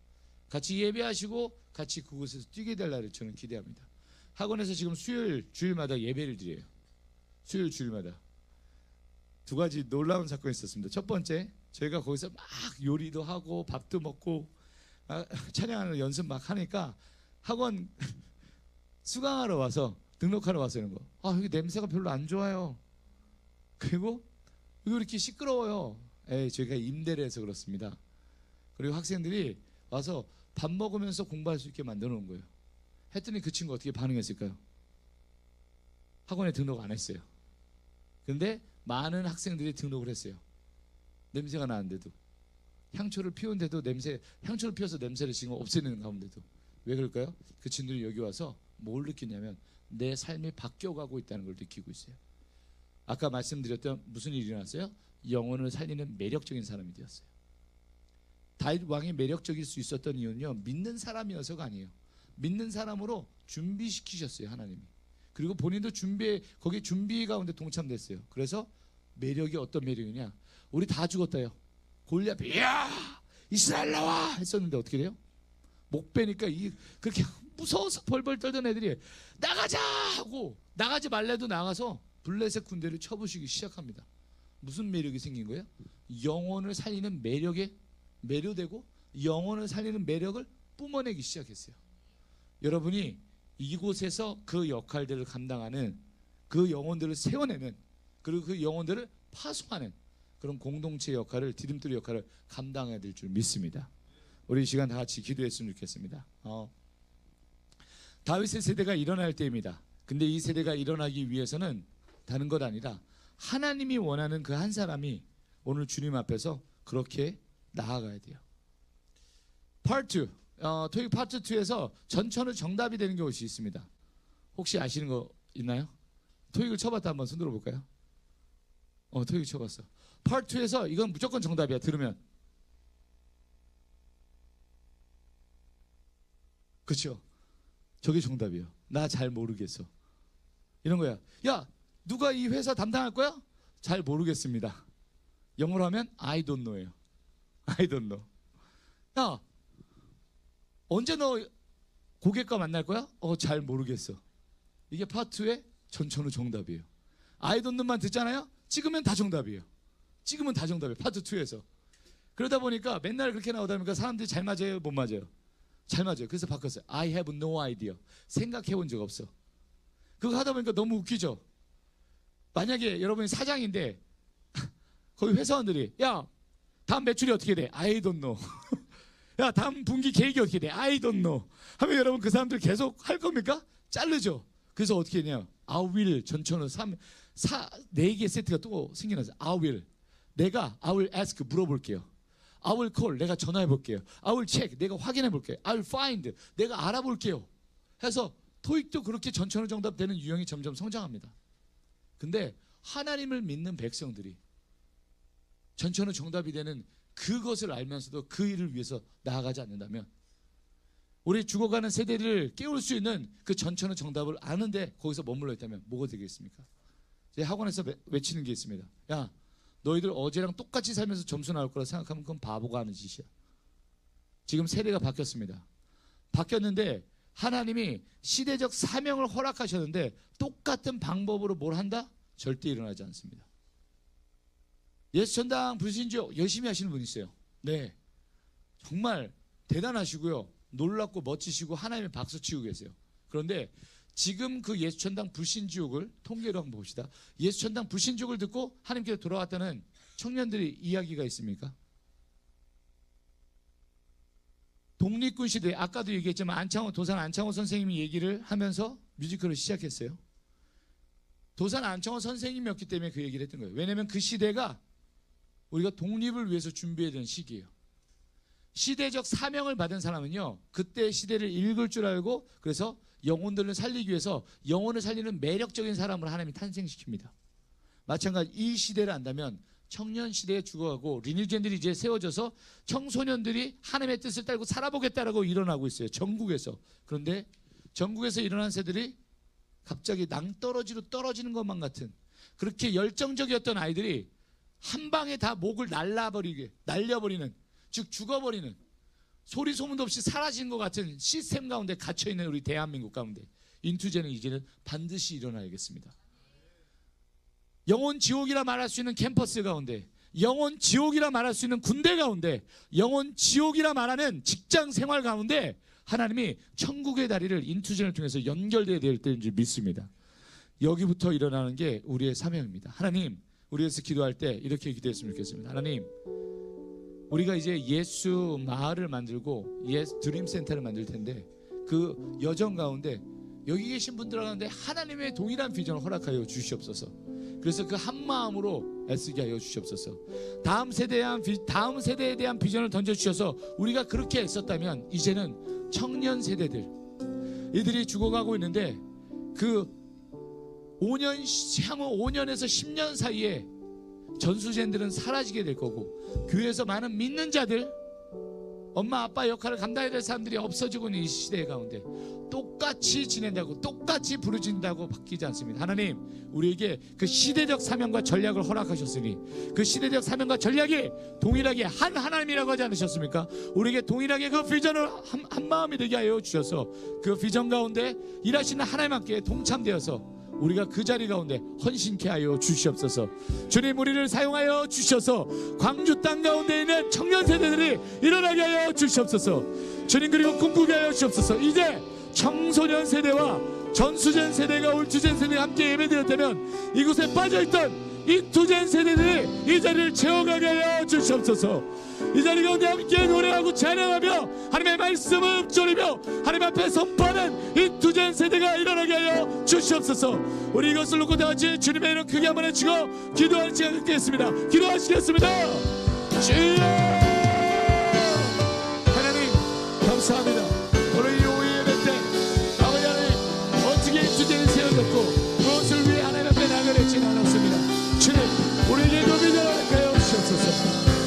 같이 예배하시고 같이 그곳에서 뛰게 될 날을 저는 기대합니다. 학원에서 지금 수요일 주일마다 예배를 드려요. 수요일 주일마다. 두 가지 놀라운 사건이 있었습니다. 첫 번째, 저희가 거기서 막 요리도 하고 밥도 먹고 찬양하는 연습 막 하니까 학원 수강하러 와서 등록하러 와서 이런 거. 여기 냄새가 별로 안 좋아요. 그리고 여기 이렇게 시끄러워요. 저희가 임대를 해서 그렇습니다. 그리고 학생들이 와서 밥 먹으면서 공부할 수 있게 만들어 놓은 거예요. 했더니 그 친구 어떻게 반응했을까요? 학원에 등록 안 했어요. 근데 많은 학생들이 등록을 했어요. 냄새가 나는데도. 향초를 피우는데도 향초를 피워서 냄새를 지금 없애는 가운데도. 왜 그럴까요? 그 친구들이 여기 와서 뭘 느끼냐면 내 삶이 바뀌어가고 있다는 걸 느끼고 있어요. 아까 말씀드렸던 무슨 일이 일어났어요? 영혼을 살리는 매력적인 사람이 되었어요. 다윗 왕이 매력적일 수 있었던 이유는요, 믿는 사람이어서가 아니에요. 믿는 사람으로 준비시키셨어요, 하나님이. 그리고 본인도 거기 준비 가운데 동참됐어요. 그래서 매력이 어떤 매력이냐? 우리 다 죽었다요. 골리앗, 야 이스라엘 나와 했었는데 어떻게 돼요? 목 베니까 그렇게 무서워서 벌벌 떨던 애들이 나가자 하고 나가지 말래도 나가서 블레셋 군대를 쳐부시기 시작합니다. 무슨 매력이 생긴 거예요? 영혼을 살리는 매력에 매료되고 영혼을 살리는 매력을 뿜어내기 시작했어요. 여러분이 이곳에서 그 역할들을 감당하는, 그 영혼들을 세워내는, 그리고 그 영혼들을 파송하는 그런 공동체 역할을, 디딤돌이 역할을 감당해야 될 줄 믿습니다. 우리 이 시간 다 같이 기도했으면 좋겠습니다. 다윗의 세대가 일어날 때입니다. 근데 이 세대가 일어나기 위해서는 다른 것 아니라 하나님이 원하는 그 한 사람이 오늘 주님 앞에서 그렇게 나아가야 돼요. 파트 2, 토익 파트 2에서 전천후 정답이 되는 것이 있습니다. 혹시 아시는 거 있나요? 토익을 쳐봤다 한번 손 들어볼까요? 토익 쳐봤어. 파트 2에서 이건 무조건 정답이야. 들으면. 그렇죠? 저게 정답이에요. 나 잘 모르겠어. 이런 거야. 야, 누가 이 회사 담당할 거야? 잘 모르겠습니다. 영어로 하면 I don't know예요. I don't know. 야, 언제 너 고객과 만날 거야? 잘 모르겠어. 이게 파트 2의 전천후 정답이에요. I don't know만 듣잖아요. 찍으면 다 정답이에요. 찍으면 다 정답이에요. 파트 2에서. 그러다 보니까 맨날 그렇게 나오다 보니까 사람들이 잘 맞아요? 못 맞아요? 잘 맞아요. 그래서 바꿨어요. I have no idea. 생각해 본 적 없어. 그거 하다 보니까 너무 웃기죠? 만약에 여러분이 사장인데 거기 회사원들이 야, 다음 매출이 어떻게 돼? I don't know. 야, 다음 분기 계획이 어떻게 돼? I don't know. 하면 여러분 그 사람들 계속 할 겁니까? 자르죠. 그래서 어떻게 했냐? I will 전천후 4개 세트가 또 생겨나서 I will. I will ask 물어볼게요. I will call 내가 전화해 볼게요. I will check 내가 확인해 볼게요. I will find 내가 알아볼게요. 해서 토익도 그렇게 전천후 정답 되는 유형이 점점 성장합니다. 근데 하나님을 믿는 백성들이 전천후 정답이 되는 그것을 알면서도 그 일을 위해서 나아가지 않는다면 우리 죽어가는 세대를 깨울 수 있는 그 전천후 정답을 아는데 거기서 머물러 있다면 뭐가 되겠습니까? 제 학원에서 외치는 게 있습니다. 야, 너희들 어제랑 똑같이 살면서 점수 나올 거라 생각하면 그건 바보가 하는 짓이야. 지금 세대가 바뀌었습니다. 바뀌었는데 하나님이 시대적 사명을 허락하셨는데 똑같은 방법으로 뭘 한다? 절대 일어나지 않습니다. 예수천당 불신주 열심히 하시는 분이 있어요. 네, 정말 대단하시고요, 놀랍고 멋지시고 하나님의 박수 치고 계세요. 그런데 지금 그 예수천당 불신지옥을 통계로 한번 봅시다. 예수천당 불신지옥을 듣고 하나님께로 돌아왔다는 청년들이 이야기가 있습니까? 독립군 시대, 아까도 얘기했지만 도산 안창호 선생님이 얘기를 하면서 뮤지컬을 시작했어요. 도산 안창호 선생님이었기 때문에 그 얘기를 했던 거예요. 왜냐하면 그 시대가 우리가 독립을 위해서 준비해야 되는 시기예요. 시대적 사명을 받은 사람은요, 그때 시대를 읽을 줄 알고, 그래서 영혼들을 살리기 위해서 영혼을 살리는 매력적인 사람을 하나님이 탄생시킵니다. 마찬가지 이 시대를 안다면 청년 시대에 죽어가고 리니지들이 이제 세워져서 청소년들이 하나님의 뜻을 따르고 살아보겠다라고 일어나고 있어요, 전국에서. 그런데 전국에서 일어난 새들이 갑자기 낭떠러지로 떨어지는 것만 같은, 그렇게 열정적이었던 아이들이 한 방에 다 목을 날려버리는, 즉 죽어버리는, 소리 소문도 없이 사라지는 것 같은 시스템 가운데 갇혀있는 우리 대한민국 가운데 인투제는 이제는 반드시 일어나야겠습니다. 영혼 지옥이라 말할 수 있는 캠퍼스 가운데, 영혼 지옥이라 말할 수 있는 군대 가운데, 영혼 지옥이라 말하는 직장 생활 가운데 하나님이 천국의 다리를 인투제를 통해서 연결되어야 될 때인 줄 믿습니다. 여기부터 일어나는 게 우리의 사명입니다. 하나님, 우리에서 기도할 때 이렇게 기도했으면 좋겠습니다. 하나님, 우리가 이제 예수 마을을 만들고 예수 드림센터를 만들 텐데 그 여정 가운데 여기 계신 분들 가운데 하나님의 동일한 비전을 허락하여 주시옵소서. 그래서 그 한 마음으로 애쓰게 하여 주시옵소서. 다음 세대에 대한 비전을 던져주셔서 우리가 그렇게 애썼다면 이제는 청년 세대들, 이들이 죽어가고 있는데 그 5년, 향후 5년에서 10년 사이에 전수젠들은 사라지게 될 거고, 교회에서 많은 믿는 자들, 엄마 아빠 역할을 감당해야 될 사람들이 없어지고 있는 이 시대 가운데 똑같이 지낸다고, 똑같이 부르진다고 바뀌지 않습니다. 하나님, 우리에게 그 시대적 사명과 전략을 허락하셨으니 그 시대적 사명과 전략이 동일하게 한 하나님이라고 하지 않으셨습니까? 우리에게 동일하게 그 비전을 한 마음이 되게 하여 주셔서 그 비전 가운데 일하시는 하나님 함께 동참되어서 우리가 그 자리 가운데 헌신케 하여 주시옵소서. 주님, 우리를 사용하여 주셔서 광주 땅 가운데 있는 청년 세대들이 일어나게 하여 주시옵소서. 주님, 그리고 꿈꾸게 하여 주시옵소서. 이제 청소년 세대와 전수젠 세대가 올주젠 세대가 함께 예배드렸다면 이곳에 빠져있던 인투젠 세대들이 이 자리를 채워가게 하여 주시옵소서. 이 자리 가운데 함께 노래하고 찬양하며 하나님의 말씀을 읊조리며 하나님 앞에 선포하는 인투젠 세대가 일어나게 하여 주시옵소서. 우리 이것을 놓고 다같이 주님의 이름 크게 한번 외치고 기도하는 시간 갖겠습니다. 기도하시겠습니다. 주여, 하나님 감사합니다. 오늘 이 오후 예배 때 아버지 하나님 어떻게 인투젠을 세워졌고 무엇을 위해 하나님 앞에 나가랬지는 않았습니다. 주님, 우리에게 노비를 허락하여 주시옵소서.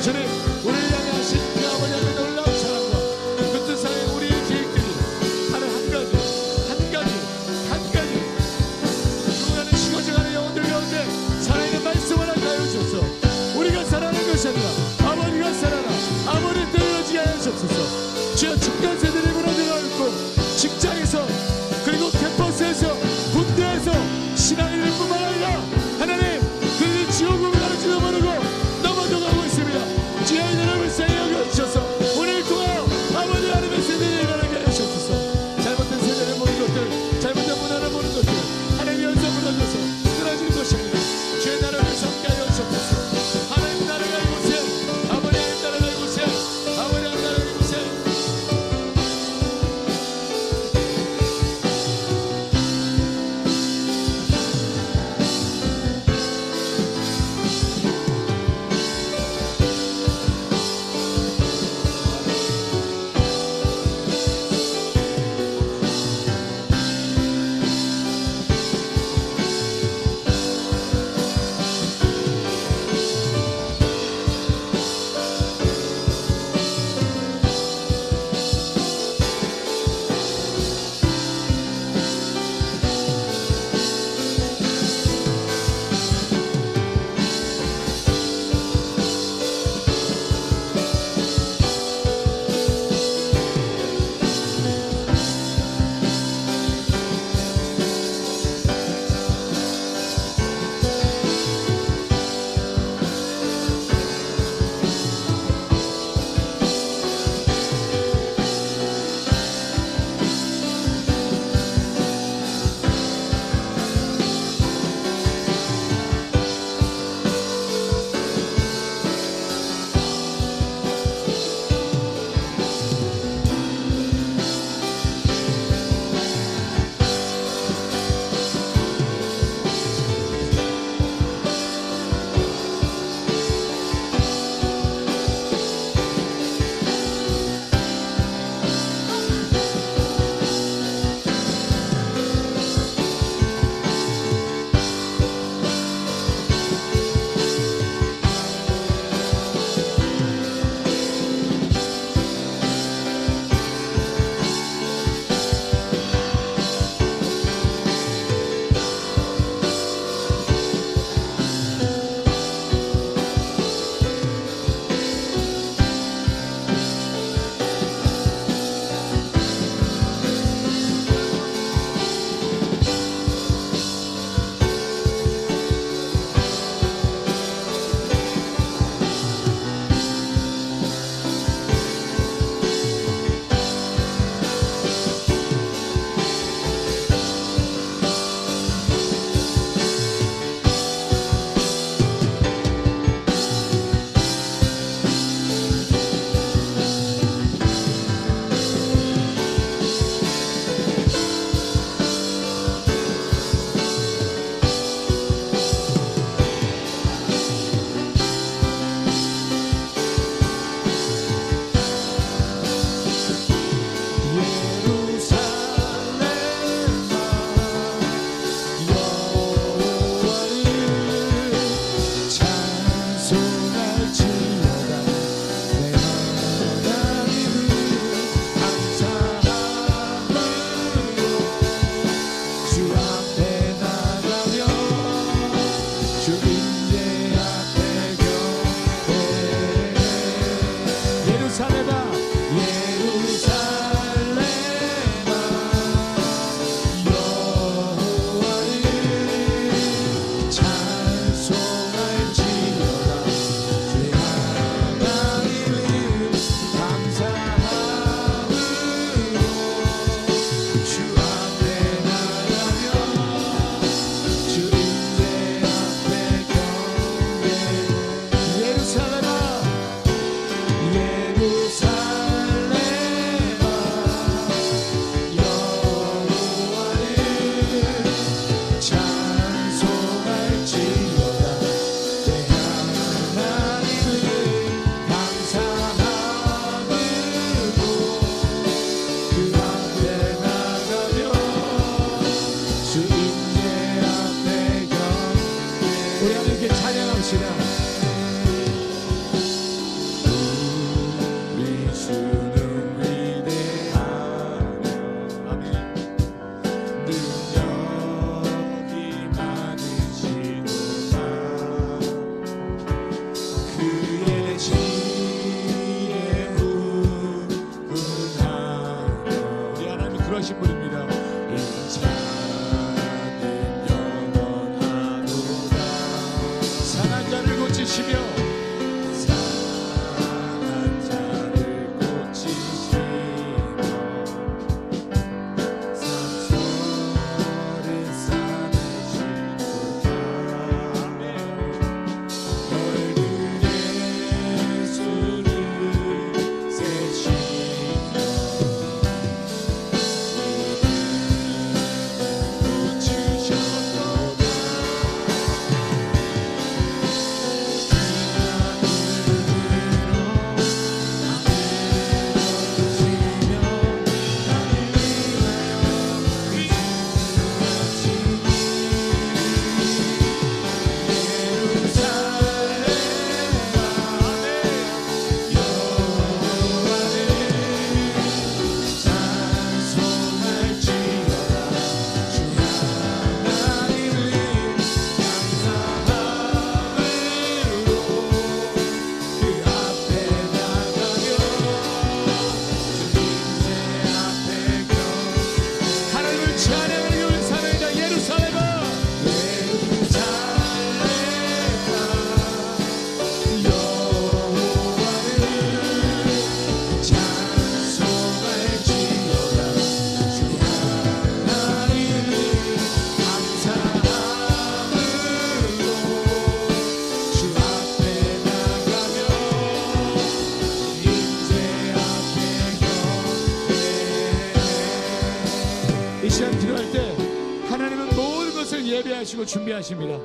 주님, 우리를 향해 하신 그 아버지 하나님의 놀라운 사랑과 그 뜻상의 우리의 계획들이 하나 한 가지 죽어가는 식어져가는 영혼들 가운데 살아있는 말씀을 하여 주옵소서. 우리가 살아가는 것이 아니라 아버지가 살아라, 아버지 때려지게 하여 주옵소서. 주여, 집단 세대를 무너뜨려 있고 직장에서 그리고 캠퍼스에서 군대에서 신앙인을 뿐만 아니라 하나님 그들이 지옥으로 가는지도 모르고 넘어져가고 있습니다. 주여, 이들을 불쌍히 여겨주셔서 오늘 통하여 아버지 하나님의 세대를 일어나게 하셔서 잘못된 세대를 보는 것들, 잘못된 문화를 보는 것들 하나님의 연속 무너져서 쓰러지는 것이 아니라 주의 나라를 함께 하여 주셔서 하나님 나라가 이곳에 예배하시고 준비하십니다.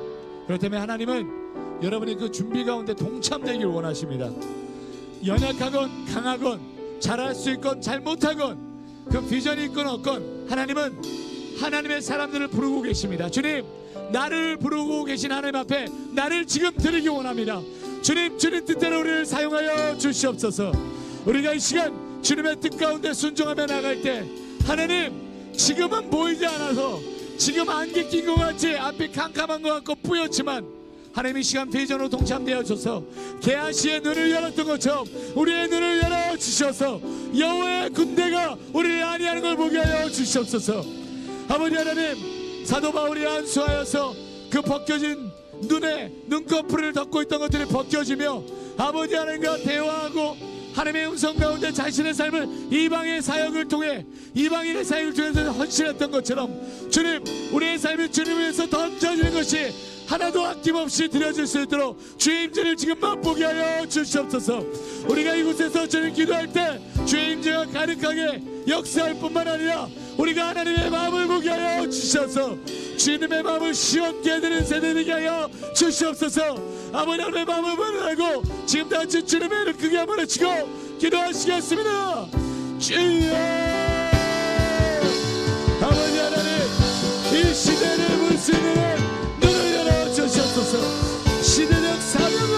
그렇다면 하나님은 여러분이 그 준비 가운데 동참되길 원하십니다. 연약하건 강하건, 잘할 수 있건 잘 못하건, 그 비전이 있건 없건 하나님은 하나님의 사람들을 부르고 계십니다. 주님, 나를 부르고 계신 하나님 앞에 나를 지금 드리기 원합니다. 주님, 주님 뜻대로 우리를 사용하여 주시옵소서. 우리가 이 시간 주님의 뜻 가운데 순종하며 나갈 때 하나님, 지금은 보이지 않아서, 지금 안개 낀 것 같이 앞이 캄캄한 것 같고 뿌옇지만 하나님 이 시간 비전으로 동참되어 주셔서 게하시의 눈을 열었던 것처럼 우리의 눈을 열어주셔서 여호와의 군대가 우리를 안위하는 걸 보게 하여 주시옵소서. 아버지 하나님, 사도 바울이 안수하여서 그 벗겨진 눈에 눈꺼풀을 덮고 있던 것들이 벗겨지며 아버지 하나님과 대화하고 하나님의 음성 가운데 자신의 삶을 이방의 사역을 통해, 이방인의 사역을 통해서 헌신했던 것처럼 주님, 우리의 삶이 주님을 위해서 던져지는 것이 하나도 아낌없이 드려질 수 있도록 주의 임재를 지금 맛보게 하여 주시옵소서. 우리가 이곳에서 주님 기도할 때 주의 임재가 가득하게 역사할 뿐만 아니라 우리가 하나님의 마음을 보게 하여 주셔서 주님의 마음을 시원케 해드리는 세대 되게 하여 주시옵소서. 아버지 하나님의 마음을 보내고 지금 다같이 주님의 이름 크게 한번 외치고 기도하시겠습니다. 주여, 아버지 하나님, 이 시대를 볼 수 있는 눈을 열어주시옵소서. 시대적 사명을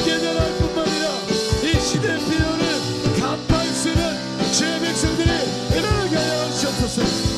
깨달을 뿐만 아니라 이 시대의 필요를 간파할 수 있는 주의 백성들이 일어나게 하여 주시옵소서.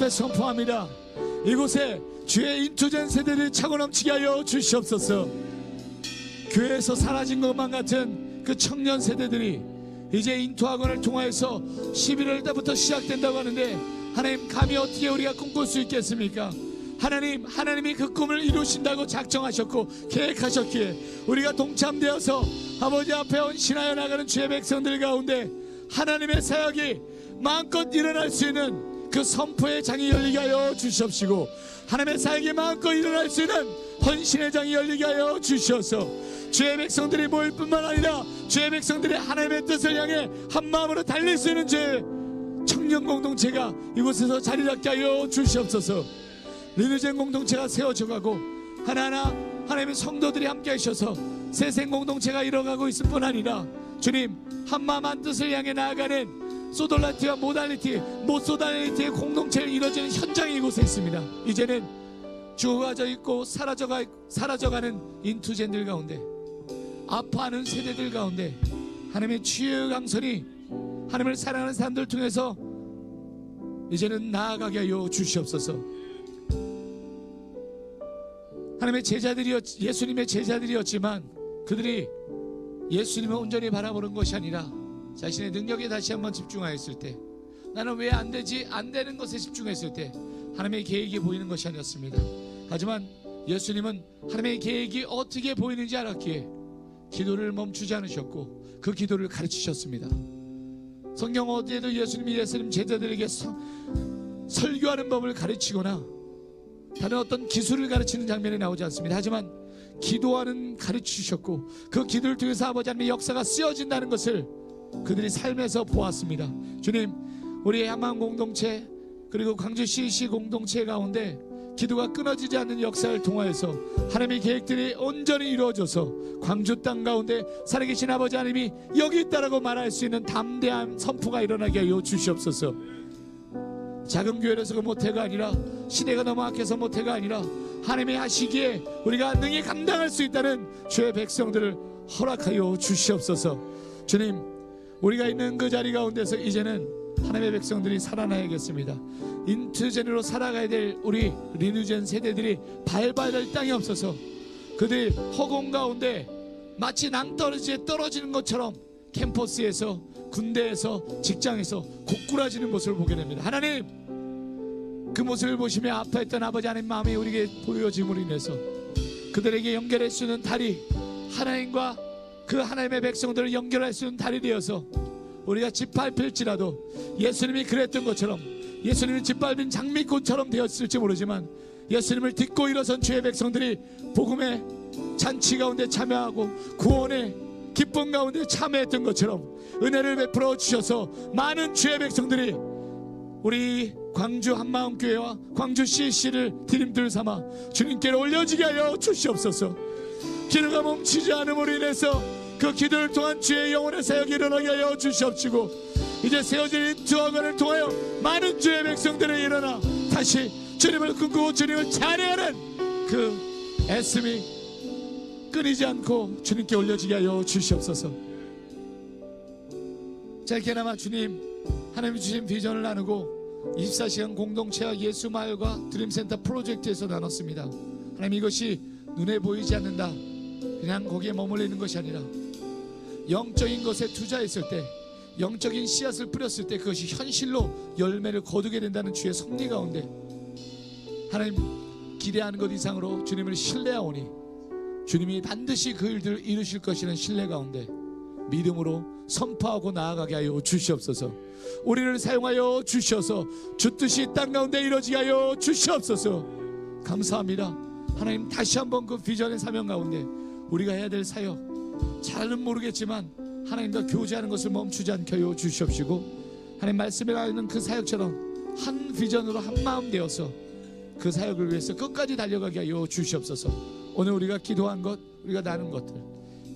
선포합니다. 이곳에 주의 인투된 세대들이 차고 넘치게 하여 주시옵소서. 교회에서 사라진 것만 같은 그 청년 세대들이 이제 인투학원을 통하여서 11월 달부터 시작된다고 하는데 하나님, 감히 어떻게 우리가 꿈꿀 수 있겠습니까? 하나님, 하나님이 그 꿈을 이루신다고 작정하셨고 계획하셨기에 우리가 동참되어서 아버지 앞에 헌신하여 나가는 주의 백성들 가운데 하나님의 사역이 마음껏 일어날 수 있는 그 선포의 장이 열리게 하여 주시옵시고 하나님의 사역이 마음껏 일어날 수 있는 헌신의 장이 열리게 하여 주시옵소서. 주의 백성들이 모일 뿐만 아니라 주의 백성들이 하나님의 뜻을 향해 한 마음으로 달릴 수 있는 주의 청년 공동체가 이곳에서 자리 잡게 하여 주시옵소서. 리누젠 공동체가 세워져가고 하나하나 하나님의 성도들이 함께 하셔서 새생 공동체가 이뤄가고 있을 뿐 아니라 주님, 한마음 한 뜻을 향해 나아가는 소돌라티와 모소달리티의 공동체를 이루어지는 현장이 이곳에 있습니다. 이제는 죽어가져 있고 사라져가는 인투젠들 가운데, 아파하는 세대들 가운데 하나님의 치유의 강선이 하나님을 사랑하는 사람들 통해서 이제는 나아가게 하여 주시옵소서. 하나님의 예수님의 제자들이었지만 그들이 예수님을 온전히 바라보는 것이 아니라 자신의 능력에 다시 한번 집중하였을 때, 나는 왜 안 되지? 안 되는 것에 집중했을 때 하나님의 계획이 보이는 것이 아니었습니다. 하지만 예수님은 하나님의 계획이 어떻게 보이는지 알았기에 기도를 멈추지 않으셨고 그 기도를 가르치셨습니다. 성경 어디에도 예수님이 예수님 제자들에게 설교하는 법을 가르치거나 다른 어떤 기술을 가르치는 장면이 나오지 않습니다. 하지만 기도하는 가르치셨고 그 기도를 통해서 아버지 하나님의 역사가 쓰여진다는 것을 그들이 삶에서 보았습니다. 주님, 우리의 한마음 공동체 그리고 광주 CC 공동체 가운데 기도가 끊어지지 않는 역사를 통하여서 하나님의 계획들이 온전히 이루어져서 광주 땅 가운데 살아계신 아버지 하나님이 여기 있다라고 말할 수 있는 담대한 선포가 일어나게 하여 주시옵소서. 작은 교회에서 그 모태가 아니라 시대가 너무 악해서 모태가 아니라 하나님이 하시기에 우리가 능히 감당할 수 있다는 주의 백성들을 허락하여 주시옵소서. 주님, 우리가 있는 그 자리 가운데서 이제는 하나님의 백성들이 살아나야겠습니다. 인투젠으로 살아가야 될 우리 리뉴젠 세대들이 밟아야 될 땅이 없어서 그들이 허공 가운데 마치 낭떠러지에 떨어지는 것처럼 캠퍼스에서, 군대에서, 직장에서 고꾸라지는 모습을 보게 됩니다. 하나님, 그 모습을 보시며 아파했던 아버지 하나님 마음이 우리에게 보여짐으로 인해서 그들에게 연결할 수 있는 다리, 하나님과 그 하나님의 백성들을 연결할 수 있는 다리 되어서 우리가 짓밟힐지라도 예수님이 그랬던 것처럼 예수님이 짓밟힌 장미꽃처럼 되었을지 모르지만 예수님을 딛고 일어선 주의 백성들이 복음의 잔치 가운데 참여하고 구원의 기쁨 가운데 참여했던 것처럼 은혜를 베풀어 주셔서 많은 주의 백성들이 우리 광주 한마음교회와 광주 CC를 디딤돌 삼아 주님께로 올려지게 하여 주시옵소서. 기도가 멈추지 않음으로 인해서 그 기도를 통한 주의 영혼의 사역이 일어나게 하여 주시옵시고 이제 세워진 인투학원을 통하여 많은 주의 백성들이 일어나 다시 주님을 꿈꾸고 주님을 찬양하는 그 애씀이 끊이지 않고 주님께 올려지게 하여 주시옵소서. 짧게나마 주님 하나님이 주신 비전을 나누고 24시간 공동체와 예수마을과 드림센터 프로젝트에서 나눴습니다. 하나님, 이것이 눈에 보이지 않는다, 그냥 거기에 머물러 있는 것이 아니라 영적인 것에 투자했을 때, 영적인 씨앗을 뿌렸을 때 그것이 현실로 열매를 거두게 된다는 주의 섭리 가운데 하나님, 기대하는 것 이상으로 주님을 신뢰하오니 주님이 반드시 그 일들을 이루실 것이라는 신뢰 가운데 믿음으로 선포하고 나아가게 하여 주시옵소서. 우리를 사용하여 주셔서 주 뜻이 땅 가운데 이루어지게 하여 주시옵소서. 감사합니다. 하나님, 다시 한번 그 비전의 사명 가운데 우리가 해야 될 사역, 잘은 모르겠지만 하나님과 교제하는 것을 멈추지 않게 하여 주시옵시고 하나님 말씀에 나오는 그 사역처럼 한 비전으로 한 마음 되어서 그 사역을 위해서 끝까지 달려가게 하여 주시옵소서. 오늘 우리가 기도한 것, 우리가 나눈 것들,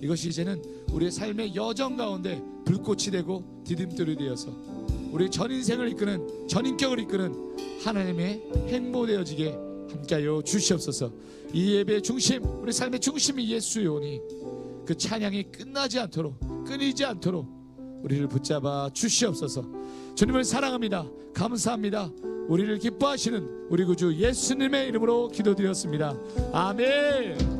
이것이 이제는 우리의 삶의 여정 가운데 불꽃이 되고 디딤돌이 되어서 우리 전 인생을 이끄는, 전 인격을 이끄는 하나님의 행보되어지게 함께하여 주시옵소서. 이 예배의 중심, 우리 삶의 중심이 예수요니 그 찬양이 끝나지 않도록, 끊이지 않도록 우리를 붙잡아 주시옵소서. 주님을 사랑합니다. 감사합니다. 우리를 기뻐하시는 우리 구주 예수님의 이름으로 기도드렸습니다. 아멘.